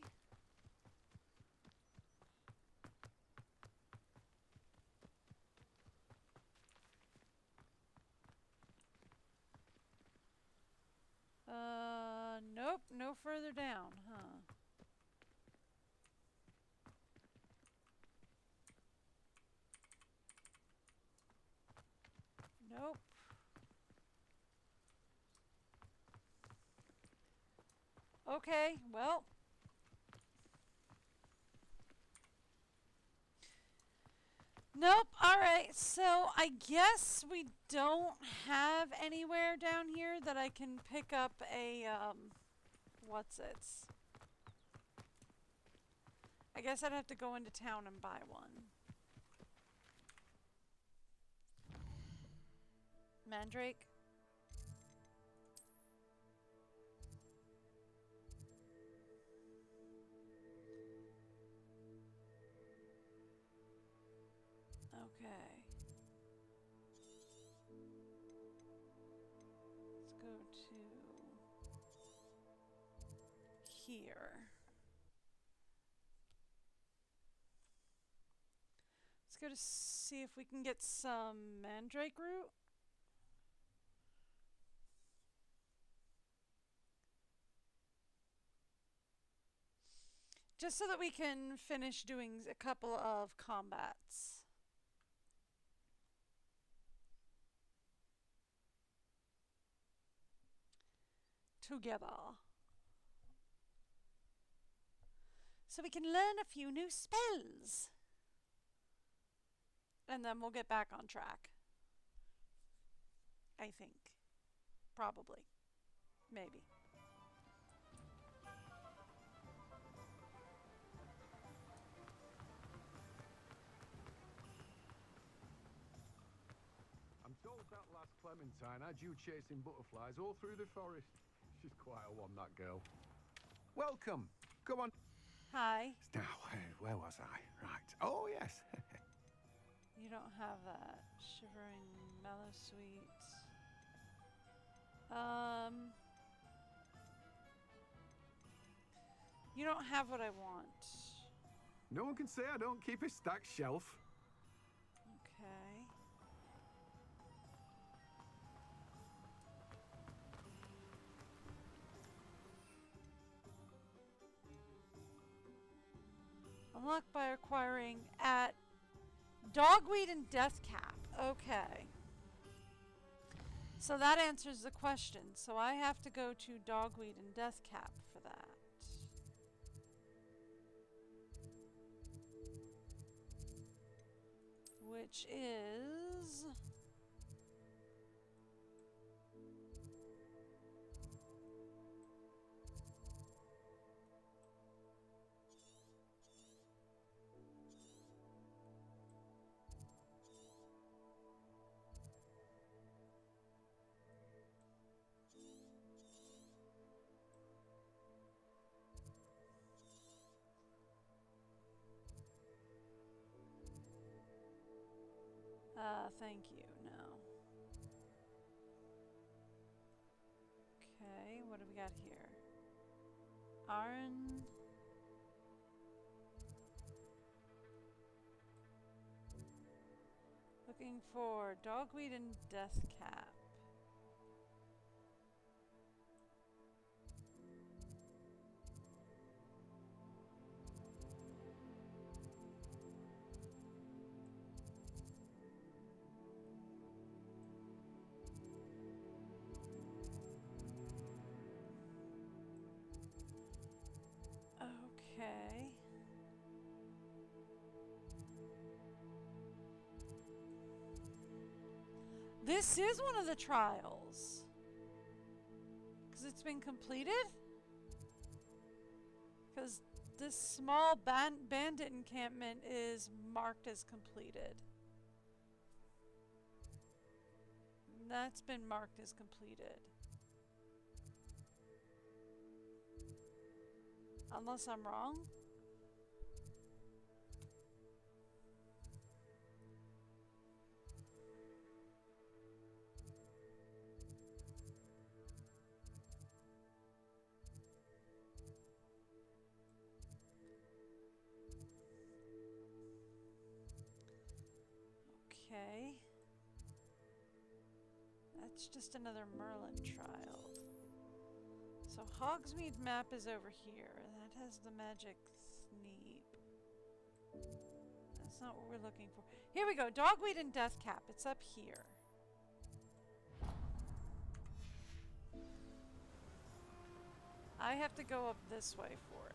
Nope, no further down, huh? Nope. Okay, well. Nope. Alright, so I guess we don't have anywhere down here that I can pick up a, what's it? I guess I'd have to go into town and buy one. Mandrake? Okay. Let's go to here. Let's go to see if we can get some mandrake root. Just so that we can finish doing a couple of combats. Together. So we can learn a few new spells. And then we'll get back on track. I think. Probably. Maybe. I'm told that last Clementine had you chasing butterflies all through the forest. She's quite a one, that girl. Welcome. Come on. Hi. Now, where was I? Right. Oh, yes. You don't have that. Shivering mellow sweet. You don't have what I want. No one can say I don't keep a stacked shelf. Okay. Unlock by acquiring at Dogweed and Deathcap. Okay. So that answers the question. So I have to go to Dogweed and Deathcap for that. Which is... thank you. No. Okay, what do we got here? Arn. Looking for Dogweed and Deathcap. Okay. This is one of the trials. Because it's been completed? Because this small bandit encampment is marked as completed. That's been marked as completed. Unless I'm wrong. Okay. That's just another Merlin trial. So Hogsmeade map is over here. That has the magic sneep. That's not what we're looking for. Here we go. Dogweed and Deathcap. It's up here. I I have to go up this way for it.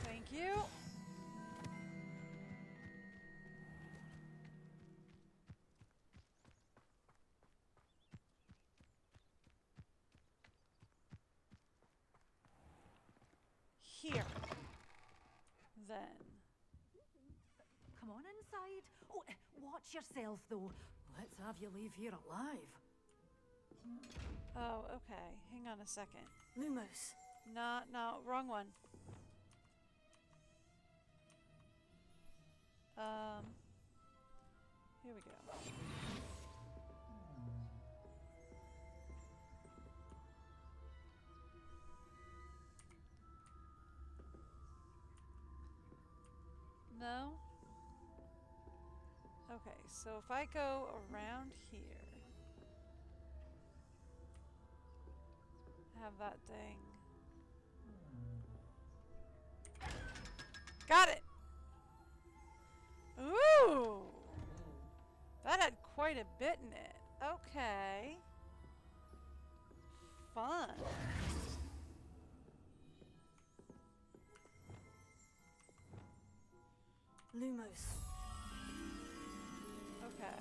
Thank you. Here. Then. Come on inside. Oh, watch yourself, though. Let's have you leave here alive. Oh, okay. Hang on a second. Lumos. No, wrong one. Here we go. No? Okay, so if I go around here, have that thing. Got it! Ooh! That had quite a bit in it. Okay. Fun. Lumos. Okay.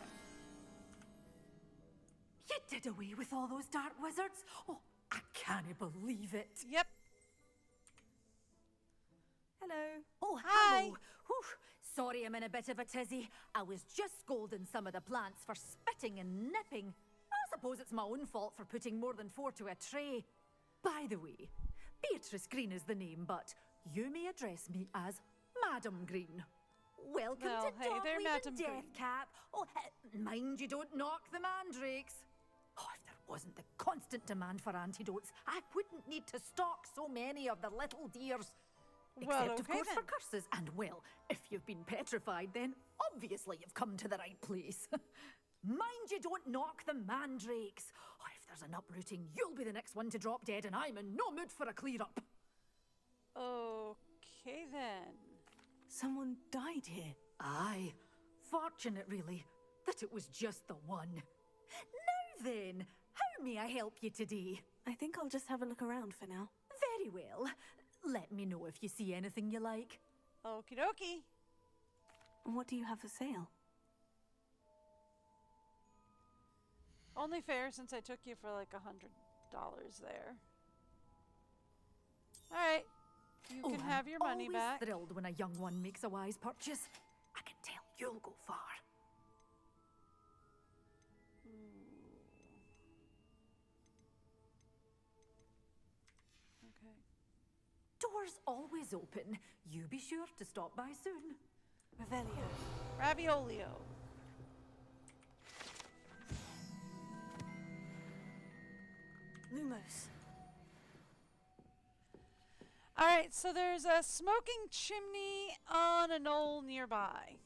You did away with all those dark wizards? Oh, I can't believe it. Yep. Hello. Oh, hi. Hello. Whew. Sorry I'm in a bit of a tizzy. I was just scolding some of the plants for spitting and nipping. I suppose it's my own fault for putting more than 4 to a tray. By the way, Beatrice Green is the name, but you may address me as Madam Green. Welcome Well, to hey there, Dogweed Madam and Green. Deathcap. Oh, mind you don't knock the mandrakes. Oh, if there wasn't the constant demand for antidotes, I wouldn't need to stock so many of the little dears. Well, Except, of okay course, then. for curses. And, well, if you've been petrified, then obviously you've come to the right place. Mind you don't knock the mandrakes. Oh, if there's an uprooting, you'll be the next one to drop dead, and I'm in no mood for a clear-up. Okay then. Someone died here. Aye. Fortunate, really, that it was just the one. Now then, how may I help you today? I think I'll just have a look around for now. Very well. Let me know if you see anything you like. Okie dokie. What do you have for sale? Only fair since I took you for like $100 there. Alright. You can have your money always back. Thrilled when a young one makes a wise purchase. I can tell you'll go far. Okay. Doors always open. You be sure to stop by soon. Revelio. Raviolio. Lumos. Alright, so there's a smoking chimney on a knoll nearby.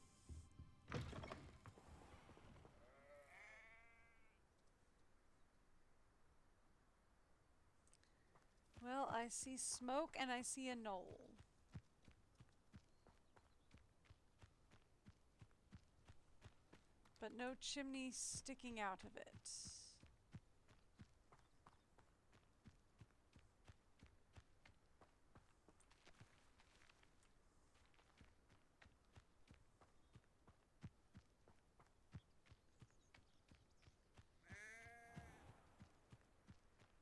Well, I see smoke and I see a knoll. But no chimney sticking out of it.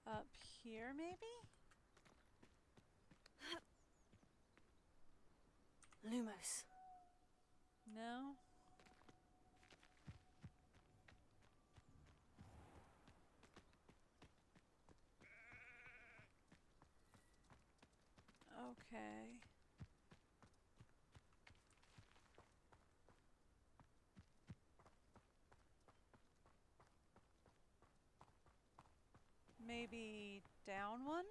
Up here, maybe? Lumos. No? Okay. maybe down one?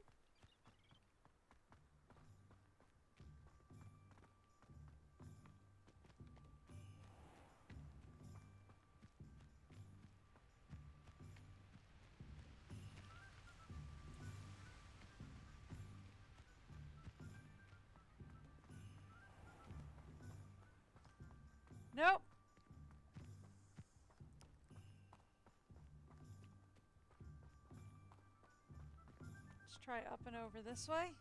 Nope. Let's try up and over this way.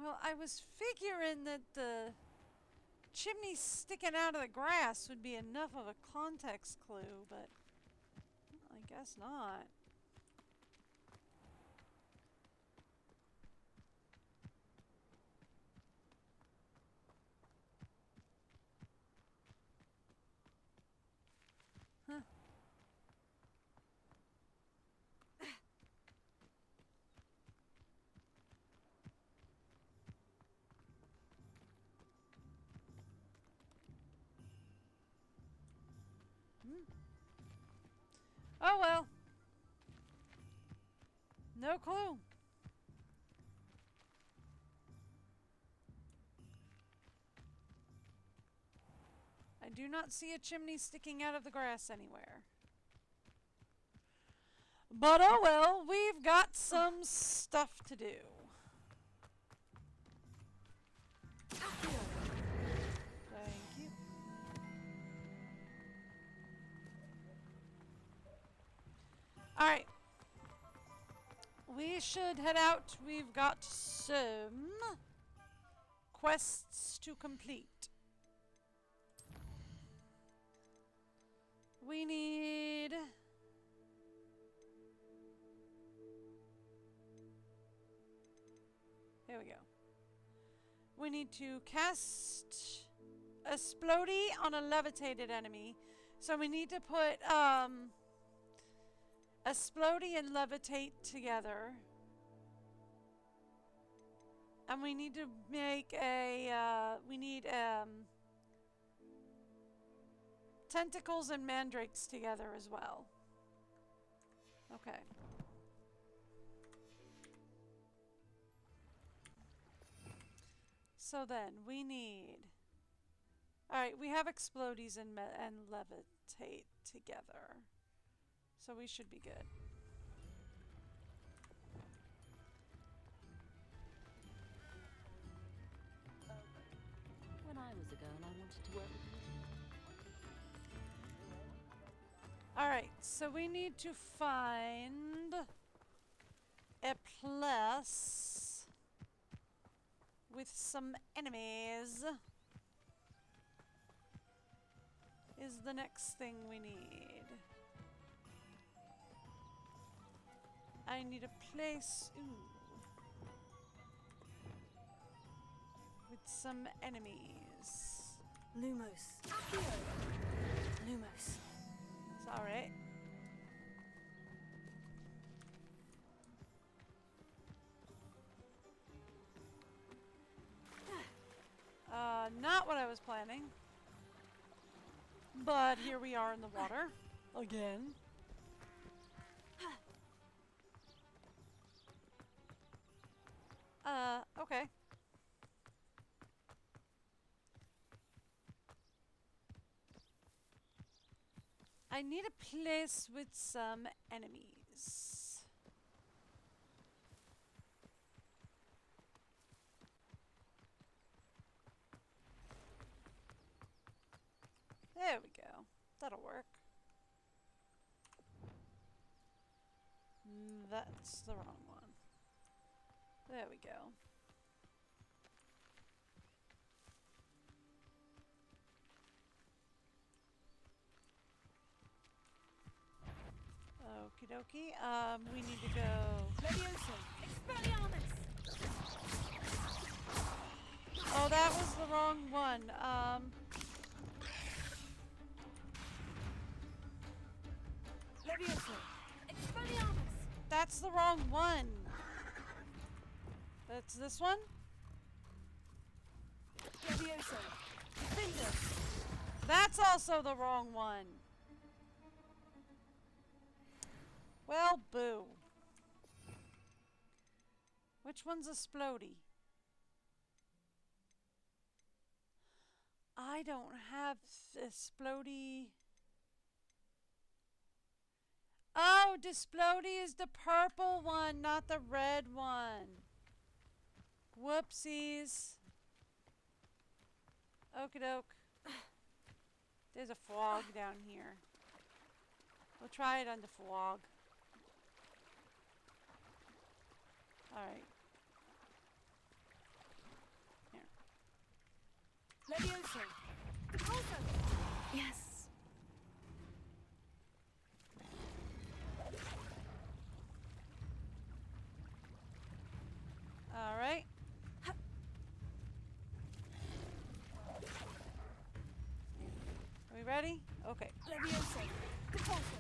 Well, I was figuring that the chimney sticking out of the grass would be enough of a context clue, but I guess not. Huh. Oh well. No clue. I do not see a chimney sticking out of the grass anywhere. But oh well, we've got some stuff to do. Thank you. Alright. We should head out. We've got some quests to complete. We need... There we go. We need to cast a Splody on a levitated enemy. So we need to put a Splody and levitate together. And we need to make a tentacles and mandrakes together as well. Okay. So then we need... Alright, we have explodies and levitate together. So we should be good. When I was a girl, I wanted to work with you. Alright, so we need to find a place with some enemies. Is the next thing we need. I need a place with some enemies. Lumos. Lumos. It's alright. Not what I was planning. But here we are in the water. Again. Okay. I need a place with some enemies. There we go. That'll work. That's the wrong one. There we go. Okie dokie. We need to go. Leviosa! Expelliarmus! Oh, that was the wrong one. Levioso! Expelliarmus! That's the wrong one. That's this one? Levioso! Defender! That's also the wrong one. Well, boo. Which one's a splody? I don't have a splody. Oh, Desplody is the purple one, not the red one. Whoopsies. Okie doke. There's a frog down here. We'll try it on the frog. Alright. Here. Levioso! Depulso! Yes. Alright. Are we ready? Okay. Levioso! Depulso!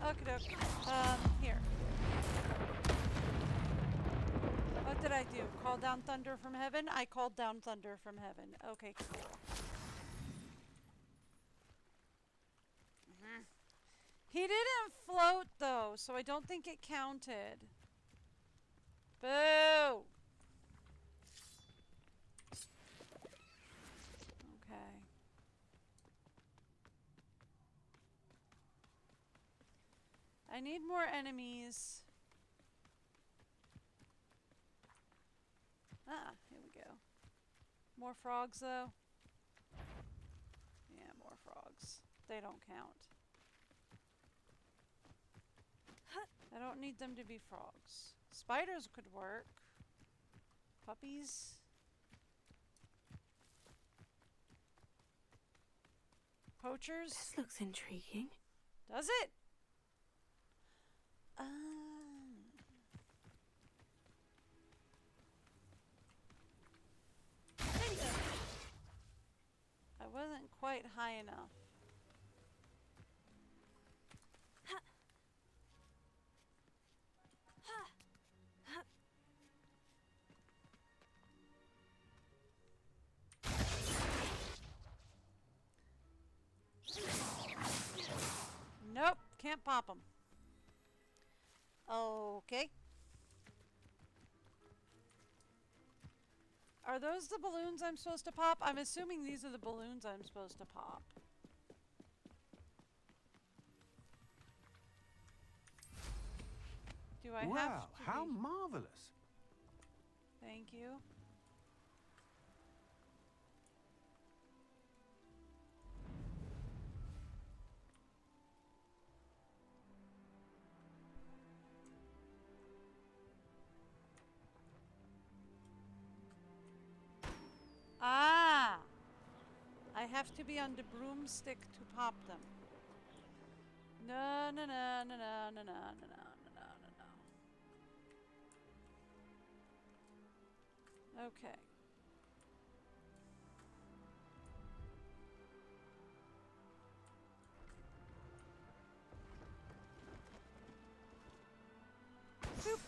Okie doke. Here. What did I do? Call down thunder from heaven? I called down thunder from heaven. Okay, cool. He didn't float though, so I don't think it counted. Boo! Okay. I need more enemies. Ah, here we go. More frogs though? Yeah, more frogs. They don't count. I don't need them to be frogs. Spiders could work. Puppies. Poachers. This looks intriguing. Does it? I wasn't quite high enough. Nope, can't pop them. Okay. Are those the balloons I'm supposed to pop? I'm assuming these are the balloons I'm supposed to pop. Do I have to Wow, how be... marvelous. Thank you. Ah! I have to be on the broomstick to pop them. No, no, no, no, no, no, no, no, no, no, no. Okay. Boop.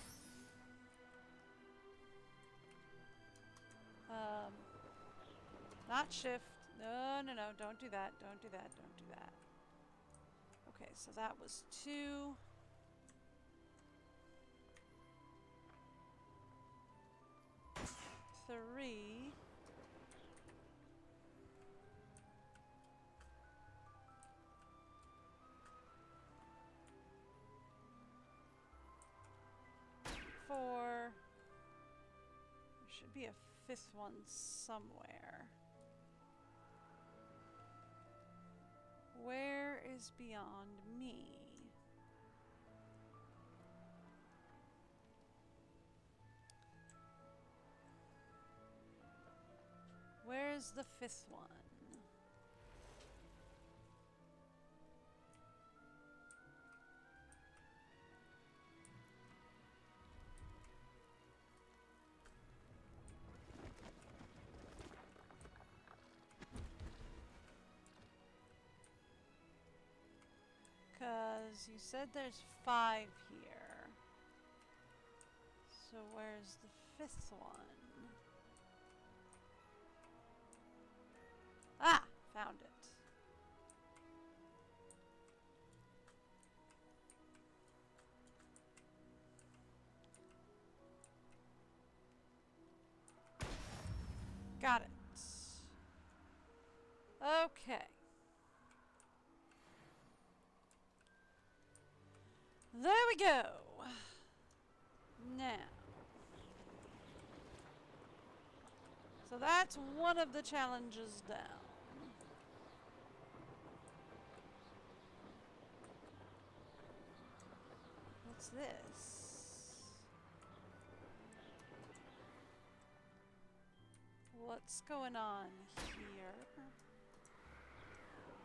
Not shift. No, no, no. Don't do that. Don't do that. Don't do that. Okay, so that was 2. Three. Four. There should be a 5th one somewhere. Where is beyond me? Where's the 5th one? Because you said there's 5 here. So where's the 5th one? Ah! Found it. Got it. Okay. There we go. Now. So that's one of the challenges down. What's this? What's going on here?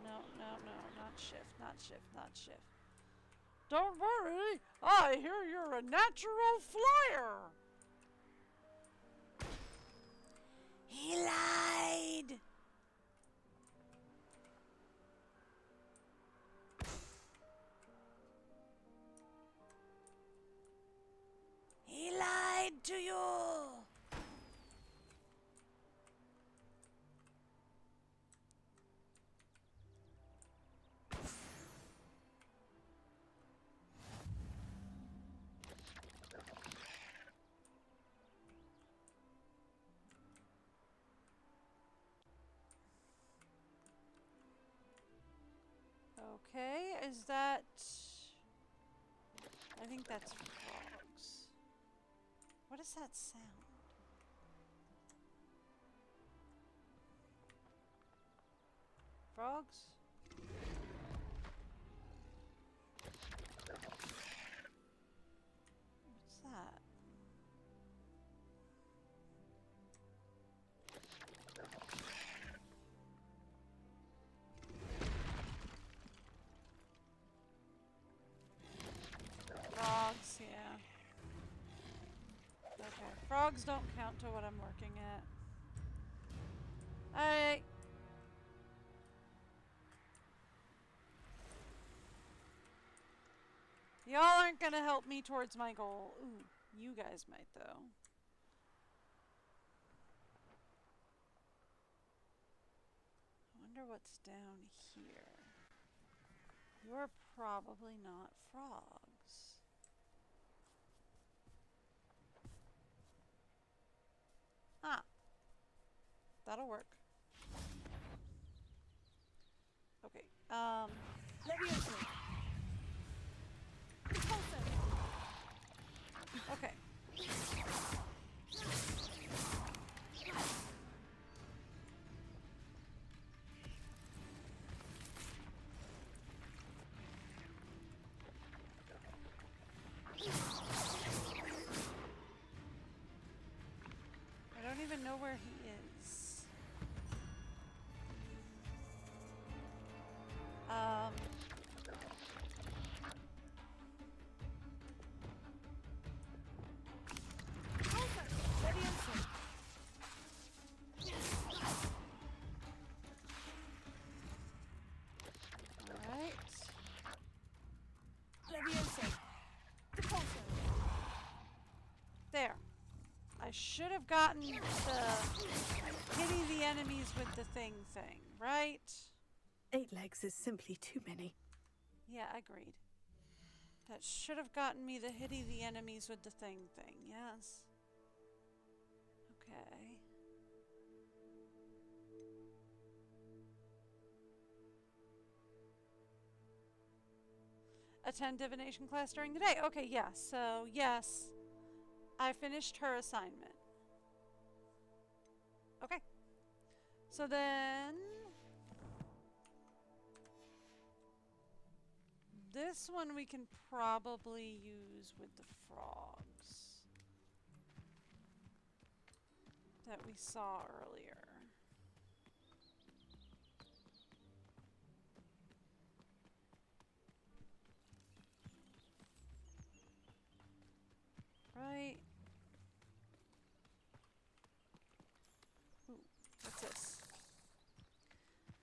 No, no, no, not shift, not shift, not shift. Don't worry, I hear you're a natural flyer. He lied. He lied to you. Okay, is that... I think that's frogs. What is that sound? Frogs? What's that? Frogs, yeah. Okay, frogs don't count to what I'm looking at. Alright. Y'all aren't gonna help me towards my goal. Ooh, you guys might though. I wonder what's down here. You're probably not frogs. Ah. That'll work. Okay, Leviosa. Okay. I don't even know where he is. Alright. There. I should have gotten the hitting the enemies with the thing, right? 8 legs is simply too many. Yeah, agreed. That should have gotten me the hitting the enemies with the thing, yes. Okay. Attend divination class during the day. Okay, yeah, so yes. I finished her assignment. Okay. So then... this one we can probably use with the frogs that we saw earlier. Right? Ooh, what's this?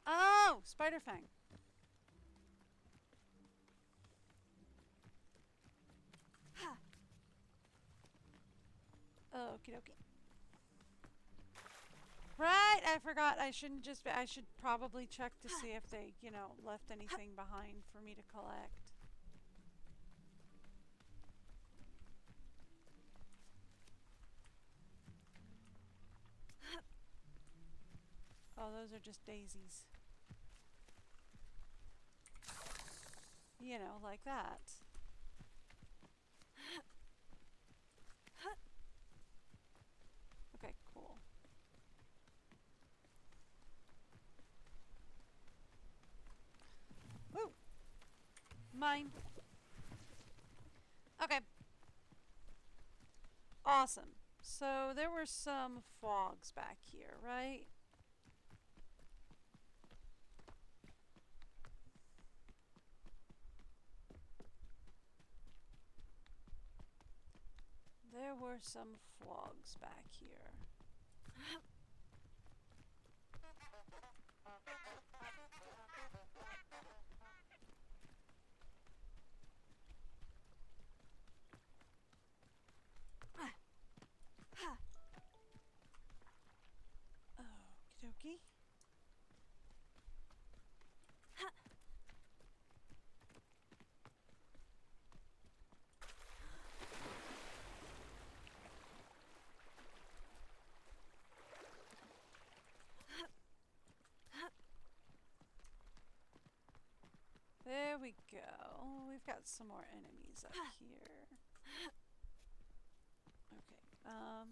Oh! Spider Fang. Okie dokie. Right, I forgot. I shouldn't just be, I should probably check to see if they, you know, left anything behind for me to collect. Oh, those are just daisies. You know, like that. Okay, cool. Woo! Mine. Okay. Awesome. So there were some fogs back here, right? There were some fogs back here. Okie dokie. There we go. We've got some more enemies up here. Okay,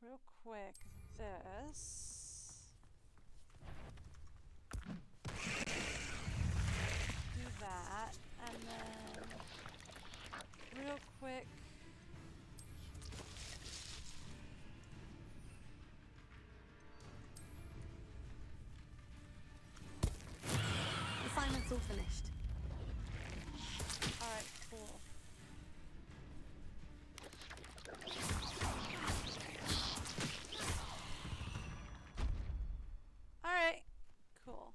real quick, this. Do that, and then real quick. Assignment's all finished. Alright, cool. Alright, cool.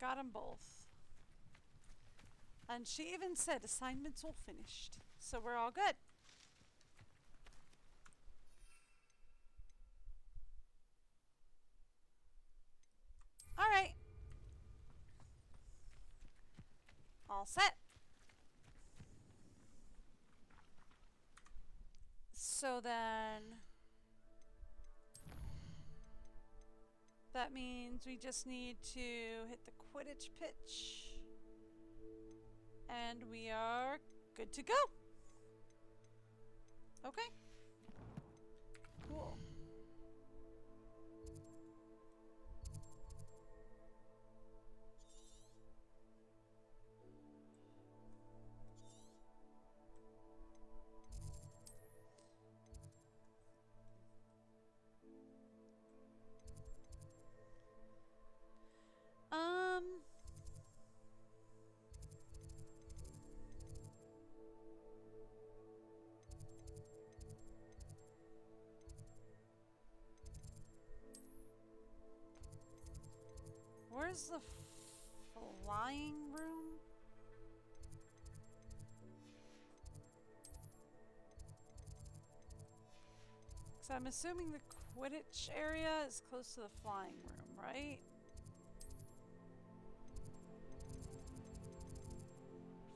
Got them both. And she even said assignment's all finished. So we're all good. Alright. All set. So then that means we just need to hit the Quidditch pitch and we are good to go. Okay. Cool. Where's the flying room? So I'm assuming the Quidditch area is close to the flying room, right?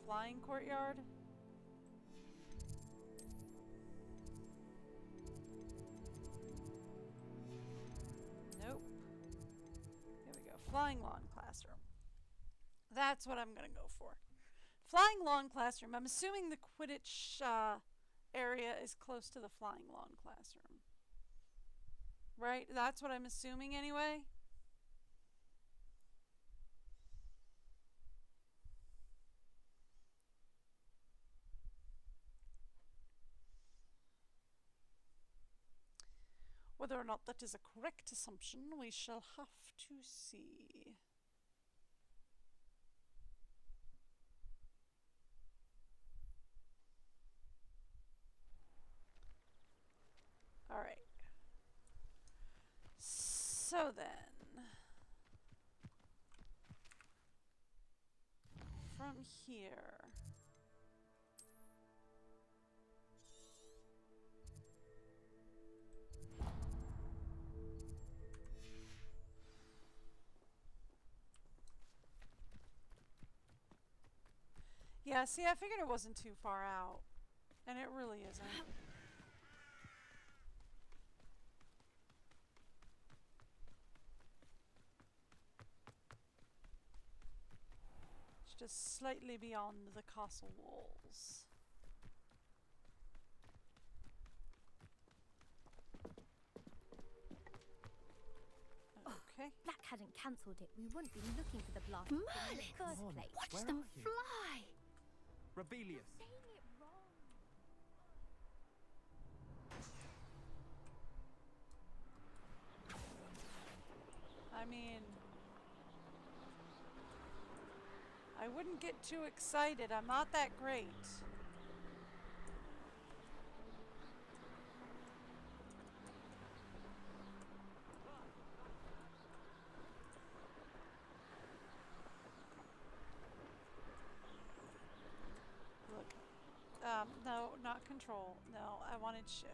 Flying courtyard? Nope. Here we go. Flying lawn classroom. That's what I'm gonna go for. Flying lawn classroom. I'm assuming the Quidditch area is close to the flying lawn classroom. Right? That's what I'm assuming anyway. Whether or not that is a correct assumption, we shall have to see. All right. So then, from here, Yeah, see, I figured it wasn't too far out. And it really isn't. It's just slightly beyond the castle walls. Okay. Black hadn't cancelled it. We wouldn't be looking for the blast in the first place. Watch Where them are you? fly! Rebellious. Saying it wrong. I mean, I wouldn't get too excited. I'm not that great. Look, no, not control. No, I wanted shift.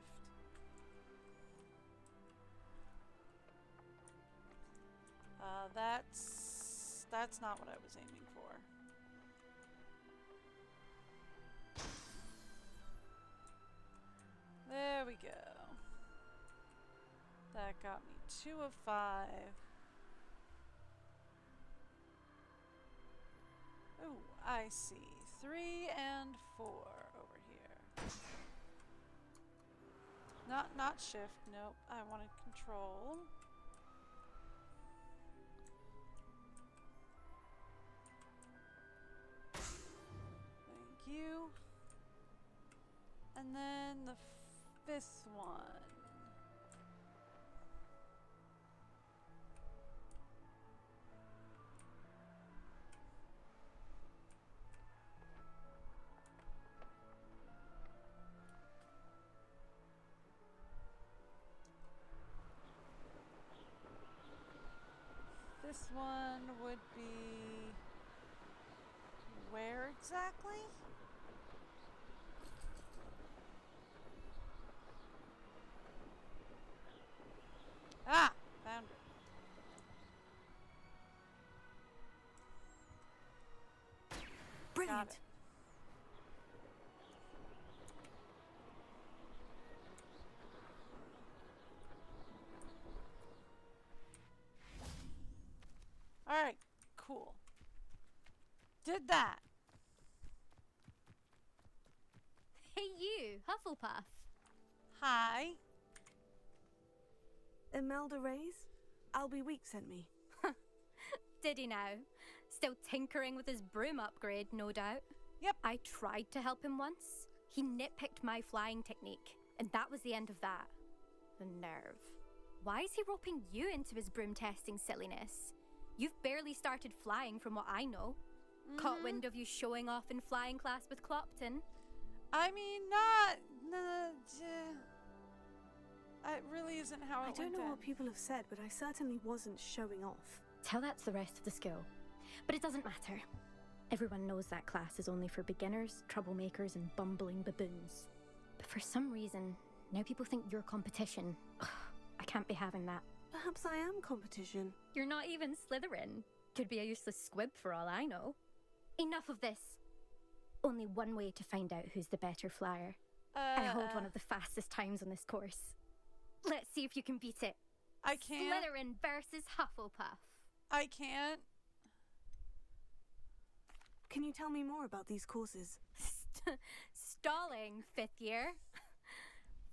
That's not what I was aiming for. There we go. That got me 2 of 5. Ooh, I see. 3 and 4 over here. Not shift. Nope. I wanted control. Thank you. And then the 5th one. This one would be where exactly? Ah, found it. Brilliant. Got it. All right, cool. Did that. Hey you, Hufflepuff. Hi. Imelda Reyes? Albie Week sent me. Did he now? Still tinkering with his broom upgrade, no doubt. Yep. I tried to help him once. He nitpicked my flying technique, and that was the end of that. The nerve. Why is he roping you into his broom testing silliness? You've barely started flying from what I know. Caught wind of you showing off in flying class with Clopton. I mean, not. It really isn't how it I went don't know down. what people have said, but I certainly wasn't showing off. Tell that to the rest of the school. But it doesn't matter. Everyone knows that class is only for beginners, troublemakers, and bumbling baboons. But for some reason, now people think you're competition. Ugh, I can't be having that. Perhaps I am competition. You're not even Slytherin. Could be a useless squib for all I know. Enough of this. Only one way to find out who's the better flyer. I hold one of the fastest times on this course. Let's see if you can beat it. I can't. Slytherin versus Hufflepuff. I can't. Can you tell me more about these courses? Stalling, 5th year.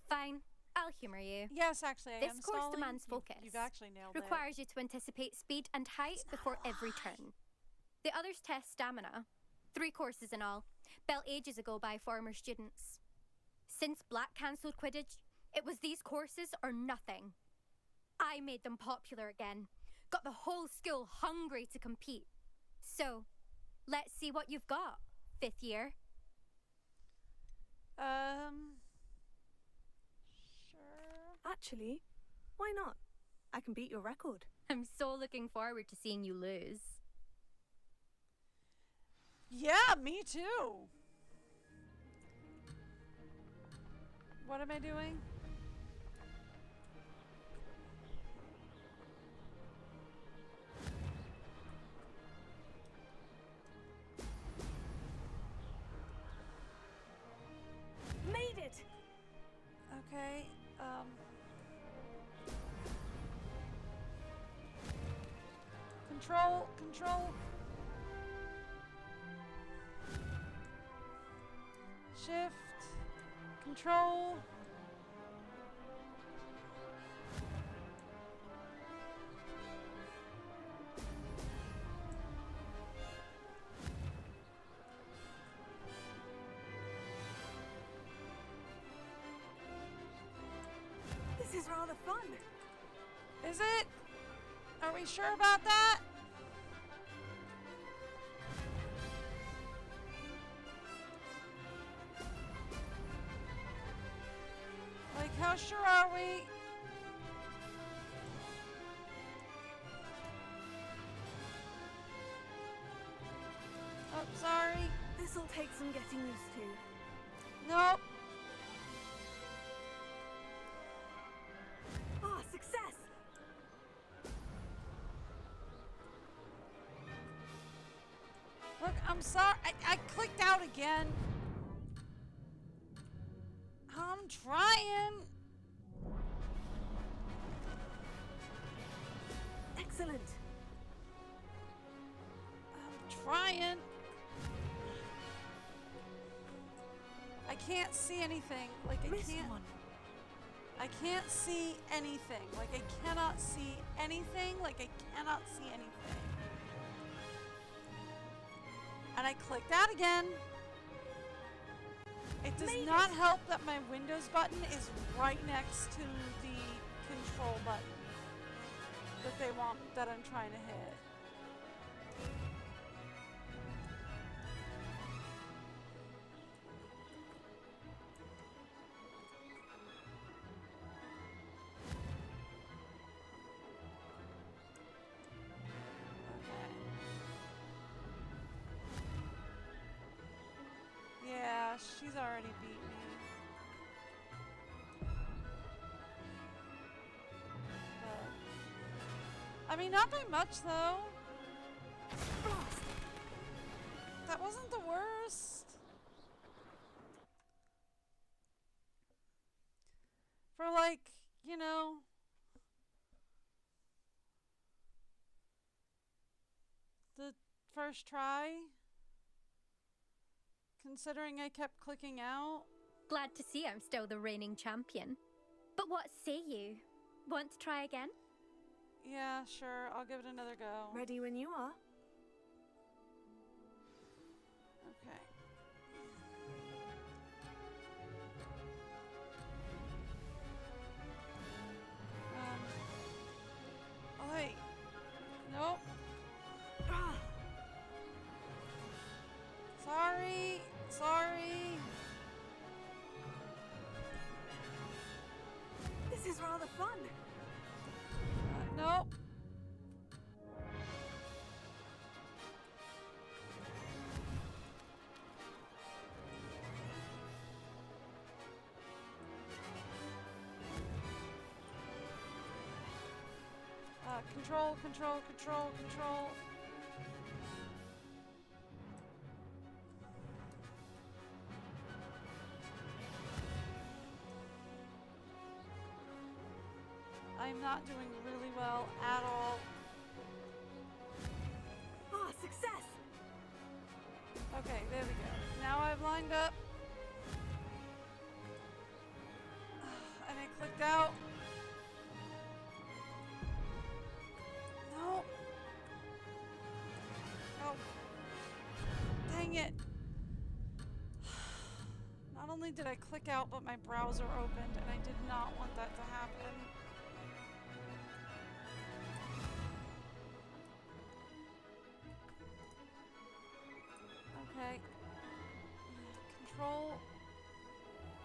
Fine, I'll humour you. Yes, actually, I this am course stalling. demands focus. You've actually nailed it. Requires you to anticipate speed and height before every turn. The others test stamina. 3 courses in all, built ages ago by former students. Since Black cancelled Quidditch, it was these courses or nothing. I made them popular again. Got the whole school hungry to compete. So, let's see what you've got, 5th year. Sure. Actually, why not? I can beat your record. I'm so looking forward to seeing you lose. Yeah, me too. What am I doing? Control, control. Shift, control. This is rather fun. Is it? Are we sure about that? Like, how sure are we? Oh, sorry. This'll take some getting used to. Nope. Ah, success! Look, I'm sorry. I clicked out again. I'm trying. Excellent. I'm trying. I can't see anything. Like, I can't. I can't see anything. Like, I cannot see anything. Like, I cannot see anything. And I clicked out again. It does not help that my Windows button is right next to the control button that they want, that I'm trying to hit. Yeah, she's already beat me. But, I mean, not by much, though. That wasn't the worst. For, like, you know, the first try. Considering I kept clicking out. Glad to see I'm still the reigning champion. But what say you? Want to try again? Yeah, sure. I'll give it another go. Ready when you are. Okay. Oh, wait. Nope. Sorry. Sorry. This is rather fun. Nope. Control, control, control, control. I'm not doing really well at all. Ah, success! Okay, there we go. Now I've lined up. And I clicked out. No. Oh. Dang it. Not only did I click out, but my browser opened, and I did not want that to happen. Okay. Control.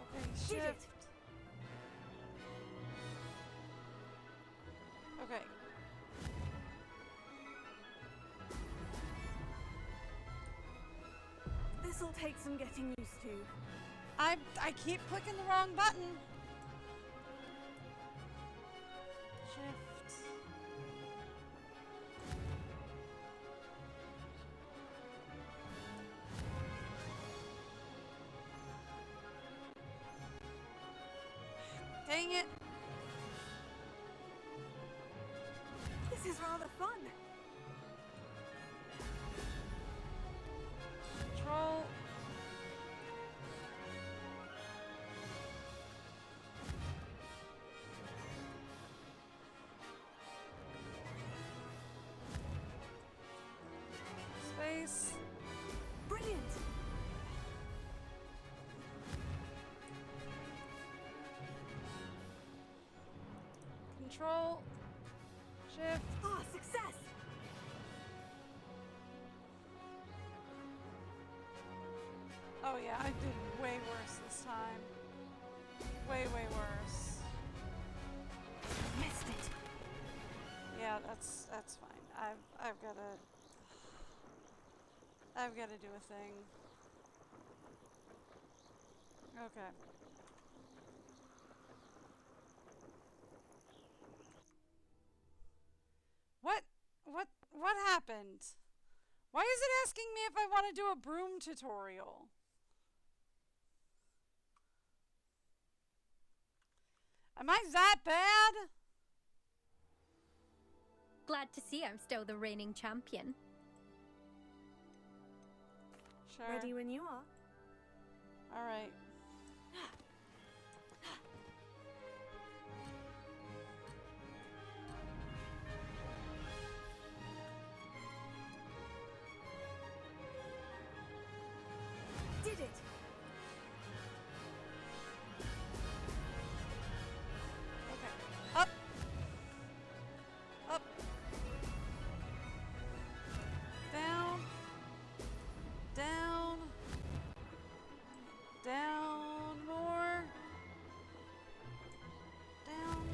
Okay, shift. Okay. This'll take some getting used to. I keep clicking the wrong button. Shift. Dang it. This is rather fun. space. Brilliant. Control. Shift. Ah, success. Oh yeah, I did way worse this time. Way worse. Missed it. Yeah, that's fine. I've gotta do a thing. Okay. What happened? Why is it asking me if I want to do a broom tutorial? Am I that bad? Glad to see I'm still the reigning champion. Sure. Ready when you are. All right. Did it. Okay. Up. Up. Down. Down. Down more. Down.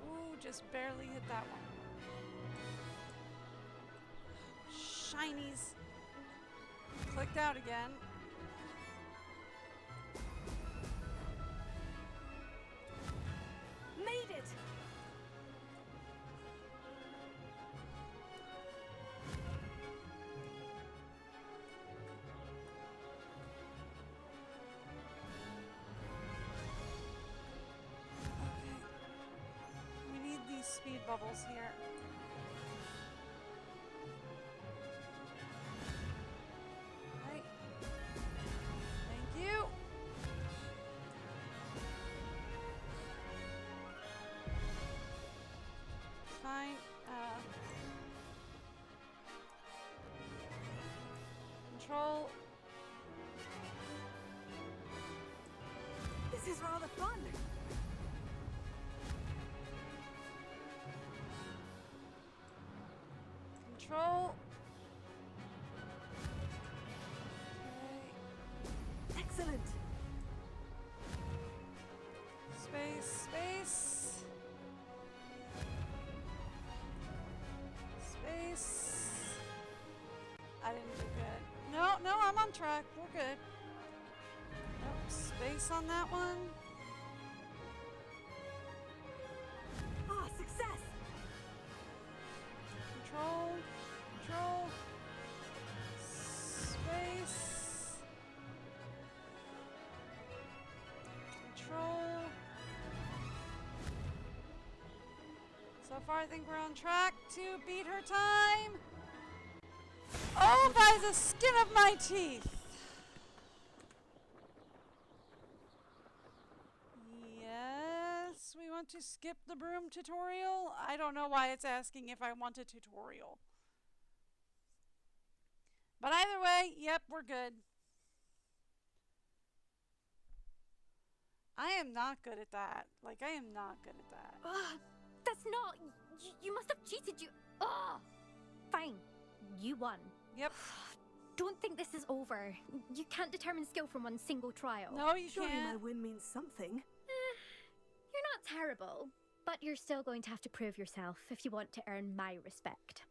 Ooh, just barely hit that one. Shinies. Clicked out again. Made it. We need these speed bubbles here. Right. Thank you. Fine. Control. This is rather fun. Control. Okay. Excellent. Space, space. Space. I didn't do good. No, I'm on track. We're good. Nope, space on that one. Ah, success. Control. Control. Space. Control. So far, I think we're on track to beat her time. Oh, by the skin of my teeth. Yes, we want to skip the broom tutorial. I don't know why it's asking if I want a tutorial. But either way, yep, we're good. I am not good at that. Like, I am not good at that. That's not... You must have cheated, you... Ugh! Fine. You won. Yep. Don't think this is over. You can't determine skill from one single trial. No, you Surely can't. my win means something. You're not terrible, but you're still going to have to prove yourself if you want to earn my respect.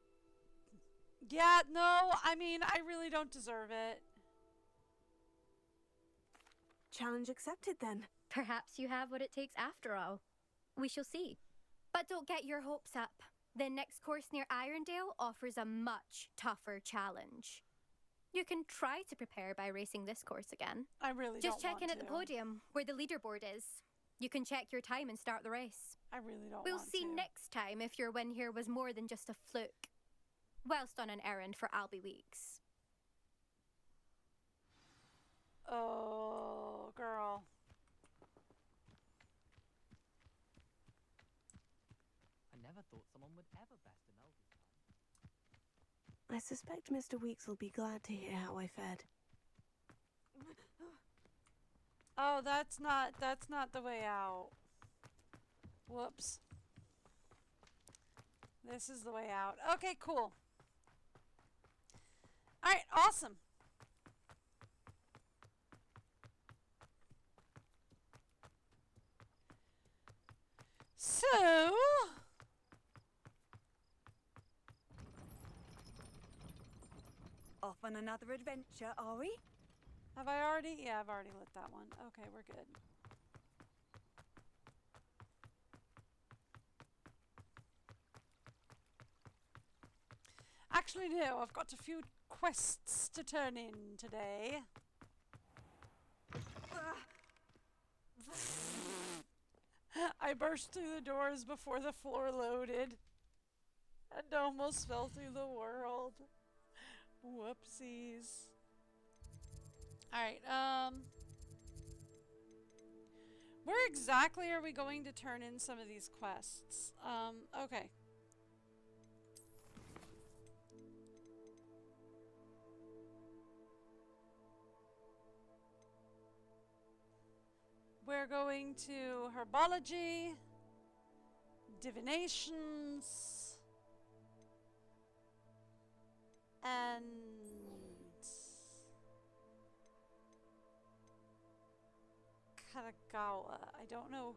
Yeah, no, I mean, I really don't deserve it. Challenge accepted then. Perhaps you have what it takes after all. We shall see. But don't get your hopes up. The next course near Irondale offers a much tougher challenge. You can try to prepare by racing this course again. I really Just don't check in want at the to. podium, where the leaderboard is. You can check your time and start the race. I really don't We'll want see to. next time if your win here was more than just a fluke. Whilst on an errand for Albie Weeks. Oh, girl. I never thought someone would ever best an eldest time. I suspect Mr. Weeks will be glad to hear how I fared. Oh, that's not the way out. Whoops. This is the way out. Okay, cool. Alright, awesome. So... Off on another adventure, are we? Have I already? Yeah, I've already lit that one. Okay, we're good. Actually, no, I've got a few quests to turn in today. I burst through the doors before the floor loaded and almost fell through the world. Whoopsies. Alright, where exactly are we going to turn in some of these quests? Okay. We're going to herbology, divinations, and Kanagawa. I don't know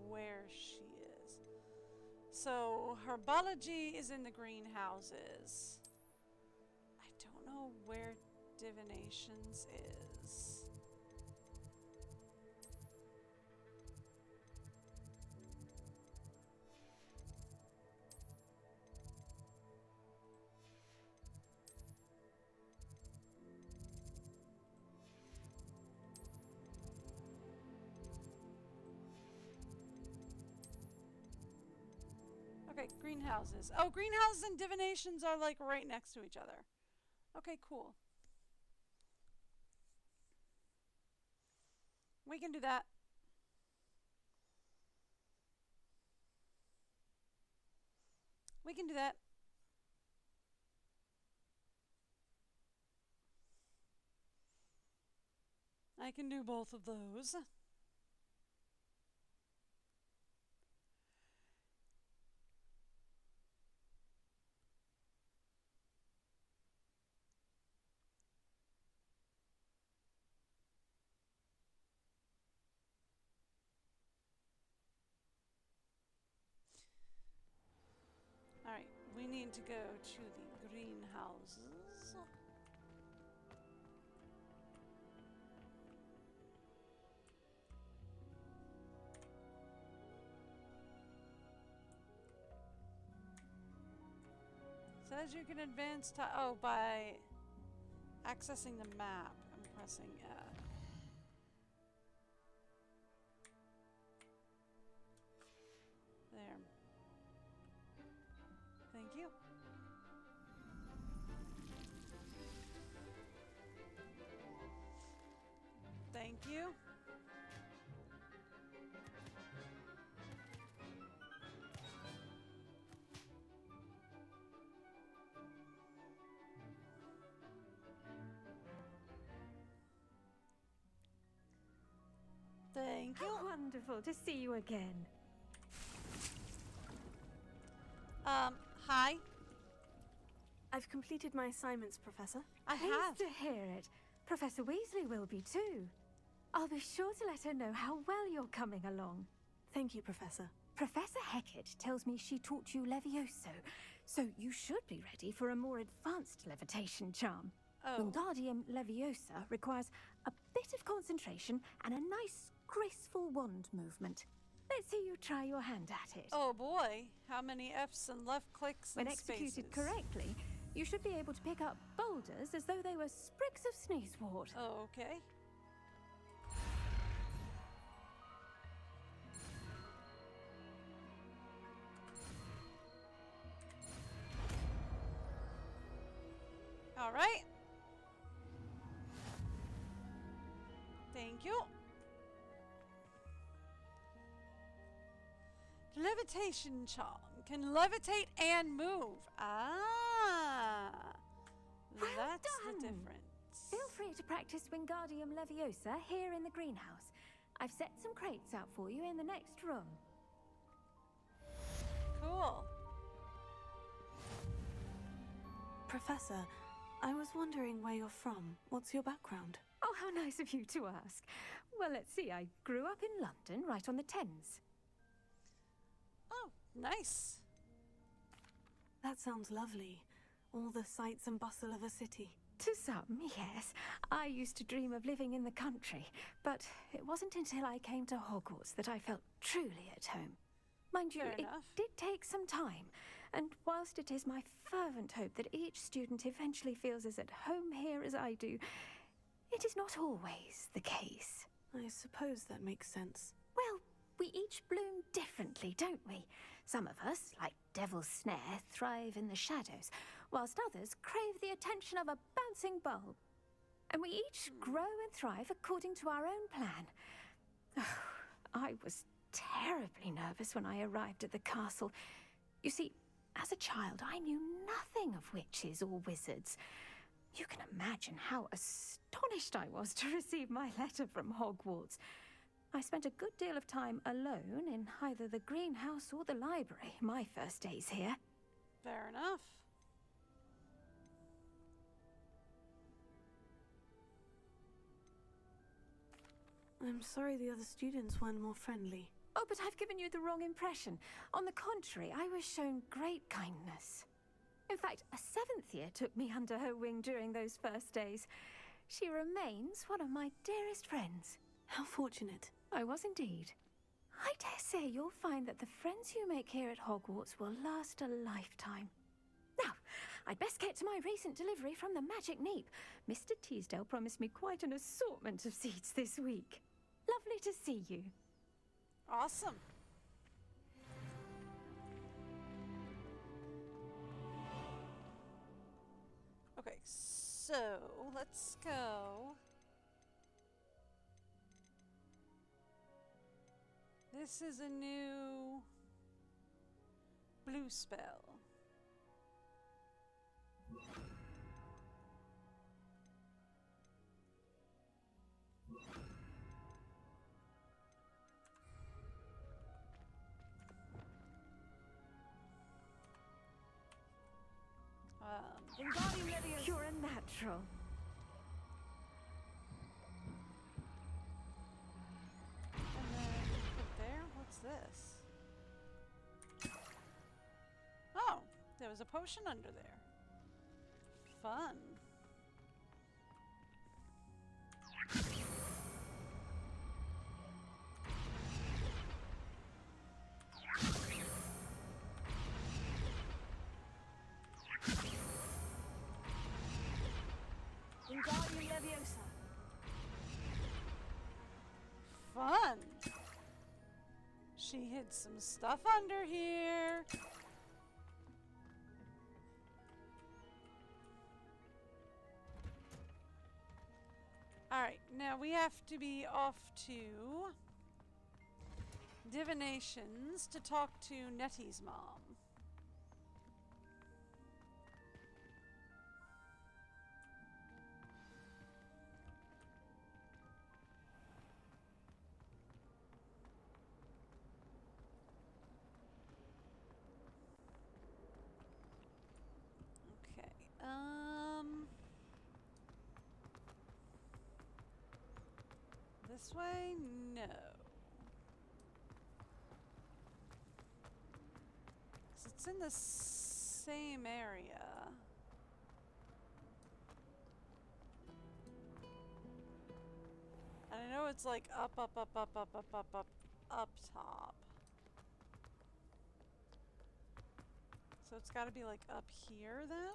where she is. So herbology is in the greenhouses. I don't know where divinations is. Okay, greenhouses. Oh, greenhouses and divinations are like right next to each other. Okay, cool. We can do that. We can do that. I can do both of those. Alright, we need to go to the greenhouses. Says you can advance to by accessing the map. I'm pressing add. There. Thank you. Thank you. Thank you. How wonderful to see you again. Hi. I've completed my assignments, Professor. I have to hear it. Professor Weasley will be too. I'll be sure to let her know how well you're coming along. Thank you, Professor. Professor Hecat tells me she taught you Levioso, so you should be ready for a more advanced levitation charm. Oh. Wingardium Leviosa requires a bit of concentration and a nice, graceful wand movement. Let's see you try your hand at it. Oh boy, how many F's and left clicks and When executed spaces? correctly, you should be able to pick up boulders as though they were sprigs of sneezewort. Okay. All right. Thank you. Levitation charm can levitate and move. Ah. That's done. the difference. Feel free to practice Wingardium Leviosa here in the greenhouse. I've set some crates out for you in the next room. Cool. Professor, I was wondering where you're from. What's your background? Oh, how nice of you to ask. Well, let's see. I grew up in London, right on the Thames. Oh, nice. That sounds lovely. All the sights and bustle of a city. To some, yes. I used to dream of living in the country, but it wasn't until I came to Hogwarts that I felt truly at home. Mind you, Fair it enough. did take some time, and whilst it is my fervent hope that each student eventually feels as at home here as I do, it is not always the case. I suppose that makes sense. Well, we each bloom differently, don't we? Some of us, like Devil's Snare, thrive in the shadows, whilst others crave the attention of a bouncing bulb. And we each grow and thrive according to our own plan. I was terribly nervous when I arrived at the castle. You see, as a child, I knew nothing of witches or wizards. You can imagine how astonished I was to receive my letter from Hogwarts. I spent a good deal of time alone in either the greenhouse or the library my first days here. Fair enough. I'm sorry the other students weren't more friendly. Oh, but I've given you the wrong impression. On the contrary, I was shown great kindness. In fact, a 7th year took me under her wing during those first days. She remains one of my dearest friends. How fortunate. I was indeed. I dare say you'll find that the friends you make here at Hogwarts will last a lifetime. Now, I'd best get to my recent delivery from the Magic Neep. Mr. Teasdale promised me quite an assortment of seeds this week. Lovely to see you. Awesome. Okay, so let's go. This is a new blue spell. Wingardium Leviosa. You're a natural. And then put there. What's this? Oh, there was a potion under there. Fun. Wingardium Leviosa. Fun. She hid some stuff under here. Alright, now we have to be off to divinations to talk to Nettie's mom. Okay, this way? No. 'Cause it's in the same area. And I know it's like up top. So it's gotta be like up here then?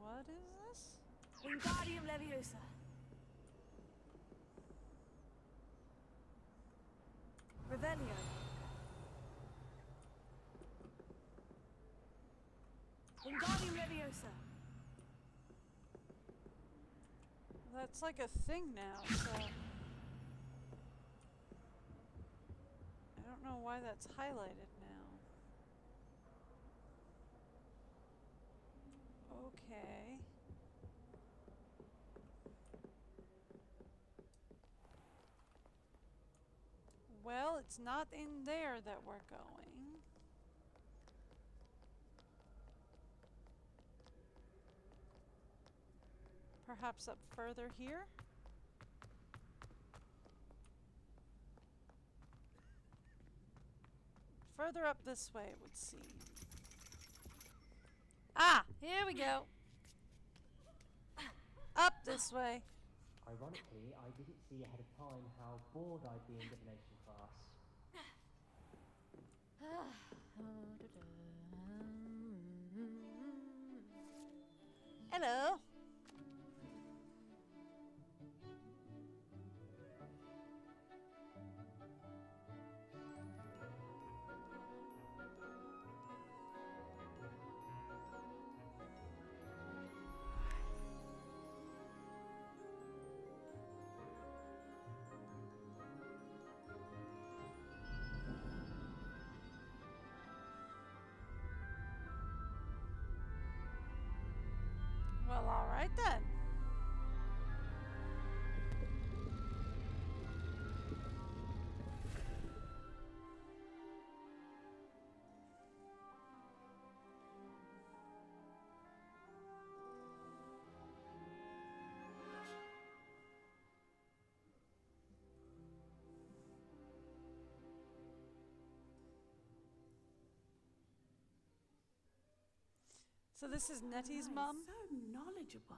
What is this? Wingardium Leviosa. Revelio. Wingardium Leviosa. That's like a thing now, so... I don't know why that's highlighted now. Okay. Well, it's not in there that we're going. Perhaps up further here? Further up this way, it would seem. Ah! Here we go! Up this way. Ironically, I didn't see ahead of time how bored I'd be in divination class. Hello. Well, all right then. So this is Nettie's mom? So knowledgeable.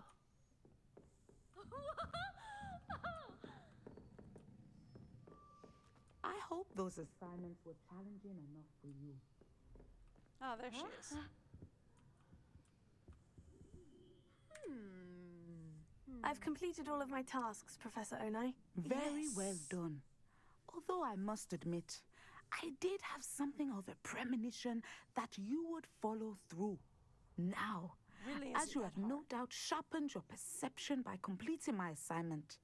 I hope those assignments were challenging enough for you. Oh, there she is. I've completed all of my tasks, Professor Onai. Very well done. Although I must admit, I did have something of a premonition that you would follow through. Now, Really as you have no doubt sharpened your perception by completing my assignment,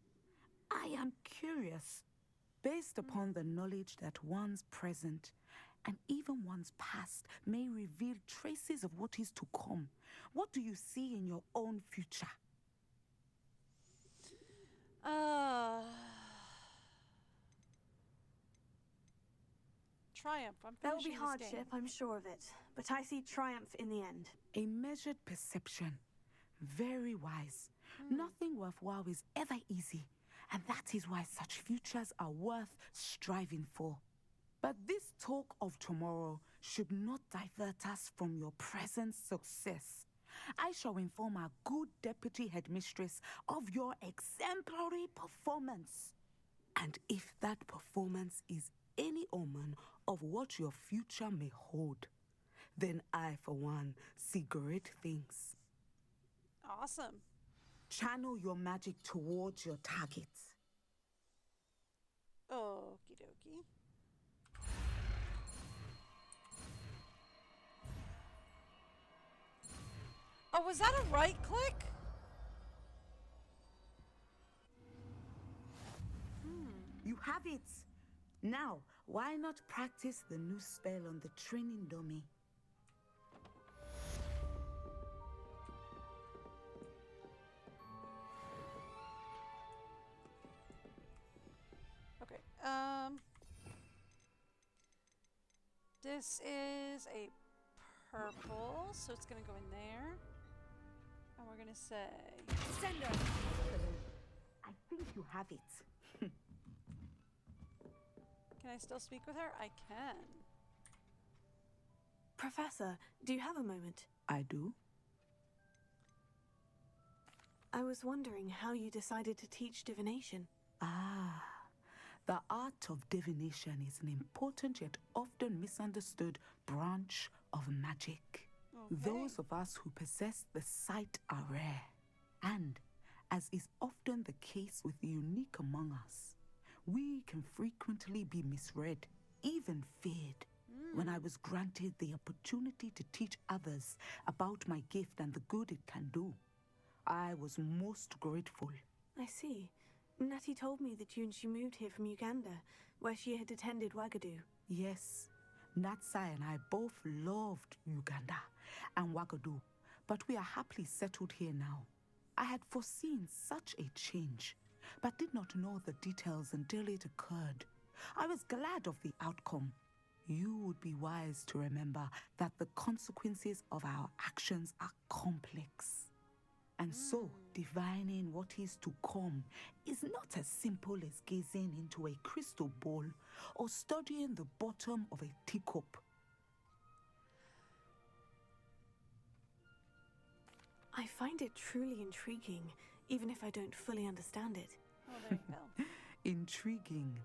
I am curious, based upon the knowledge that one's present and even one's past may reveal traces of what is to come. What do you see in your own future? Triumph. I'm There'll be finishing this hardship, game. I'm sure of it. But I see triumph in the end. A measured perception. Very wise. Nothing worthwhile is ever easy, and that is why such futures are worth striving for. But this talk of tomorrow should not divert us from your present success. I shall inform our good deputy headmistress of your exemplary performance. And if that performance is any omen of what your future may hold, then I, for one, see great things. Awesome. Channel your magic towards your target. Okie dokie. Oh, was that a right click? You have it. Now, why not practice the new spell on the training dummy? Okay. This is a purple, so it's gonna go in there. And we're gonna say Sender. I think you have it. Can I still speak with her? I can. Professor, do you have a moment? I do. I was wondering how you decided to teach divination. Ah, the art of divination is an important yet often misunderstood branch of magic. Those of us who possess the sight are rare, and, as is often the case with the unique among us, we can frequently be misread, even feared. When I was granted the opportunity to teach others about my gift and the good it can do, I was most grateful. I see. Natty told me that you and she moved here from Uganda, where she had attended Wagadu. Yes, Natsai and I both loved Uganda and Wagadu, but we are happily settled here now. I had foreseen such a change, but did not know the details until it occurred. I was glad of the outcome. You would be wise to remember that the consequences of our actions are complex. And so, divining what is to come is not as simple as gazing into a crystal ball or studying the bottom of a teacup. I find it truly intriguing, even if I don't fully understand it. Oh, there you go. Intriguing.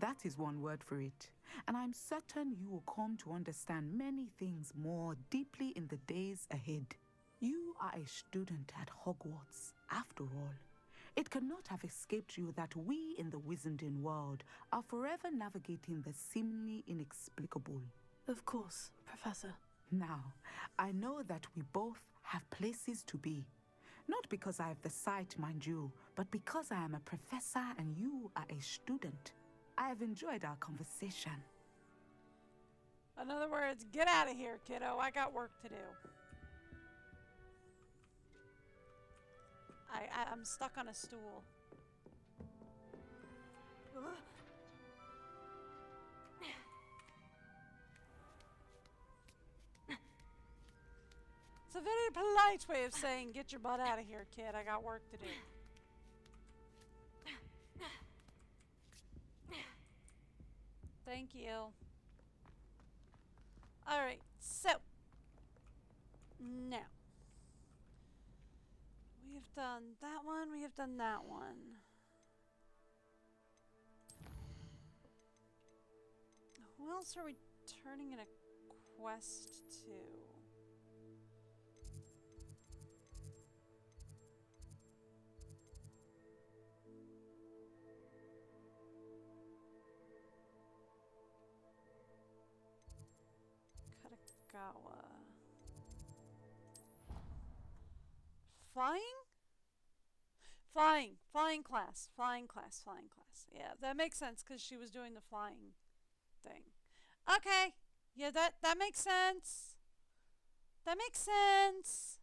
That is one word for it. And I'm certain you will come to understand many things more deeply in the days ahead. You are a student at Hogwarts, after all. It cannot have escaped you that we in the Wizarding world are forever navigating the seemingly inexplicable. Of course, Professor. Now, I know that we both have places to be. Not because I have the sight, mind you, but because I am a professor and you are a student. I have enjoyed our conversation. In other words, get out of here, kiddo. I got work to do. I'm stuck on a stool. It's a very polite way of saying, get your butt out of here, kid. I got work to do. Thank you. Alright, so. Now. We have done that one. We have done that one. Who else are we turning in a quest to? Katagawa. Flying? Flying class. Yeah, that makes sense because she was doing the flying thing. Okay. Yeah, that makes sense. That makes sense.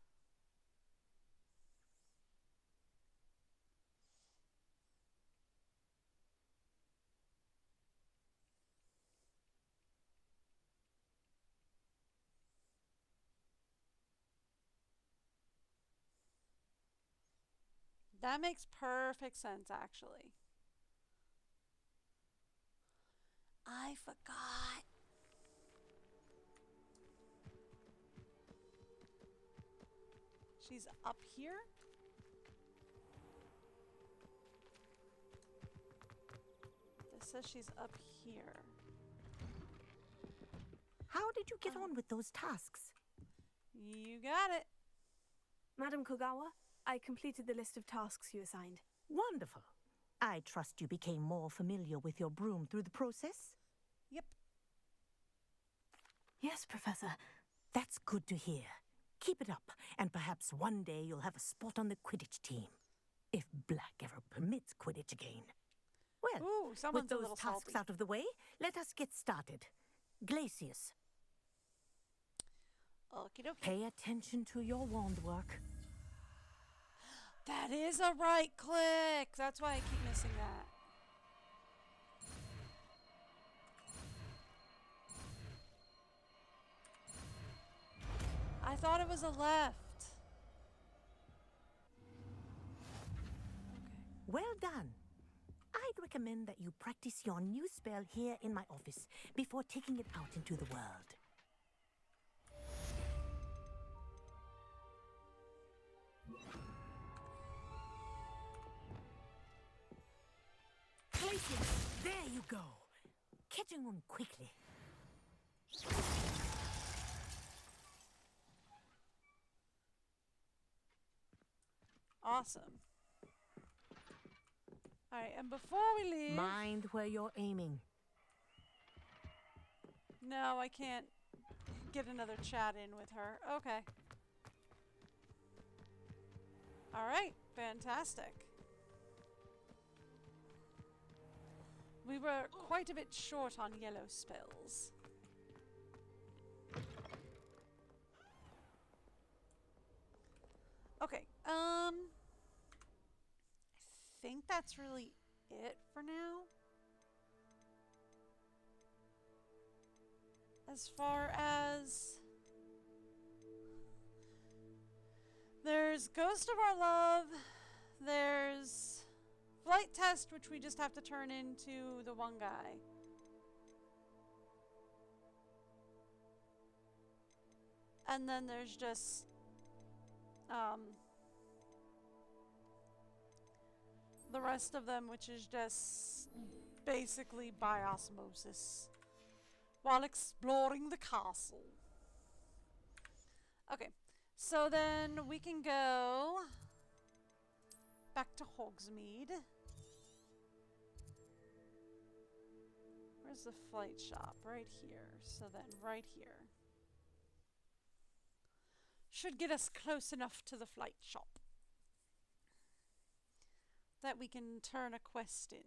That makes perfect sense, actually. I forgot. She's up here? This says she's up here. How did you get on with those tasks? You got it. Madam Kogawa, I completed the list of tasks you assigned. Wonderful. I trust you became more familiar with your broom through the process? Yep. Yes, Professor. That's good to hear. Keep it up, and perhaps one day you'll have a spot on the Quidditch team. If Black ever permits Quidditch again. Well, with those tasks out of the way, let us get started. Glacius. Okie dokie. Pay attention to your wand work. That is a right click. That's why I keep missing that. I thought it was a left. Okay. Well done. I'd recommend that you practice your new spell here in my office before taking it out into the world. Glacius, there you go. Catching on quickly. Awesome. Alright, and before we leave... Mind where you're aiming. No, I can't get another chat in with her. Okay. Alright, fantastic. We were quite a bit short on yellow spells. Okay, I think that's really it for now. As far as... there's Ghost of Our Love, there's Flight Test, which we just have to turn into the one guy. And then there's just the rest of them, which is just basically by osmosis while exploring the castle. Okay, so then we can go back to Hogsmeade. Where's the flight shop? Right here. So then right here. Should get us close enough to the flight shop that we can turn a quest in.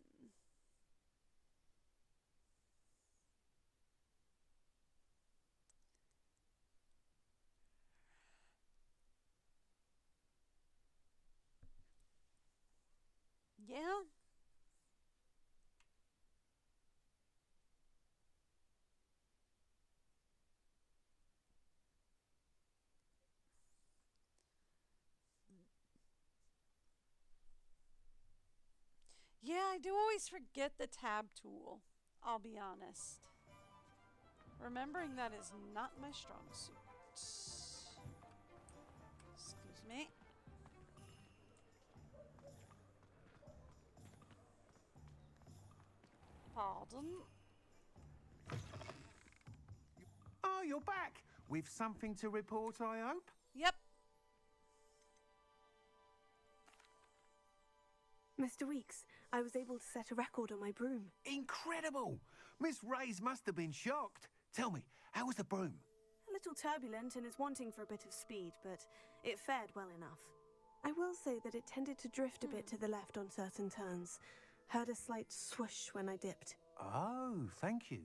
Yeah? Yeah, I do always forget the tab tool, I'll be honest. Remembering that is not my strong suit. Excuse me. Pardon? Oh, you're back! With something to report, I hope? Yep. Mr. Weeks, I was able to set a record on my broom. Incredible! Miss Reyes must have been shocked. Tell me, how was the broom? A little turbulent and is wanting for a bit of speed, but it fared well enough. I will say that it tended to drift a bit to the left on certain turns. Heard a slight swoosh when I dipped. Oh, thank you.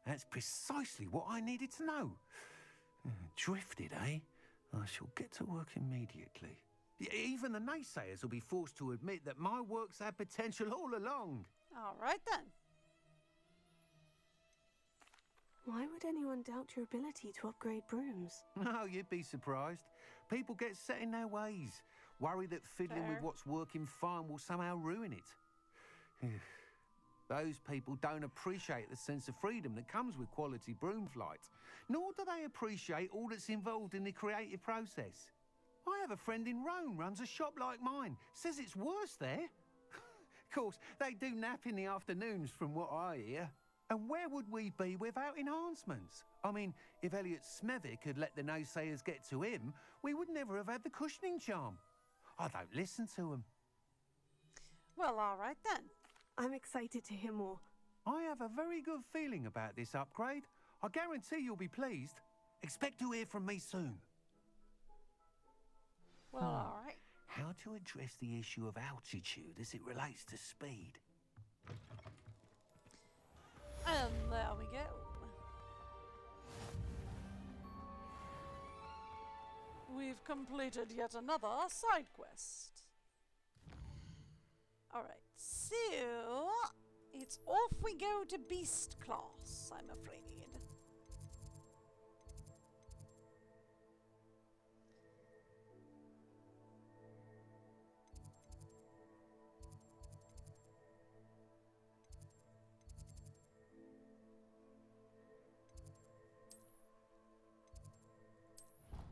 That's precisely what I needed to know. Drifted, eh? I shall get to work immediately. Even the naysayers will be forced to admit that my work's had potential all along. All right then. Why would anyone doubt your ability to upgrade brooms? No, you'd be surprised. People get set in their ways, worry that fiddling with what's working fine will somehow ruin it. Those people don't appreciate the sense of freedom that comes with quality broom flight, nor do they appreciate all that's involved in the creative process. I have a friend in Rome runs a shop like mine, says it's worse there. Of course, they do nap in the afternoons from what I hear. And where would we be without enhancements? I mean, if Elliot Smethwick had let the naysayers get to him, we would never have had the cushioning charm. I don't listen to them. Well, all right then. I'm excited to hear more. I have a very good feeling about this upgrade. I guarantee you'll be pleased. Expect to hear from me soon. Well, all right. How to address the issue of altitude as it relates to speed. And there we go. We've completed yet another side quest. Alright, so it's off we go to Beast Class, I'm afraid.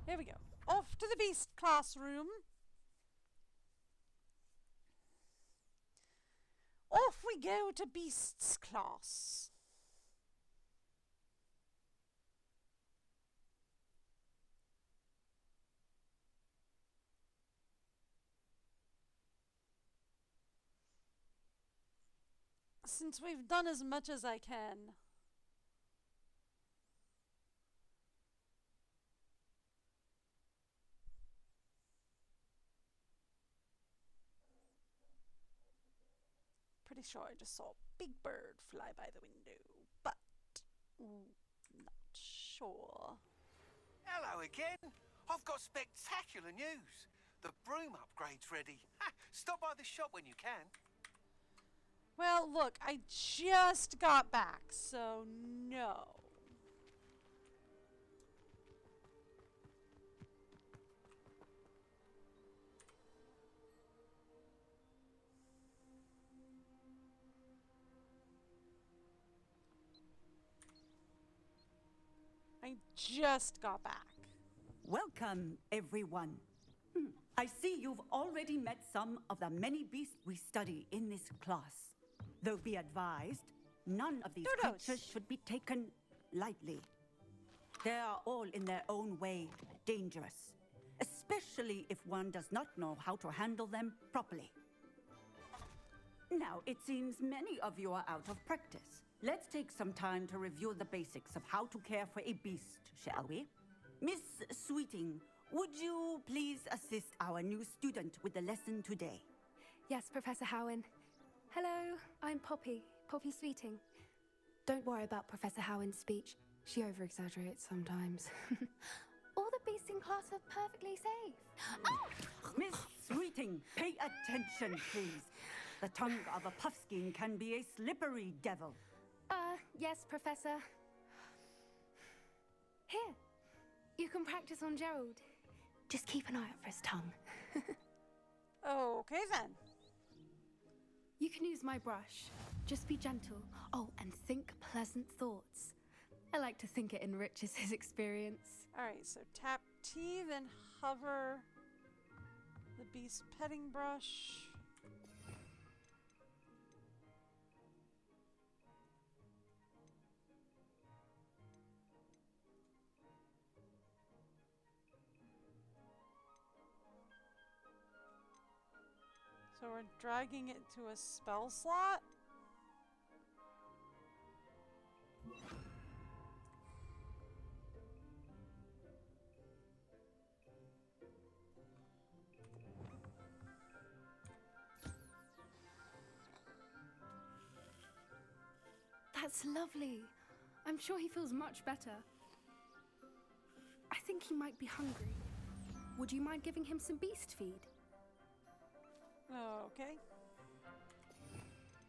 Here we go. Off to the Beast classroom. Off we go to Beast's class. Since we've done as much as I can. Pretty pretty sure I just saw a big bird fly by the window, but not sure. Hello again. I've got spectacular news. The broom upgrade's ready. Ha, stop by the shop when you can. Well, look, I just got back, so no. I just got back. Welcome, everyone. I see you've already met some of the many beasts we study in this class. Though be advised, none of these creatures should be taken lightly. They are all in their own way dangerous, especially if one does not know how to handle them properly. Now, it seems many of you are out of practice. Let's take some time to review the basics of how to care for a beast, shall we? Miss Sweeting, would you please assist our new student with the lesson today? Yes, Professor Howen. Hello, I'm Poppy Sweeting. Don't worry about Professor Howen's speech. She over-exaggerates sometimes. All the beasts in class are perfectly safe. Oh! Miss Sweeting, pay attention, please. The tongue of a puffskein can be a slippery devil. Yes, Professor. Here, you can practice on Gerald. Just keep an eye out for his tongue. Okay then. You can use my brush. Just be gentle. Oh, and think pleasant thoughts. I like to think it enriches his experience. Alright, so tap T, then hover the beast petting brush. So we're dragging it to a spell slot? That's lovely. I'm sure he feels much better. I think he might be hungry. Would you mind giving him some beast feed? Okay.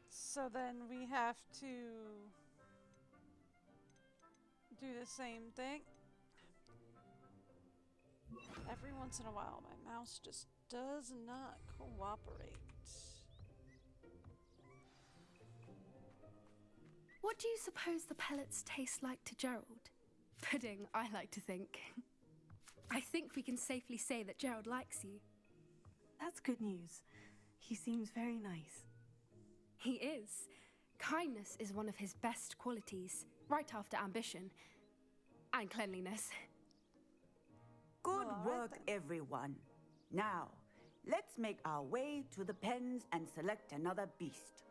So then we have to do the same thing. Every once in a while, my mouse just does not cooperate. What do you suppose the pellets taste like to Gerald? Pudding, I like to think. I think we can safely say that Gerald likes you. That's good news. He seems very nice. He is. Kindness is one of his best qualities, right after ambition and cleanliness. Good work, everyone. Now, let's make our way to the pens and select another beast.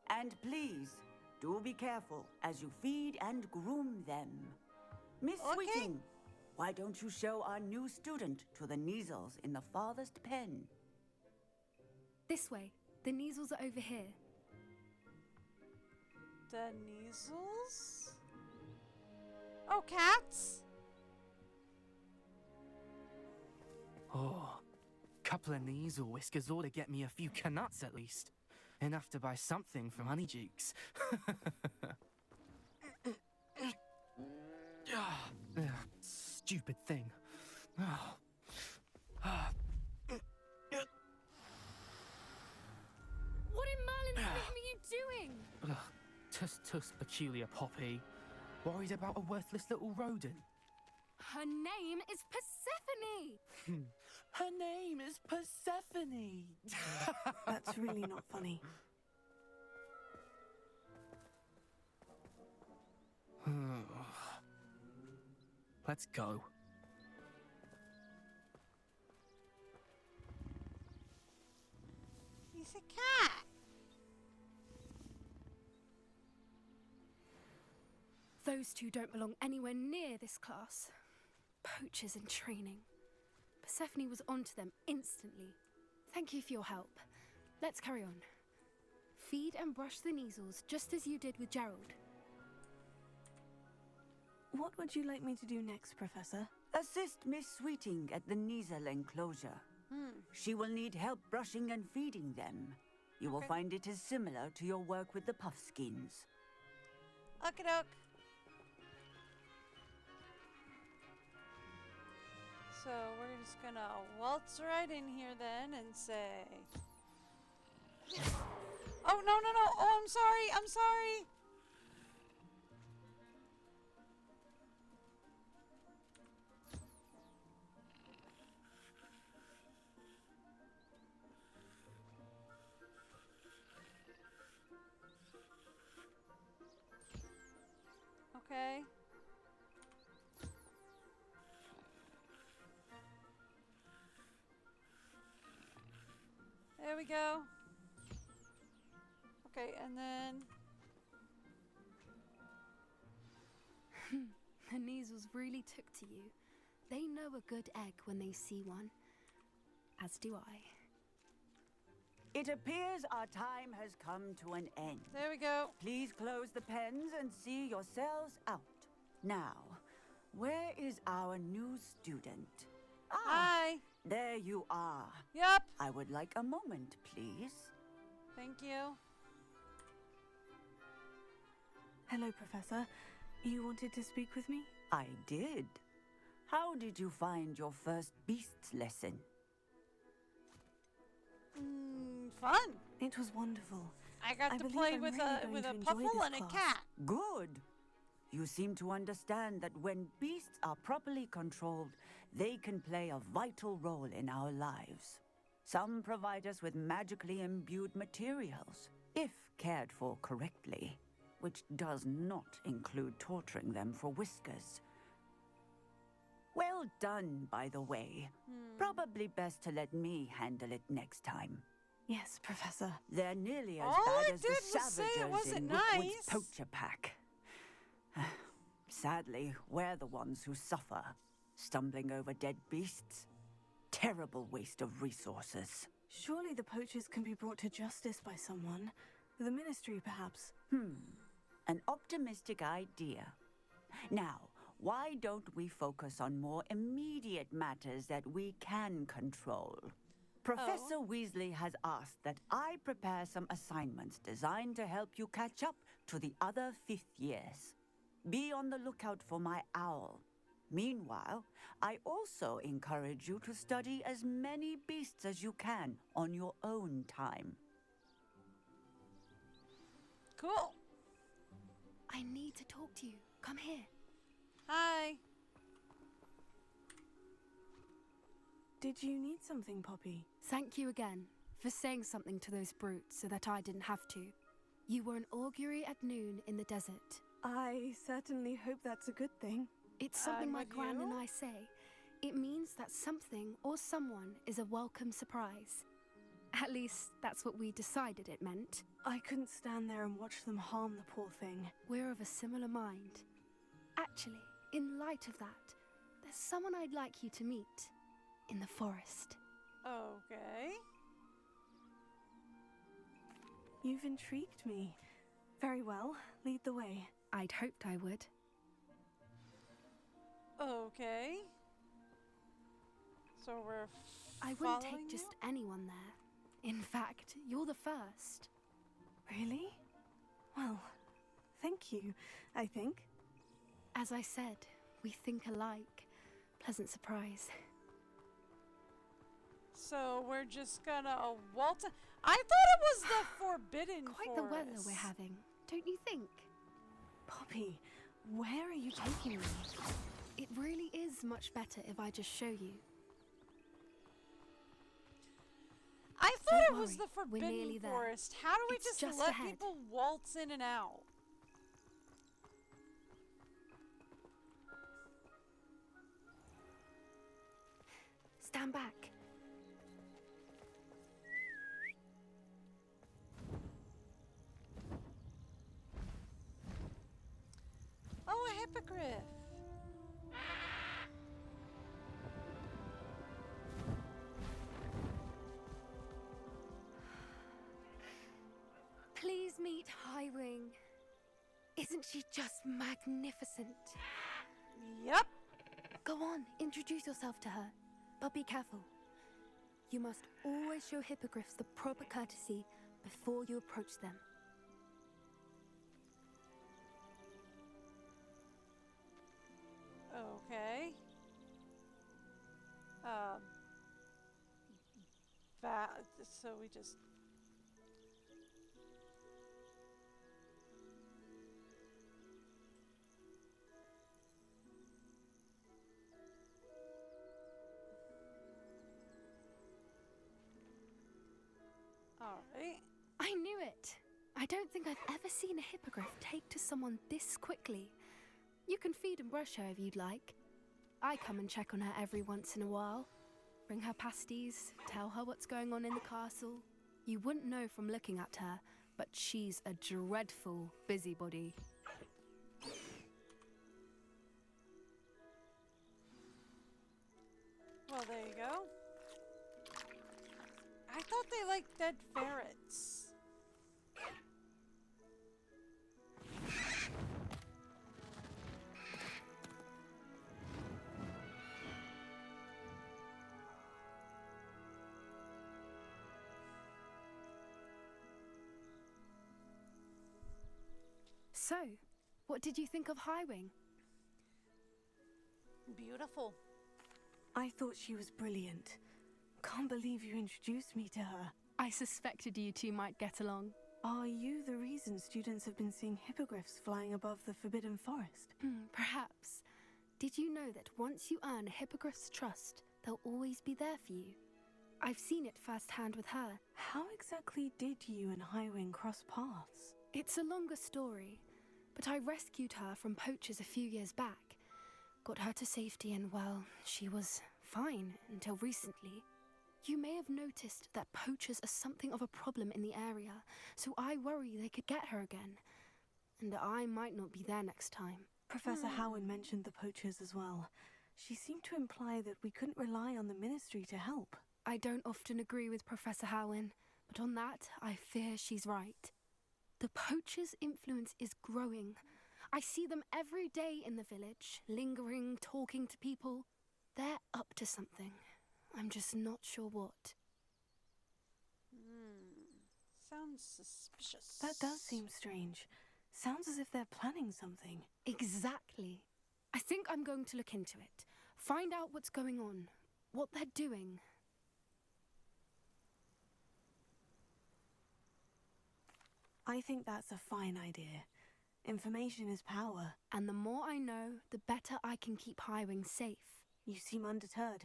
And please, do be careful as you feed and groom them. Miss Sweeting, why don't you show our new student to the Neasels in the farthest pen? This way. The Neasels are over here. The Neasels? Oh, cats? Oh, couple of Neasel whiskers ought to get me a few canuts at least. Enough to buy something from Honeydukes. Stupid thing. What in Merlin's name are you doing? Tuss peculiar Poppy. Worried about a worthless little rodent. Her name is Persephone! Her name is Persephone! That's really not funny. Let's go. He's a cat. Those two don't belong anywhere near this class. Poachers in training. Persephone was onto them instantly. Thank you for your help. Let's carry on. Feed and brush the Neasels, just as you did with Gerald. What would you like me to do next, Professor? Assist Miss Sweeting at the Neasel enclosure. She will need help brushing and feeding them. You will find it is similar to your work with the Puffskins. Okie doke. So we're just gonna waltz right in here then and say... Oh, no, no, no! Oh, I'm sorry! I'm sorry! Okay. There we go. Okay, and then... The Neasels really took to you. They know a good egg when they see one. As do I. It appears our time has come to an end. There we go. Please close the pens and see yourselves out. Now, where is our new student? Hi. There you are. Yep. I would like a moment, please. Thank you. Hello, Professor. You wanted to speak with me? I did. How did you find your first beasts lesson? Fun. It was wonderful. I got to play with a puffle and a cat. Good. You seem to understand that when beasts are properly controlled, they can play a vital role in our lives. Some provide us with magically imbued materials, if cared for correctly, which does not include torturing them for whiskers. Well done, by the way. Probably best to let me handle it next time. Yes, Professor. They're nearly as All bad I as did the was say savages it wasn't in Rookwood's nice. poacher pack. Sadly, we're the ones who suffer, stumbling over dead beasts. Terrible waste of resources. Surely the poachers can be brought to justice by someone. The Ministry, perhaps. An optimistic idea. Now, why don't we focus on more immediate matters that we can control? Professor Weasley has asked that I prepare some assignments designed to help you catch up to the other 5th years. Be on the lookout for my owl. Meanwhile, I also encourage you to study as many beasts as you can on your own time. Cool. I need to talk to you. Come here. Hi. Did you need something, Poppy? Thank you again for saying something to those brutes so that I didn't have to. You were an augury at noon in the desert. I certainly hope that's a good thing. It's something my gran and I say. It means that something or someone is a welcome surprise. At least, that's what we decided it meant. I couldn't stand there and watch them harm the poor thing. We're of a similar mind. Actually, in light of that, there's someone I'd like you to meet. In the forest. Okay. You've intrigued me. Very well. Lead the way. I'd hoped I would. Okay. So we're I wouldn't take just anyone there. In fact, you're the first. Really? Well, thank you, I think. As I said, we think alike. Pleasant surprise. So we're just gonna waltz. I thought it was the forbidden Quite forest. the weather we're having, don't you think? Poppy, where are you taking me? It really is much better if I just show you. I thought Don't it was worry, the we're nearly forbidden there. forest. How do we It's just just let ahead. people waltz in and out? Stand back. Oh, a hippogriff. Isn't she just magnificent? Yep. Go on, introduce yourself to her. But be careful. You must always show hippogriffs the proper courtesy before you approach them. Okay. So we just... Alright. I knew it. I don't think I've ever seen a hippogriff take to someone this quickly. You can feed and brush her if you'd like. I come and check on her every once in a while. Bring her pasties, tell her what's going on in the castle. You wouldn't know from looking at her, but she's a dreadful busybody. Well, there you go. I thought they liked dead ferrets. So, what did you think of Highwing? Beautiful. I thought she was brilliant. Can't believe you introduced me to her. I suspected you two might get along. Are you the reason students have been seeing hippogriffs flying above the Forbidden Forest? Perhaps. Did you know that once you earn a hippogriff's trust, they'll always be there for you? I've seen it firsthand with her. How exactly did you and Highwing cross paths? It's a longer story, but I rescued her from poachers a few years back. Got her to safety and, well, she was fine until recently. You may have noticed that poachers are something of a problem in the area, so I worry they could get her again. And I might not be there next time. Professor Howin mentioned the poachers as well. She seemed to imply that we couldn't rely on the Ministry to help. I don't often agree with Professor Howin, but on that, I fear she's right. The poachers' influence is growing. I see them every day in the village, lingering, talking to people. They're up to something. I'm just not sure what. Sounds suspicious. That does seem strange. Sounds as if they're planning something. Exactly. I think I'm going to look into it. Find out what's going on, what they're doing. I think that's a fine idea. Information is power. And the more I know, the better I can keep Highwing safe. You seem undeterred.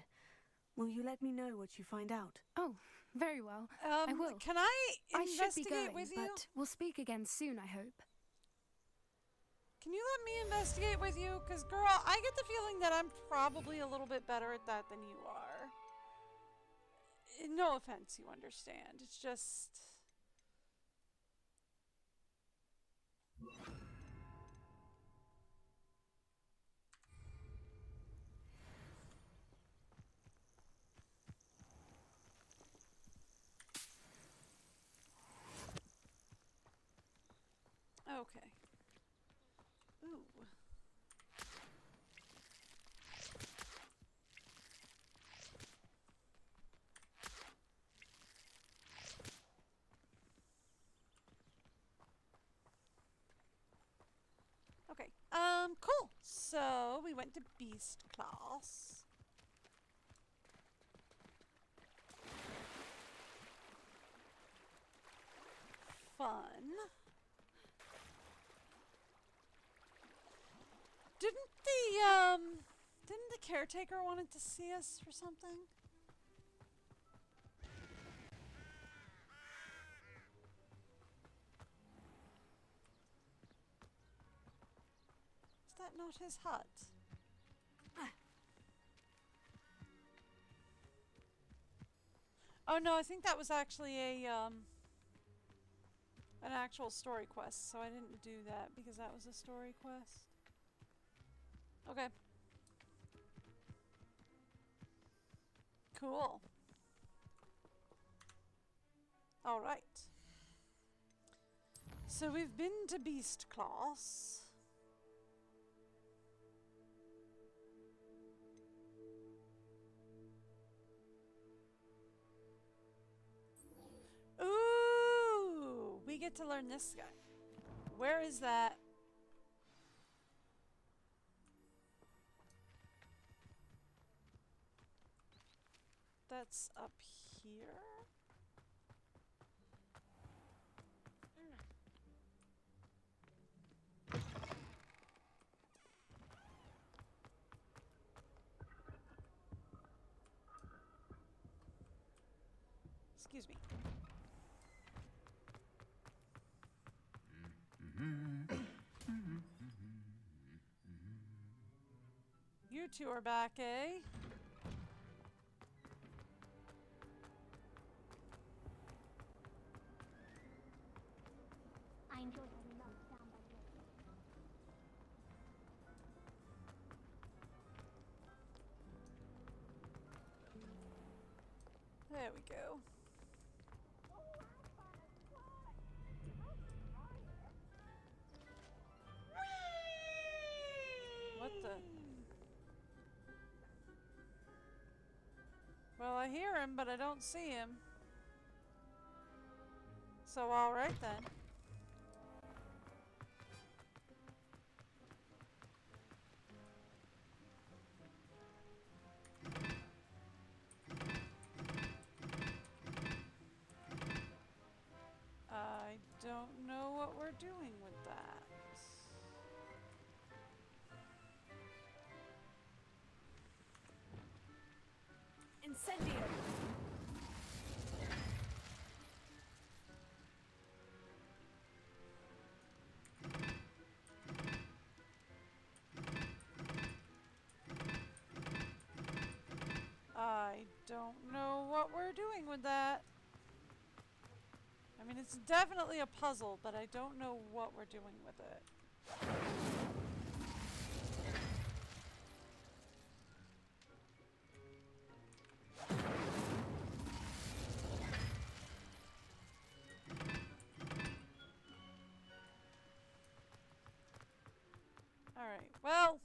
Will you let me know what you find out? Oh, very well. I will. Can I investigate I should be going, with you? But we'll speak again soon, I hope. Can you let me investigate with you? Because, girl, I get the feeling that I'm probably a little bit better at that than you are. No offense, you understand. It's just... Okay. Ooh. Okay. Cool. So we went to Beast class. Fun. Didn't the caretaker wanted to see us for something? Is that not his hut? Oh no, I think that was actually a an actual story quest, so I didn't do that because that was a story quest. Okay. Cool. All right. So we've been to Beast Class. Ooh, we get to learn this guy. Where is that? That's up here. Excuse me. You two are back, eh? I enjoy having lunch down by the lake. There we go. What the? Well, I hear him, but I don't see him. So, alright then. I don't know what we're doing with that. Incendio! I don't know what we're doing with that. I mean, it's definitely a puzzle, but I don't know what we're doing with it. Alright, well,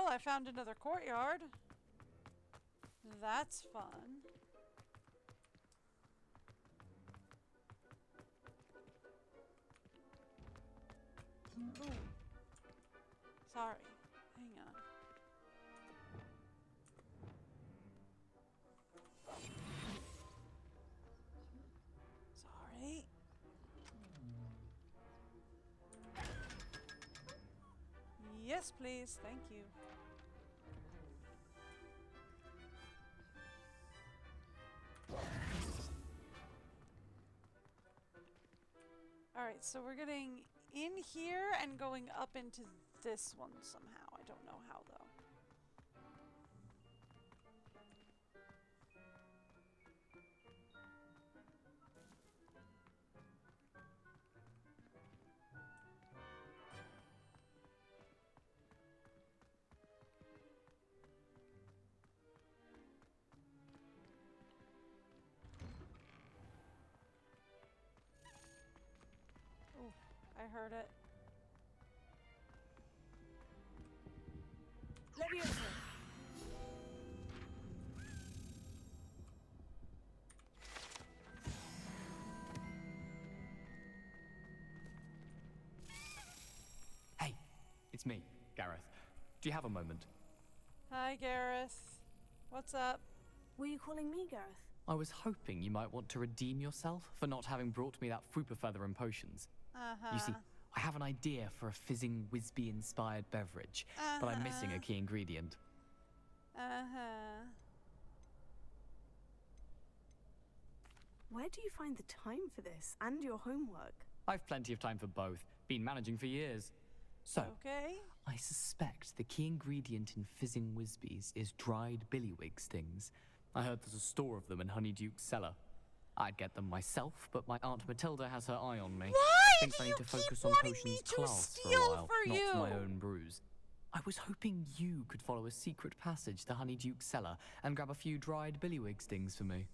I found another courtyard. That's fun. Ooh. Sorry. Hang on. Sorry. Yes, please. Thank you. Alright, so we're getting in here and going up into this one somehow. I don't know how, though. Ooh, I heard it. Leviosa! Hey, it's me, Gareth. Do you have a moment? Hi, Gareth. What's up? Were you calling me Gareth? I was hoping you might want to redeem yourself for not having brought me that Fupa feather and potions. You see, I have an idea for a fizzing Whizbee-inspired beverage, but I'm missing a key ingredient. Where do you find the time for this and your homework? I've plenty of time for both. Been managing for years. So, I suspect the key ingredient in fizzing Whizbees is dried billywig stings. I heard there's a store of them in Honeyduke's cellar. I'd get them myself, but my Aunt Matilda has her eye on me. Thinks I need to focus on potions class for a while, not for my own brews. I was hoping you could follow a secret passage to Honeyduke's cellar and grab a few dried billywig stings for me.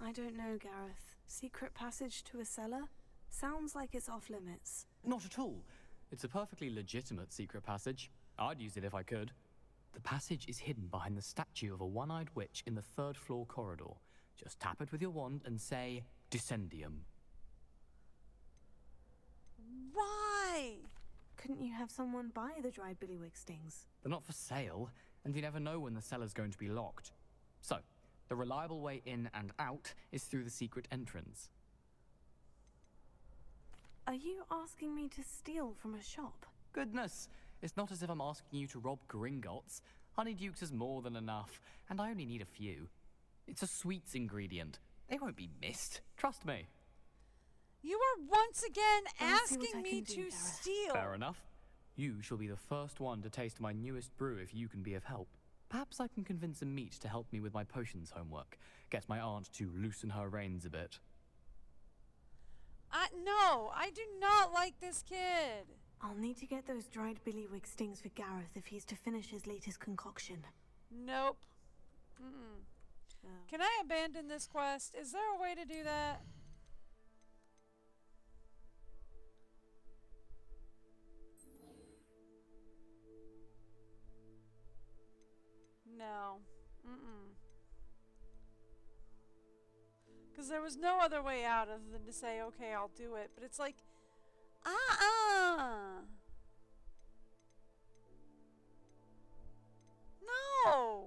I don't know, Gareth. Secret passage to a cellar? Sounds like it's off limits. Not at all. It's a perfectly legitimate secret passage. I'd use it if I could. The passage is hidden behind the statue of a one-eyed witch in the 3rd floor corridor. Just tap it with your wand and say, Descendium. Why? Couldn't you have someone buy the dried billywig stings? They're not for sale, and you never know when the cellar's going to be locked. So, the reliable way in and out is through the secret entrance. Are you asking me to steal from a shop? Goodness, it's not as if I'm asking you to rob Gringotts. Honeydukes is more than enough, and I only need a few. It's a sweets ingredient. They won't be missed. Trust me. You are once again asking me to steal. Fair enough. You shall be the first one to taste my newest brew if you can be of help. Perhaps I can convince a meat to help me with my potions homework. Get my aunt to loosen her reins a bit. No, I do not like this kid. I'll need to get those dried billywig stings for Gareth if he's to finish his latest concoction. Nope. Can I abandon this quest? Is there a way to do that? No. Because there was no other way out other than to say, okay, I'll do it. But it's like, no.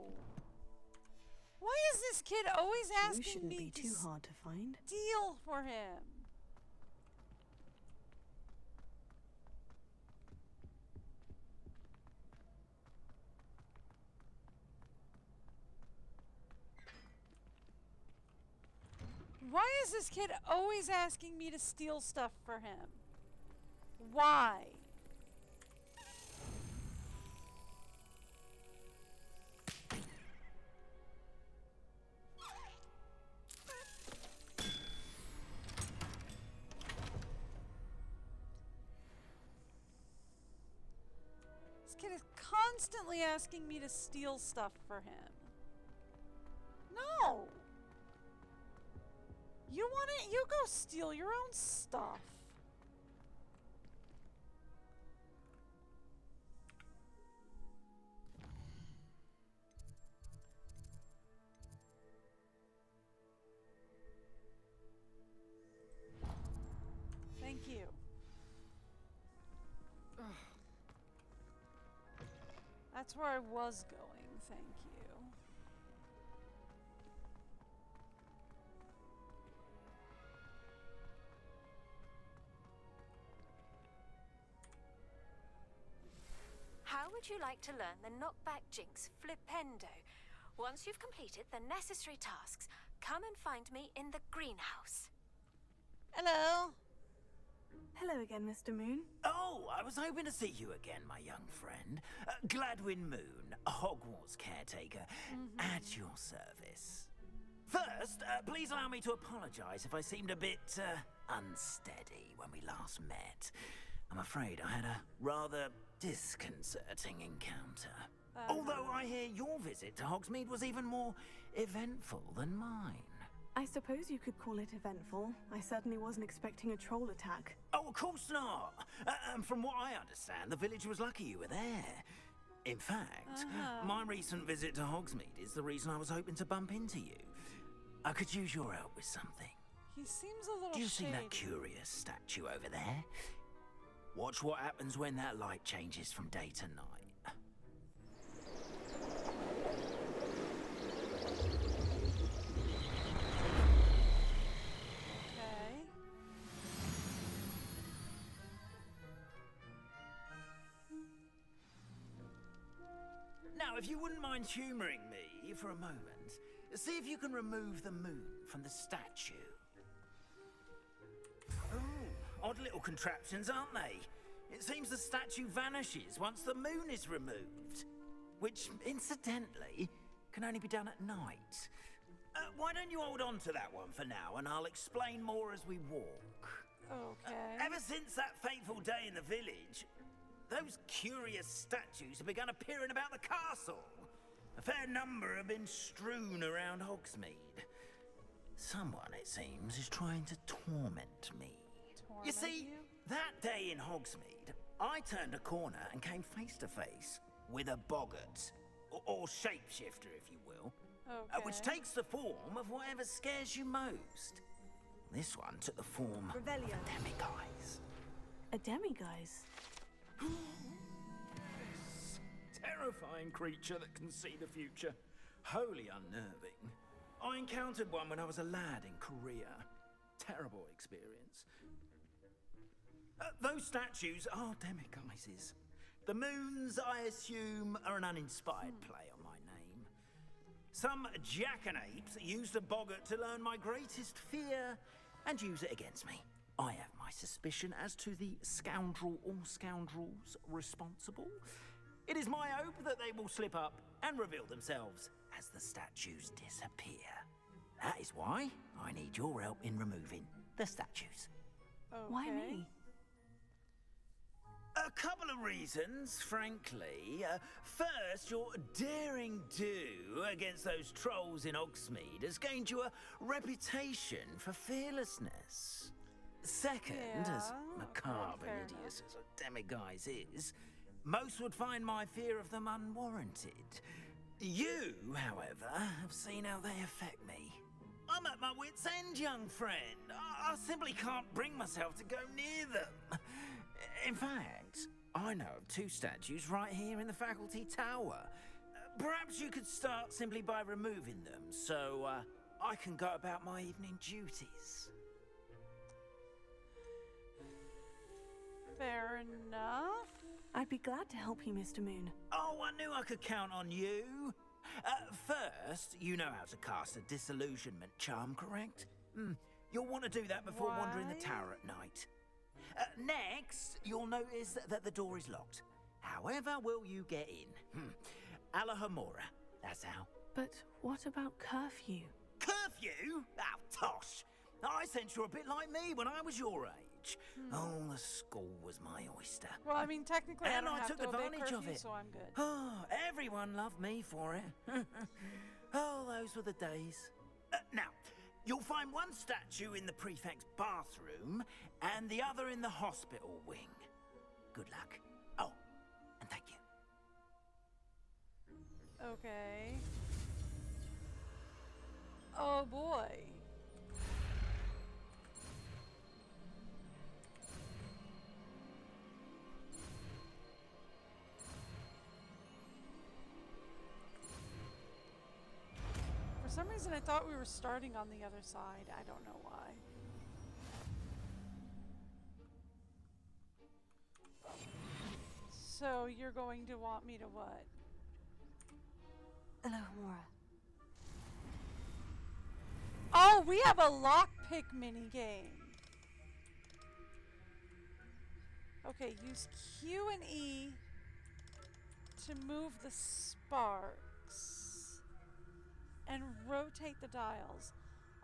Why is this kid always asking me to too hard to find. Steal for him? Why is this kid always asking me to steal stuff for him? Why? This kid is constantly asking me to steal stuff for him. No! You want it? You go steal your own stuff. Thank you. That's where I was going. Thank you. How would you like to learn the knockback jinx flipendo? Once you've completed the necessary tasks, come and find me in the greenhouse. Hello. Hello again, Mr. Moon. Oh, I was hoping to see you again, my young friend. Gladwin Moon, Hogwarts caretaker, at your service. First, please allow me to apologize if I seemed a bit unsteady when we last met. I'm afraid I had a rather disconcerting encounter. Although I hear your visit to Hogsmeade was even more eventful than mine. I suppose you could call it eventful. I certainly wasn't expecting a troll attack. Oh, of course not. From what I understand, the village was lucky you were there. In fact, my recent visit to Hogsmeade is the reason I was hoping to bump into you. I could use your help with something. He seems a little Do you see shady. that curious statue over there? Watch what happens when that light changes from day to night. Okay. Now, if you wouldn't mind humoring me for a moment, see if you can remove the moon from the statue. Oh, odd little contraptions, aren't they? It seems the statue vanishes once the moon is removed. Which, incidentally, can only be done at night. Why don't you hold on to that one for now, and I'll explain more as we walk. Okay. Ever since that fateful day in the village, those curious statues have begun appearing about the castle. A fair number have been strewn around Hogsmeade. Someone, it seems, is trying to torment me. You see, that day in Hogsmeade, I turned a corner and came face to face with a boggart, or shapeshifter, if you will, which takes the form of whatever scares you most. This one took the form of a demiguise. A demiguise? This terrifying creature that can see the future. Wholly unnerving. I encountered one when I was a lad in Korea. Terrible experience. Those statues are demiguises. The moons, I assume, are an uninspired play on my name. Some jackanapes used a boggart to learn my greatest fear and use it against me. I have my suspicion as to the scoundrel or scoundrels responsible. It is my hope that they will slip up and reveal themselves as the statues disappear. That is why I need your help in removing the statues. Why me? A couple of reasons, frankly. First, your daring do against those trolls in Hogsmeade has gained you a reputation for fearlessness. Second, as macabre and hideous as a demiguise is, most would find my fear of them unwarranted. You, however, have seen how they affect me. I'm at my wit's end, young friend. I simply can't bring myself to go near them. In fact, I know of 2 statues right here in the faculty tower. Perhaps you could start simply by removing them, so I can go about my evening duties. Fair enough. I'd be glad to help you, Mr. Moon. Oh, I knew I could count on you. First, you know how to cast a disillusionment charm, correct? You'll want to do that before wandering the tower at night. Next, you'll notice that the door is locked. However will you get in? Alahomora, that's how. But what about curfew? Curfew? Oh, tosh. I sense you're a bit like me when I was your age. Oh, the school was my oyster. Well, I mean, technically, and I don't have took to obey advantage curfew, of it. so I'm good. Oh, everyone loved me for it. Oh, those were the days. Now, you'll find one statue in the prefect's bathroom and the other in the hospital wing. Good luck. Oh, and thank you. Okay. Oh boy. For some reason I thought we were starting on the other side. I don't know why. So you're going to want me to what? Alahomora. Oh, we have a lockpick mini game. Okay, use Q and E to move the sparks and rotate the dials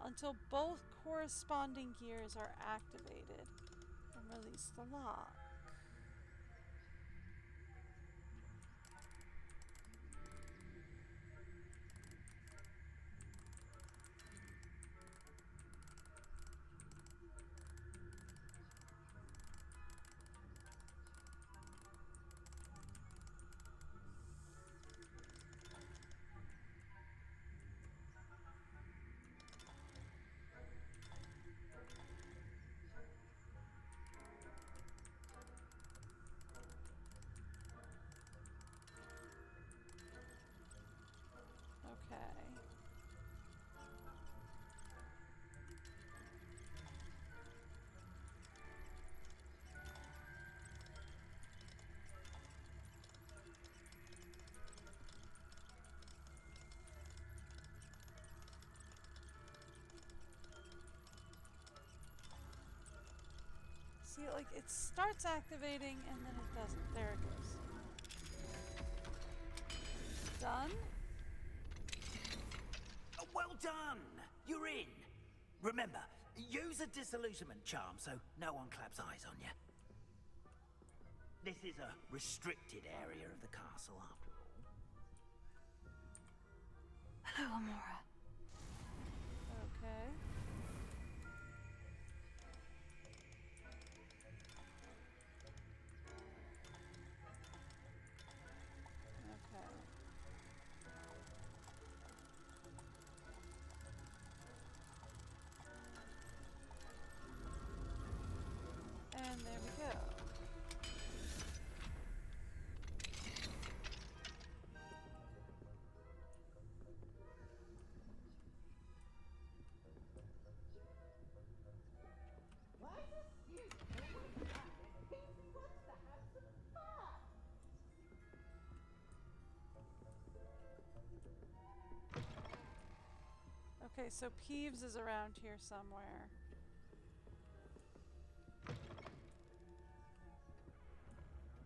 until both corresponding gears are activated and release the lock. See, like, it starts activating and then it doesn't. There it goes. Done? Well done! You're in. Remember, use a disillusionment charm so no one claps eyes on you. This is a restricted area of the castle, after all. Hello, Amora. Okay. Okay, so Peeves is around here somewhere.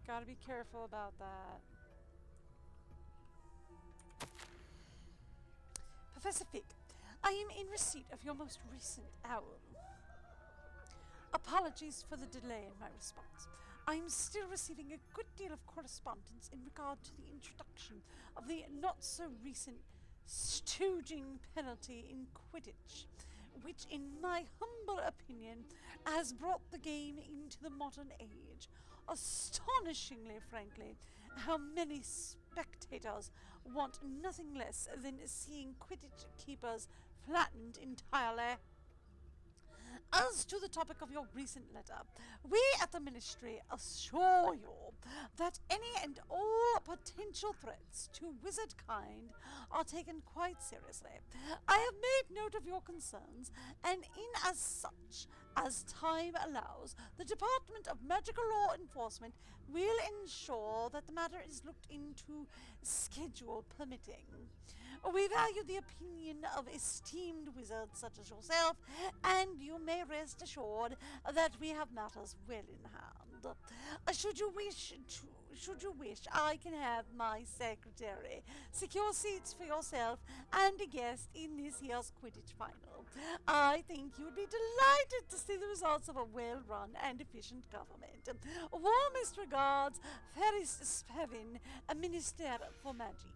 Gotta be careful about that. Professor Fig, I am in receipt of your most recent owl. Apologies for the delay in my response. I am still receiving a good deal of correspondence in regard to the introduction of the not-so-recent stooging penalty in Quidditch, which, in my humble opinion, has brought the game into the modern age. Astonishingly, frankly, how many spectators want nothing less than seeing Quidditch keepers flattened entirely. As to the topic of your recent letter, we at the Ministry assure you that any and all potential threats to wizard kind are taken quite seriously. I have made note of your concerns, and in as such as time allows, the Department of Magical Law Enforcement will ensure that the matter is looked into, schedule permitting. We value the opinion of esteemed wizards such as yourself, and you may rest assured that we have matters well in hand. Should you wish, I can have my secretary secure seats for yourself and a guest in this year's Quidditch final. I think you would be delighted to see the results of a well-run and efficient government. Warmest regards, Ferris Spevin, Minister for Magic.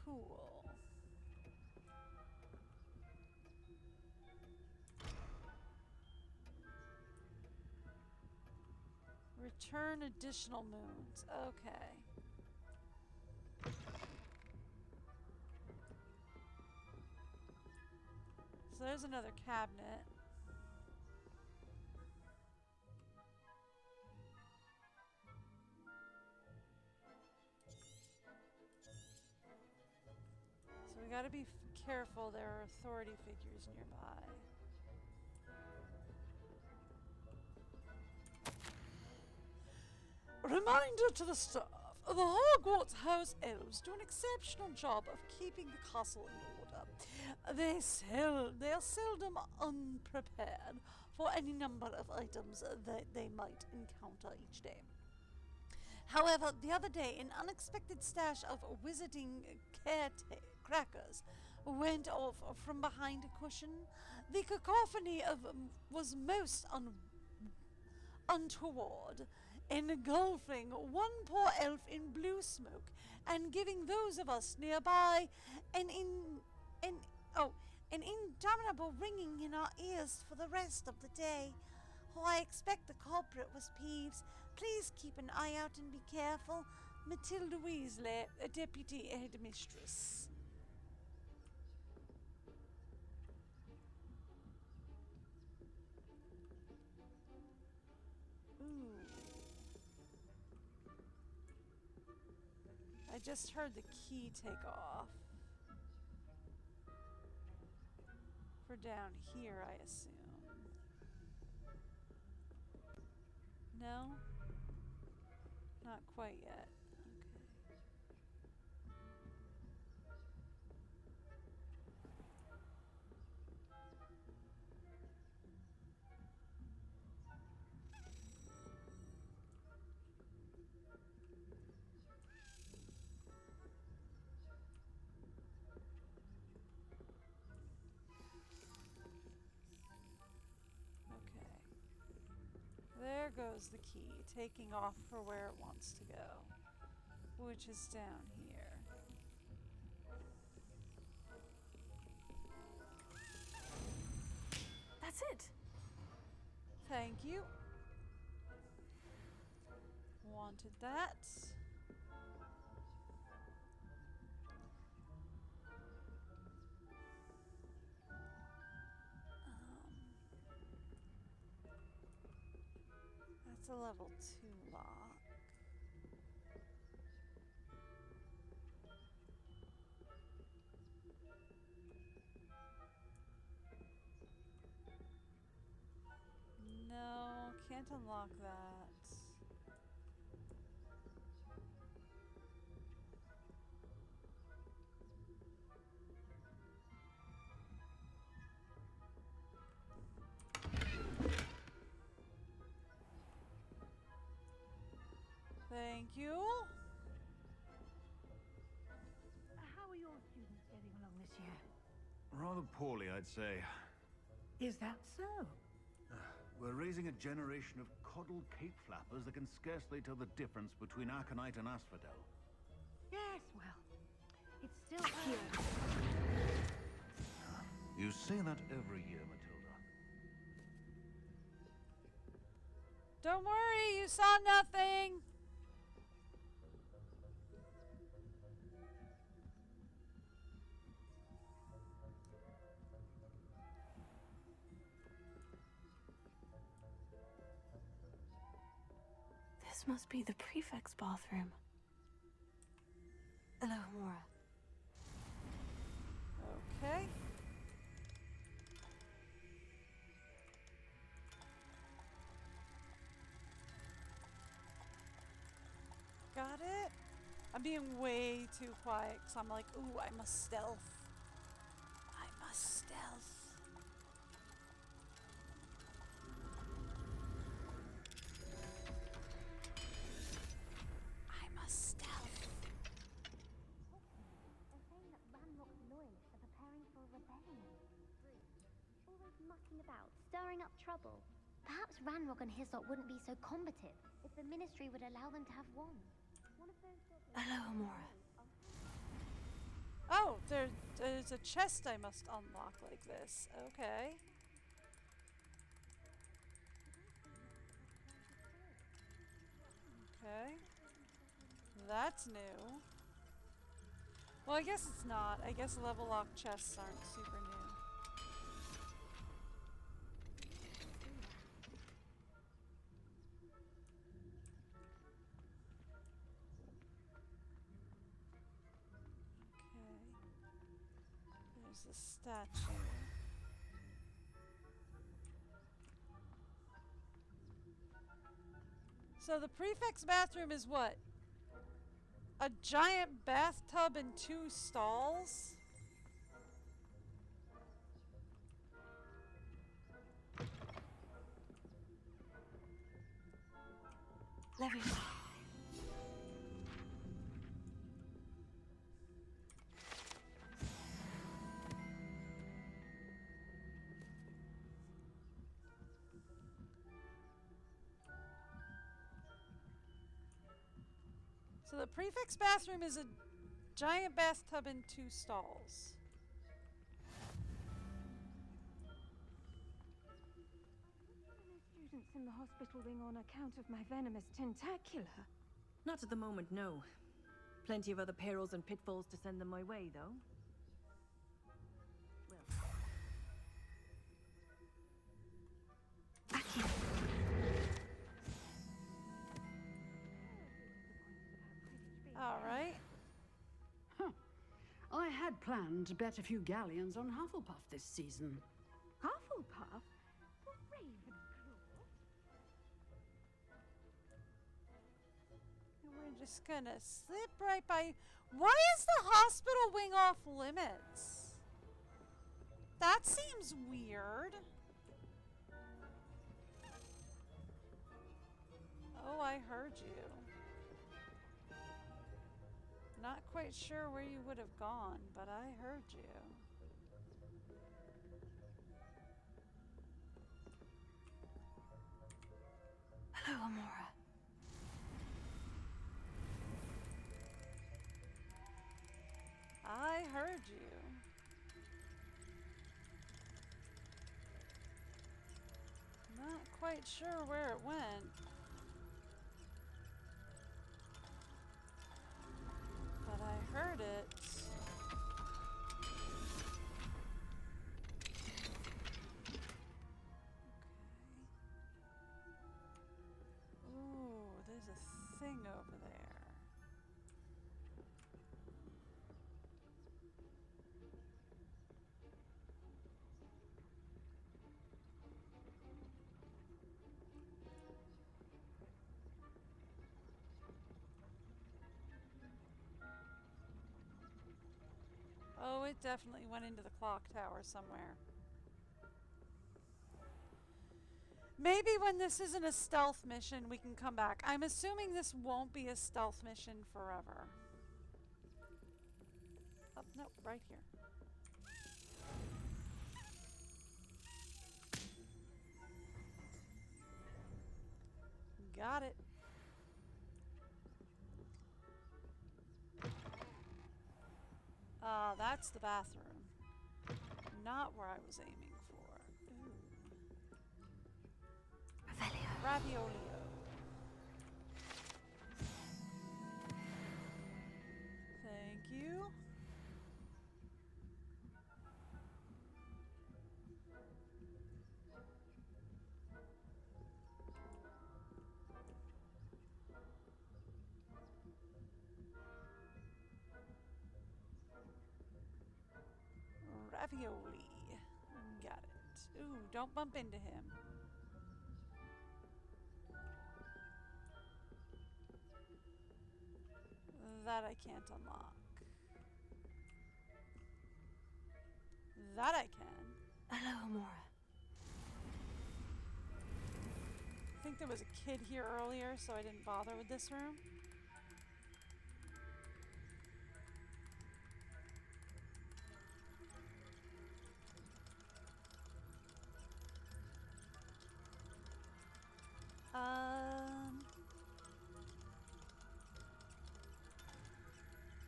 Cool. Return additional moons. Okay. So there's another cabinet. So we gotta be careful, there are authority figures nearby. Reminder to the staff, the Hogwarts House elves do an exceptional job of keeping the castle in order. They are seldom unprepared for any number of items that they might encounter each day. However, the other day, an unexpected stash of wizarding crackers went off from behind a cushion. The cacophony was most untoward, engulfing one poor elf in blue smoke and giving those of us nearby an indomitable ringing in our ears for the rest of the day. Oh, I expect the culprit was Peeves. Please keep an eye out and be careful. Matilda Weasley, a deputy headmistress. Ooh. I just heard the key take off. For down here, I assume. No? Not quite yet. There goes the key, taking off for where it wants to go, which is down here. That's it. Thank you. Wanted that. That's a level 2 lock. can't unlock that. Thank you. How are your students getting along this year? Rather poorly, I'd say. Is that so? We're raising a generation of coddled cape flappers that can scarcely tell the difference between aconite and asphodel. Yes, well, it's still here. You say that every year, Matilda. Don't worry, you saw nothing. This must be the prefect's bathroom. Alohomora. Okay. Got it? I'm being way too quiet because I'm like, ooh, I must stealth. I must stealth. I must stealth. They're saying that Ranrock's loyalists are preparing for a rebellion. Always mucking about, stirring up trouble. Perhaps Ranrock and his lot wouldn't be so combative if the Ministry would allow them to have wands. One of those Alohomora. Oh, there's a chest I must unlock like this. Okay. Okay. That's new. Well, I guess it's not. I guess level lock chests aren't super new. There's a statue. So the prefect's bathroom is what? A giant bathtub and 2 stalls? Levy. So the prefect's bathroom is a giant bathtub and 2 stalls. No students in the hospital wing on account of my venomous tentacula. Not at the moment, no. Plenty of other perils and pitfalls to send them my way, though. All right. Huh. I had planned to bet a few galleons on Hufflepuff this season. Hufflepuff? The Ravenclaw? And we're just gonna slip right by. Why is the hospital wing off limits? That seems weird. Oh, I heard you. Not quite sure where you would have gone, but I heard you. Hello, Amora. I heard you. Not quite sure where it went. But I heard it. Okay. Ooh, there's a thing over there. it definitely went into the clock tower somewhere. Maybe when this isn't a stealth mission, we can come back. I'm assuming this won't be a stealth mission forever. Oh, no, right here. Got it. That's the bathroom. Not where I was aiming for. Ooh. Raviolio. Thank you. Ravioli. Got it. Ooh, don't bump into him. That I can't unlock. That I can. Hello, Amora. I think there was a kid here earlier, so I didn't bother with this room.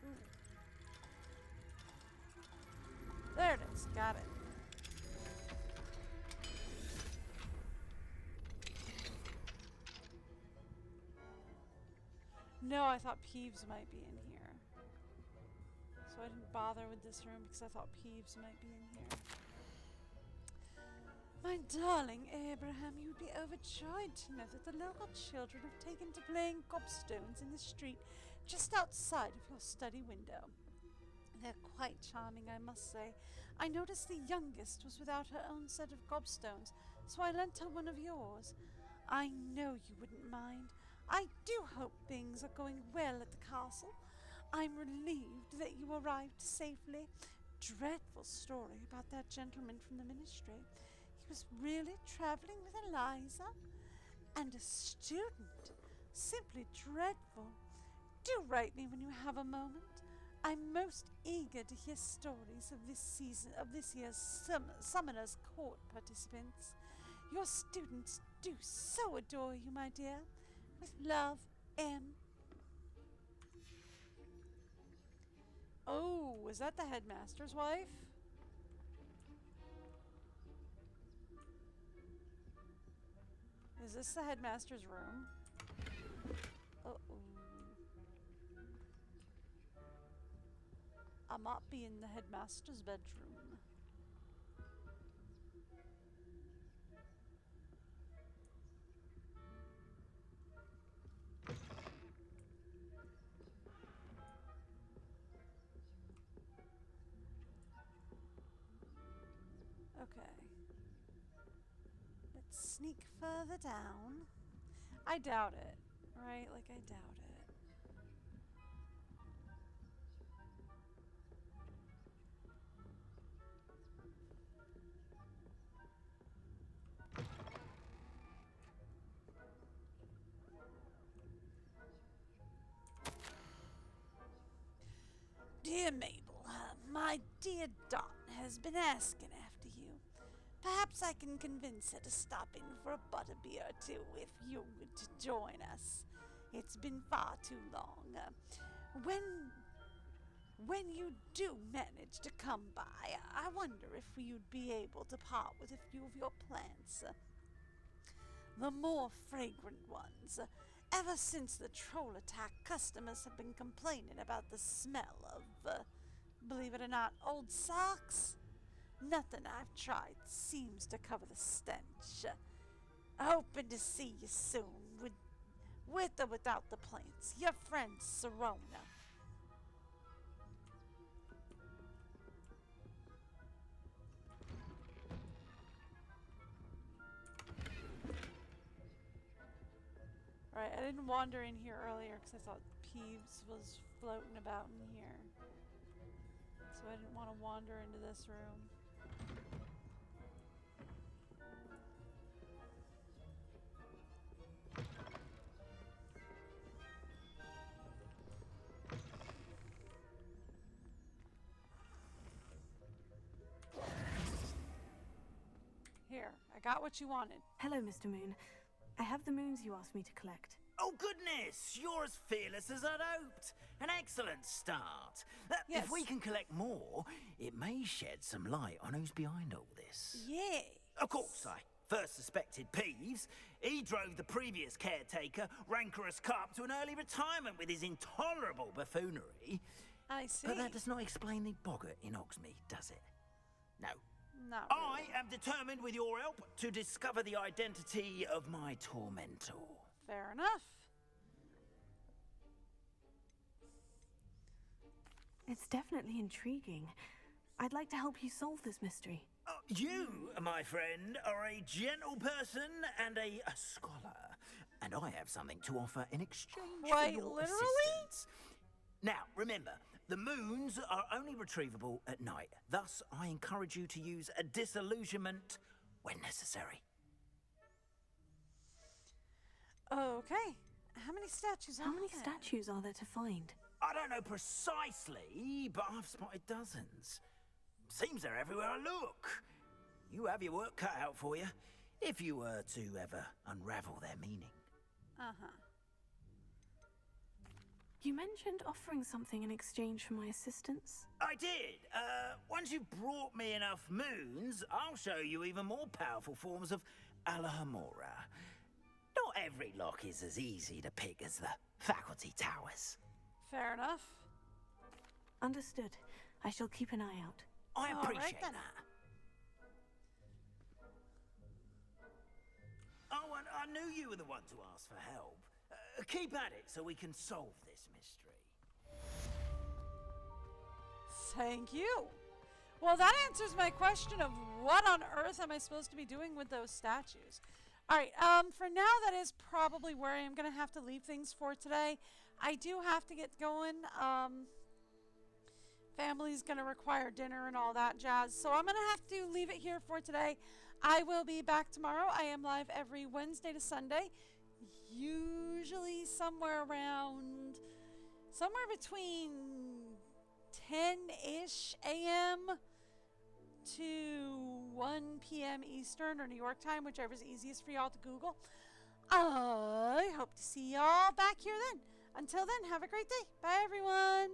Ooh. There it is. Got it. No, I thought Peeves might be in here. So I didn't bother with this room because I thought Peeves might be in here. My darling Abraham, you'd be overjoyed to know that the local children have taken to playing gobstones in the street just outside of your study window. They're quite charming, I must say. I noticed the youngest was without her own set of gobstones, so I lent her one of yours. I know you wouldn't mind. I do hope things are going well at the castle. I'm relieved that you arrived safely. Dreadful story about that gentleman from the ministry. He was really traveling with Eliza? And a student? Simply dreadful. Do write me when you have a moment. I'm most eager to hear stories of this year's Summoner's Court participants. Your students do so adore you, my dear. With love, M. Oh, is that the headmaster's wife? Is this the headmaster's room? Uh-oh. I might be in the headmaster's bedroom. Okay. Let's sneak further down. I doubt it, right? Like, I doubt it. Dear Mabel, my dear Dot has been asking after you. Perhaps I can convince her to stop in for a butterbeer or two if you would to join us. It's been far too long. When you do manage to come by, I wonder if you'd be able to part with a few of your plants. The more fragrant ones. Ever since the troll attack, customers have been complaining about the smell of, believe it or not, old socks. Nothing I've tried seems to cover the stench. Hoping to see you soon, with or without the plants. Your friend, Serona. Right, I didn't wander in here earlier because I thought Peeves was floating about in here. So I didn't want to wander into this room. Here, I got what you wanted. Hello, Mr. Moon. I have the moons you asked me to collect. Oh, goodness! You're as fearless as I'd hoped. An excellent start. Yes. If we can collect more, it may shed some light on who's behind all this. Yeah. Of course, I first suspected Peeves. He drove the previous caretaker, Rancorous Carp, to an early retirement with his intolerable buffoonery. I see. But that does not explain the boggart in Hogsmeade, does it? No. Not really. really. I am determined, with your help, to discover the identity of my tormentor. Fair enough. It's definitely intriguing. I'd like to help you solve this mystery. You, my friend, are a gentle person and a scholar. And I have something to offer in exchange for your literally? assistance. Now, remember, the moons are only retrievable at night. Thus, I encourage you to use a disillusionment when necessary. Okay. How many statues How many statues are there to find? I don't know precisely, but I've spotted dozens. Seems they're everywhere I look. You have your work cut out for you, if you were to ever unravel their meaning. Uh-huh. You mentioned offering something in exchange for my assistance. I did. Once you've brought me enough moons, I'll show you even more powerful forms of Alahamora. Not every lock is as easy to pick as the faculty towers. Fair enough. Understood. I shall keep an eye out. I appreciate then. that. Oh, and I knew you were the one to ask for help. Keep at it so we can solve this mystery. Thank you. Well, that answers my question of what on earth am I supposed to be doing with those statues. All right, for now, that is probably where I am going to have to leave things for today. I do have to get going. Family's going to require dinner and all that jazz. So I'm going to have to leave it here for today. I will be back tomorrow. I am live every Wednesday to Sunday. Usually somewhere between 10-ish a.m. to 1 p.m. Eastern or New York time, whichever is easiest for y'all to Google. I hope to see y'all back here then. Until then, have a great day. Bye, everyone.